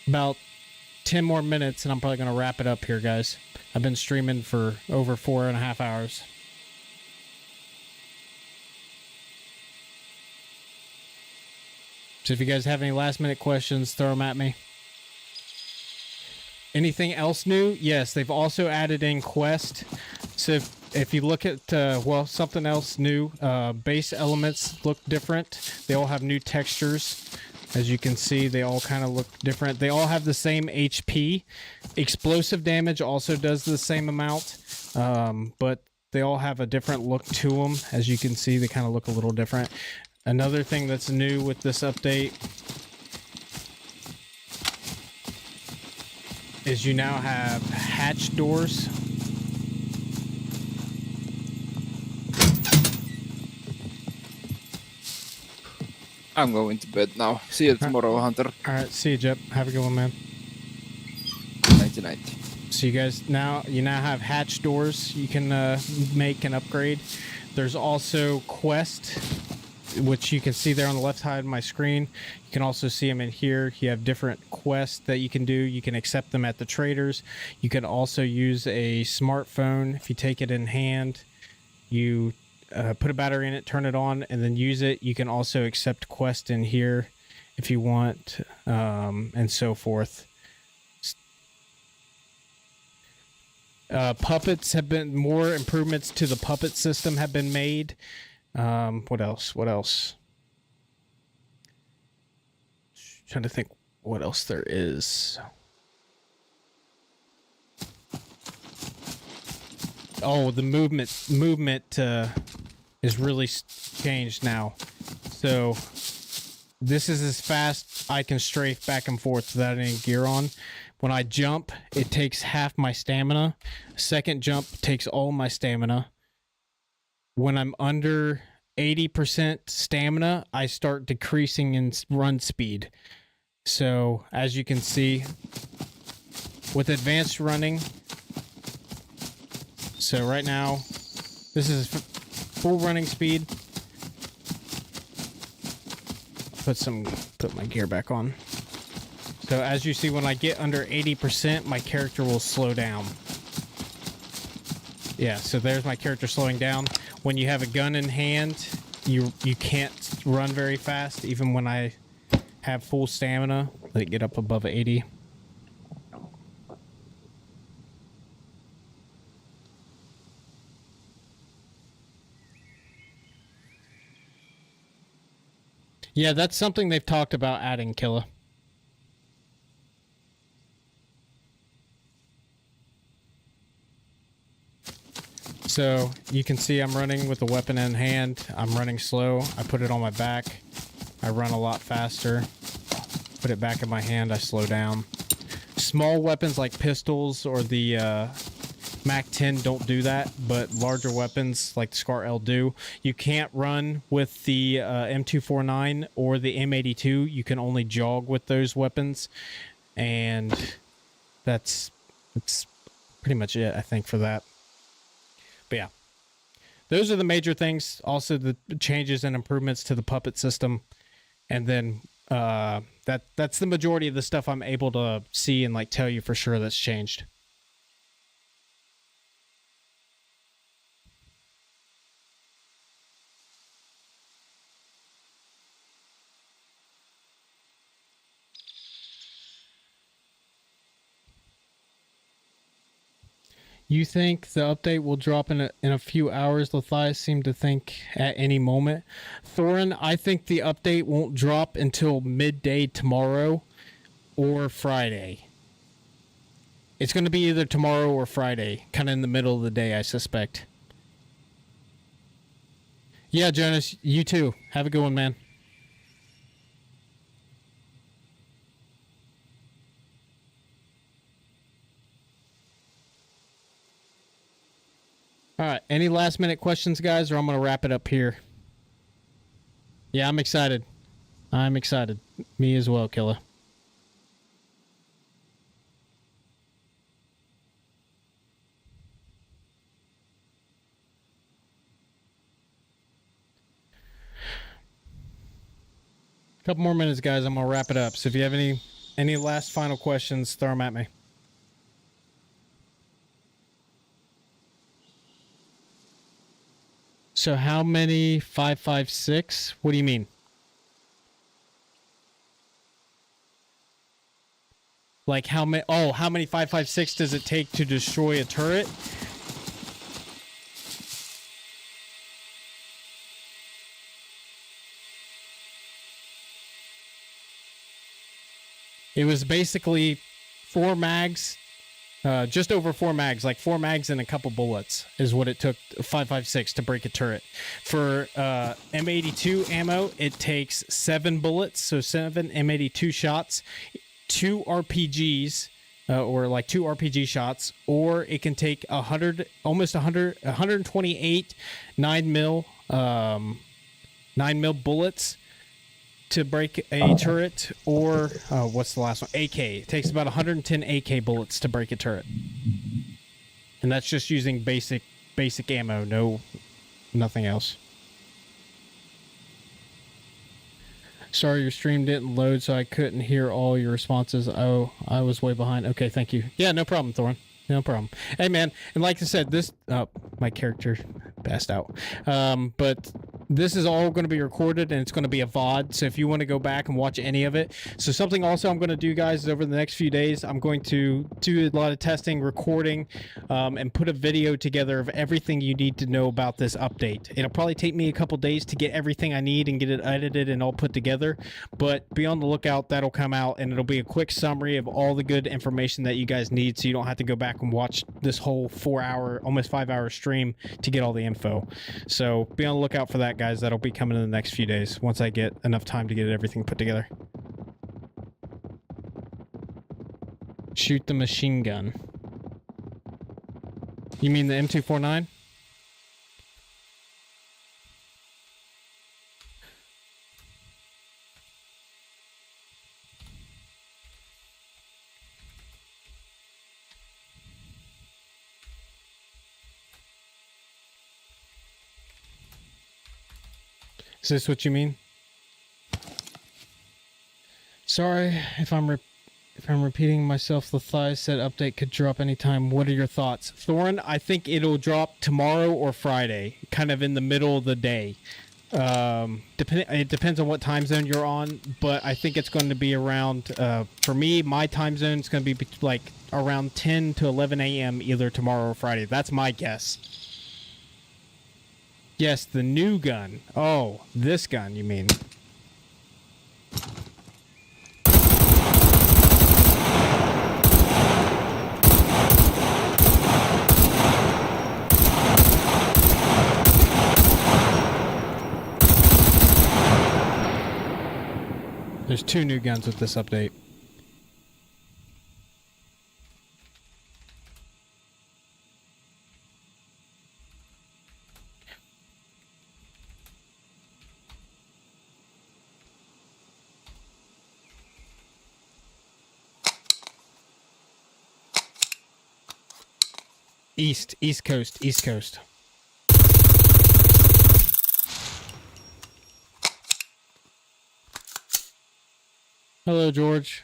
A: about 10 more minutes, and I'm probably going to wrap it up here, guys. I've been streaming for over 4.5 hours. So if you guys have any last-minute questions, throw them at me. Anything else new? Yes, they've also added in Quest. So if you look at, well, something else new, base elements look different. They all have new textures. As you can see, they all kind of look different. They all have the same HP. Explosive damage also does the same amount, but they all have a different look to them. As you can see, they kind of look a little different. Another thing that's new with this update is you now have hatch doors.
E: I'm going to bed now. See you tomorrow, Hunter.
A: All right, see you, Jep. Have a good one, man.
E: Nighty night.
A: So you guys now have hatch doors you can make and upgrade. There's also quest, which you can see there on the left side of my screen. You can also see them in here. You have different quests that you can do. You can accept them at the traders. You can also use a smartphone. If you take it in hand, you put a battery in it, turn it on, and then use it. You can also accept quests in here if you want, and so forth. Puppets have been, more improvements to the puppet system have been made. What else? Trying to think what else there is. Oh, the movement is really changed now. So this is as fast I can strafe back and forth without any gear on. When I jump, it takes half my stamina. Second jump takes all my stamina. When I'm under 80% stamina, I start decreasing in run speed. So as you can see, with advanced running, so right now, this is full running speed. Put my gear back on. So as you see, when I get under 80%, my character will slow down. Yeah, so there's my character slowing down. When you have a gun in hand, you can't run very fast, even when I have full stamina. Let it get up above 80. Yeah, that's something they've talked about adding, Killa. So you can see I'm running with a weapon in hand. I'm running slow. I put it on my back. I run a lot faster. Put it back in my hand. I slow down. Small weapons like pistols or the MAC-10 don't do that, but larger weapons like the SCAR-L do. You can't run with the M249 or the M82. You can only jog with those weapons, and that's pretty much it, I think, for that. But yeah, those are the major things. Also, the changes and improvements to the puppet system, and then that's the majority of the stuff I'm able to see and like tell you for sure that's changed. You think the update will drop in a few hours? Lethias seemed to think at any moment. Thorin, I think the update won't drop until midday tomorrow or Friday. It's going to be either tomorrow or Friday, kind of in the middle of the day, I suspect. Yeah, Jonas, you too. Have a good one, man. All right, any last minute questions, guys, or I'm going to wrap it up here? Yeah, I'm excited. I'm excited. Me as well, Killa. Couple more minutes, guys. I'm going to wrap it up. So if you have any last final questions, throw them at me. So how many 5.56? What do you mean? Like how many? Oh, how many 5.56 does it take to destroy a turret? It was basically 4 mags, just over 4 mags, like 4 mags and a couple bullets is what it took 5.56 to break a turret. For M82 ammo, it takes 7 bullets, so 7 M82 shots, 2 RPGs, or like 2 RPG shots, or it can take 128 9mm bullets to break a turret, or what's the last one? AK. It takes about 110 AK bullets to break a turret, and that's just using basic ammo, nothing else. Sorry, your stream didn't load, so I couldn't hear all your responses. Oh, I was way behind. Okay, thank you. Yeah, no problem, Thorin. No problem. Hey, man, and like I said, this... my character passed out. But this is all going to be recorded, and it's going to be a VOD, so if you want to go back and watch any of it. So something also I'm going to do, guys, is over the next few days, I'm going to do a lot of testing, recording, and put a video together of everything you need to know about this update. It'll probably take me a couple days to get everything I need and get it edited and all put together, but be on the lookout. That'll come out, and it'll be a quick summary of all the good information that you guys need, so you don't have to go back and watch this whole 4-hour, almost 5-hour stream to get all the info. So be on the lookout for that, guys. That'll be coming in the next few days once I get enough time to get everything put together. Shoot the machine gun. You mean the M249? Is this what you mean? Sorry if I'm repeating myself. The Thigh said update could drop anytime. What are your thoughts, Thorin? I think it'll drop tomorrow or Friday, kind of in the middle of the day. It depends on what time zone you're on, but I think it's going to be around. For me, my time zone is going to be like around 10 to 11 a.m. either tomorrow or Friday. That's my guess. Yes, the new gun. Oh, this gun, you mean? There's 2 new guns with this update. East Coast. Hello, George.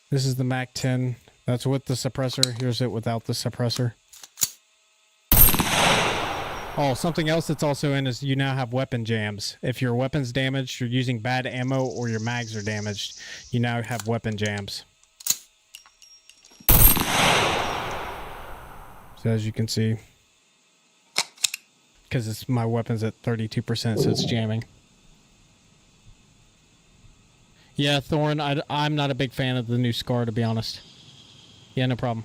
A: This is the Mac 10. That's with the suppressor. Here's it without the suppressor. Oh, something else that's also in is you now have weapon jams. If your weapon's damaged, you're using bad ammo, or your mags are damaged, you now have weapon jams. So as you can see, because my weapon's at 32%, so it's jamming. Yeah, Thorin, I'm not a big fan of the new SCAR, to be honest. Yeah, no problem.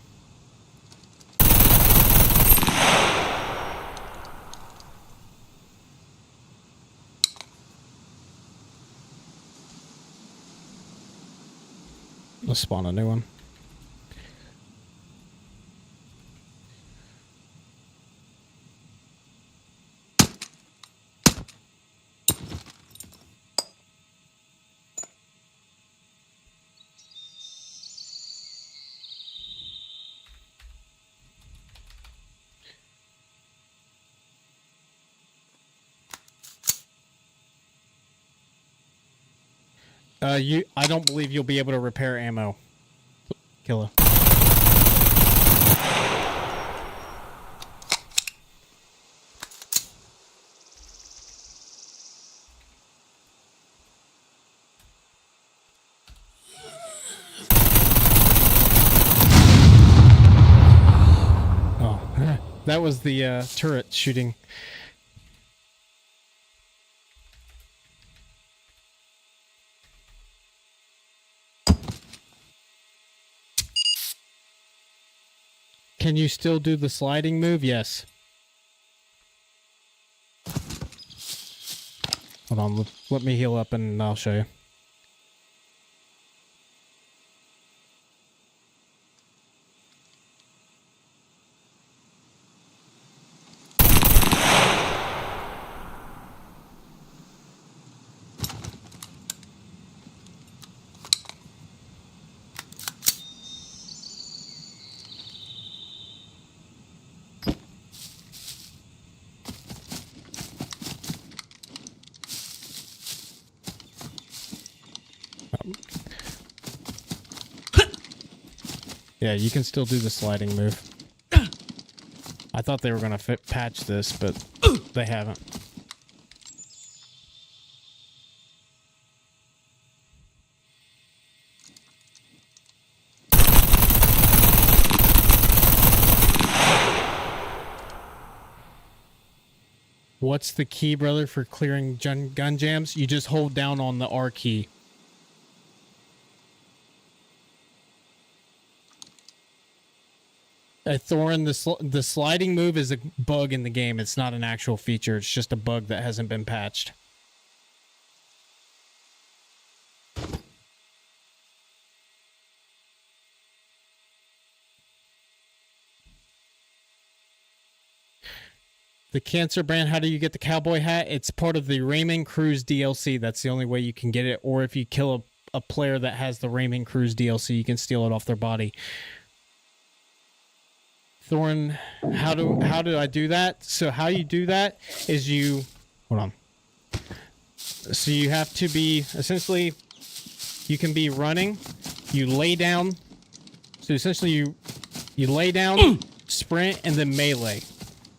A: Let's spawn a new one. I don't believe you'll be able to repair ammo. Killer. Oh, that was the turret shooting. Can you still do the sliding move? Yes. Hold on, let me heal up and I'll show you. Yeah, you can still do the sliding move. I thought they were going to patch this, but they haven't. What's the key, brother, for clearing gun jams? You just hold down on the R key. Thorin, the sliding move is a bug in the game. It's not an actual feature. It's just a bug that hasn't been patched. The Cancer brand, how do you get the cowboy hat? It's part of the Rayman Cruise DLC. That's the only way you can get it. Or if you kill a player that has the Rayman Cruise DLC, you can steal it off their body. Thorin, how do I do that? So how you do that is you... Hold on. So you have to be... Essentially, you can be running. You lay down. So essentially, you lay down, sprint, and then melee.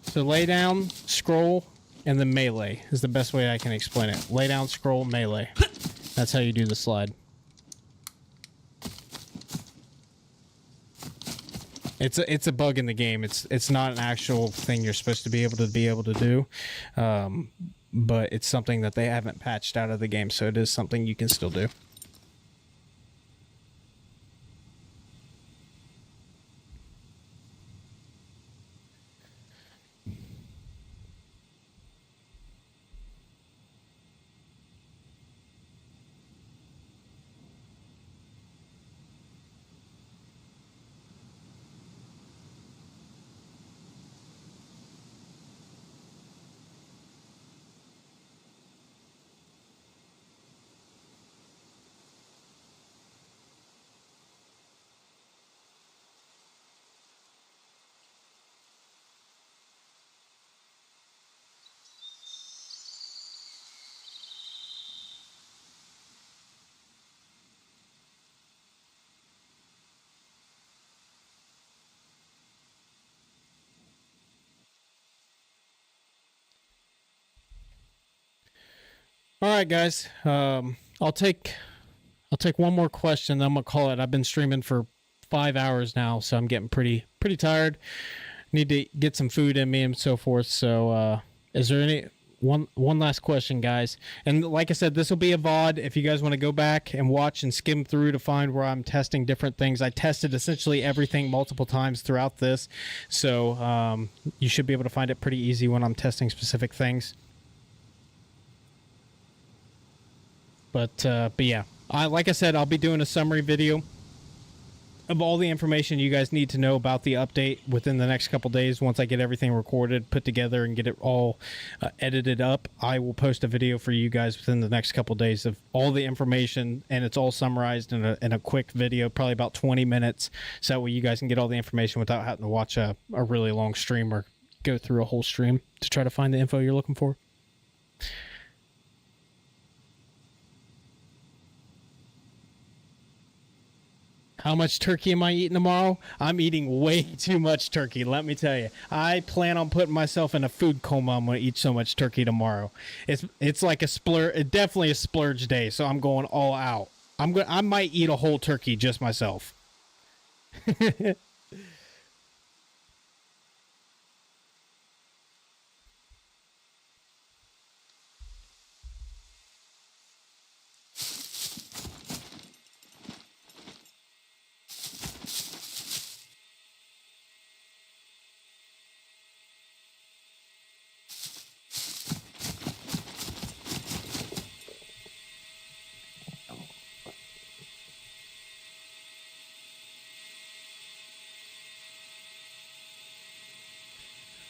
A: So lay down, scroll, and then melee is the best way I can explain it. Lay down, scroll, melee. That's how you do the slide. It's a bug in the game. It's not an actual thing you're supposed to be able to do, but it's something that they haven't patched out of the game, so it is something you can still do. All right, guys. I'll take one more question. Then I'm gonna call it. I've been streaming for 5 hours now, so I'm getting pretty tired. Need to get some food in me and so forth. So, is there any one last question, guys? And like I said, this will be a VOD. If you guys want to go back and watch and skim through to find where I'm testing different things, I tested essentially everything multiple times throughout this. So, you should be able to find it pretty easy when I'm testing specific things. But yeah, like I said, I'll be doing a summary video of all the information you guys need to know about the update within the next couple days. Once I get everything recorded, put together, and get it all edited up, I will post a video for you guys within the next couple days of all the information, and it's all summarized in a quick video, probably about 20 minutes, so that way you guys can get all the information without having to watch a really long stream or go through a whole stream to try to find the info you're looking for. How much turkey am I eating tomorrow? I'm eating way too much turkey, let me tell you. I plan on putting myself in a food coma. I'm going to eat so much turkey tomorrow. It's like a splurge, definitely a splurge day, so I'm going all out. I might eat a whole turkey just myself.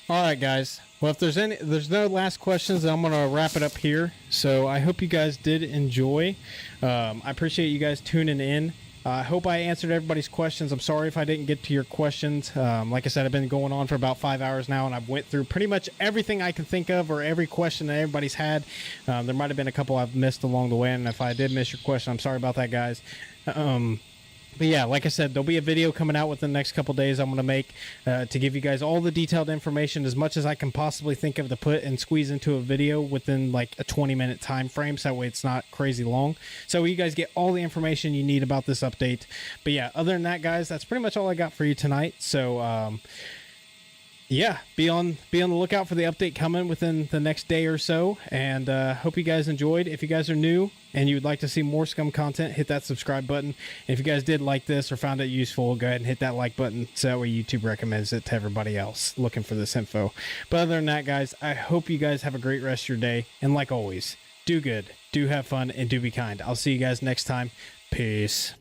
A: All right, guys. Well, if there's no last questions, then I'm gonna wrap it up here. So I hope you guys did enjoy. I appreciate you guys tuning in. I hope I answered everybody's questions. I'm sorry if I didn't get to your questions. Like I said, I've been going on for about 5 hours now, and I've went through pretty much everything I can think of, or every question that everybody's had. There might have been a couple I've missed along the way, and if I did miss your question, I'm sorry about that, guys. But yeah, like I said, there'll be a video coming out within the next couple days I'm going to make to give you guys all the detailed information as much as I can possibly think of to put and squeeze into a video within like a 20-minute time frame, so that way it's not crazy long. So you guys get all the information you need about this update. But yeah, other than that, guys, that's pretty much all I got for you tonight. So yeah, be on the lookout for the update coming within the next day or so, and hope you guys enjoyed. If you guys are new and you would like to see more SCUM content, hit that subscribe button. And if you guys did like this or found it useful, go ahead and hit that like button so that way YouTube recommends it to everybody else looking for this info. But other than that, guys, I hope you guys have a great rest of your day, and like always, do good, do have fun, and do be kind. I'll see you guys next time. Peace.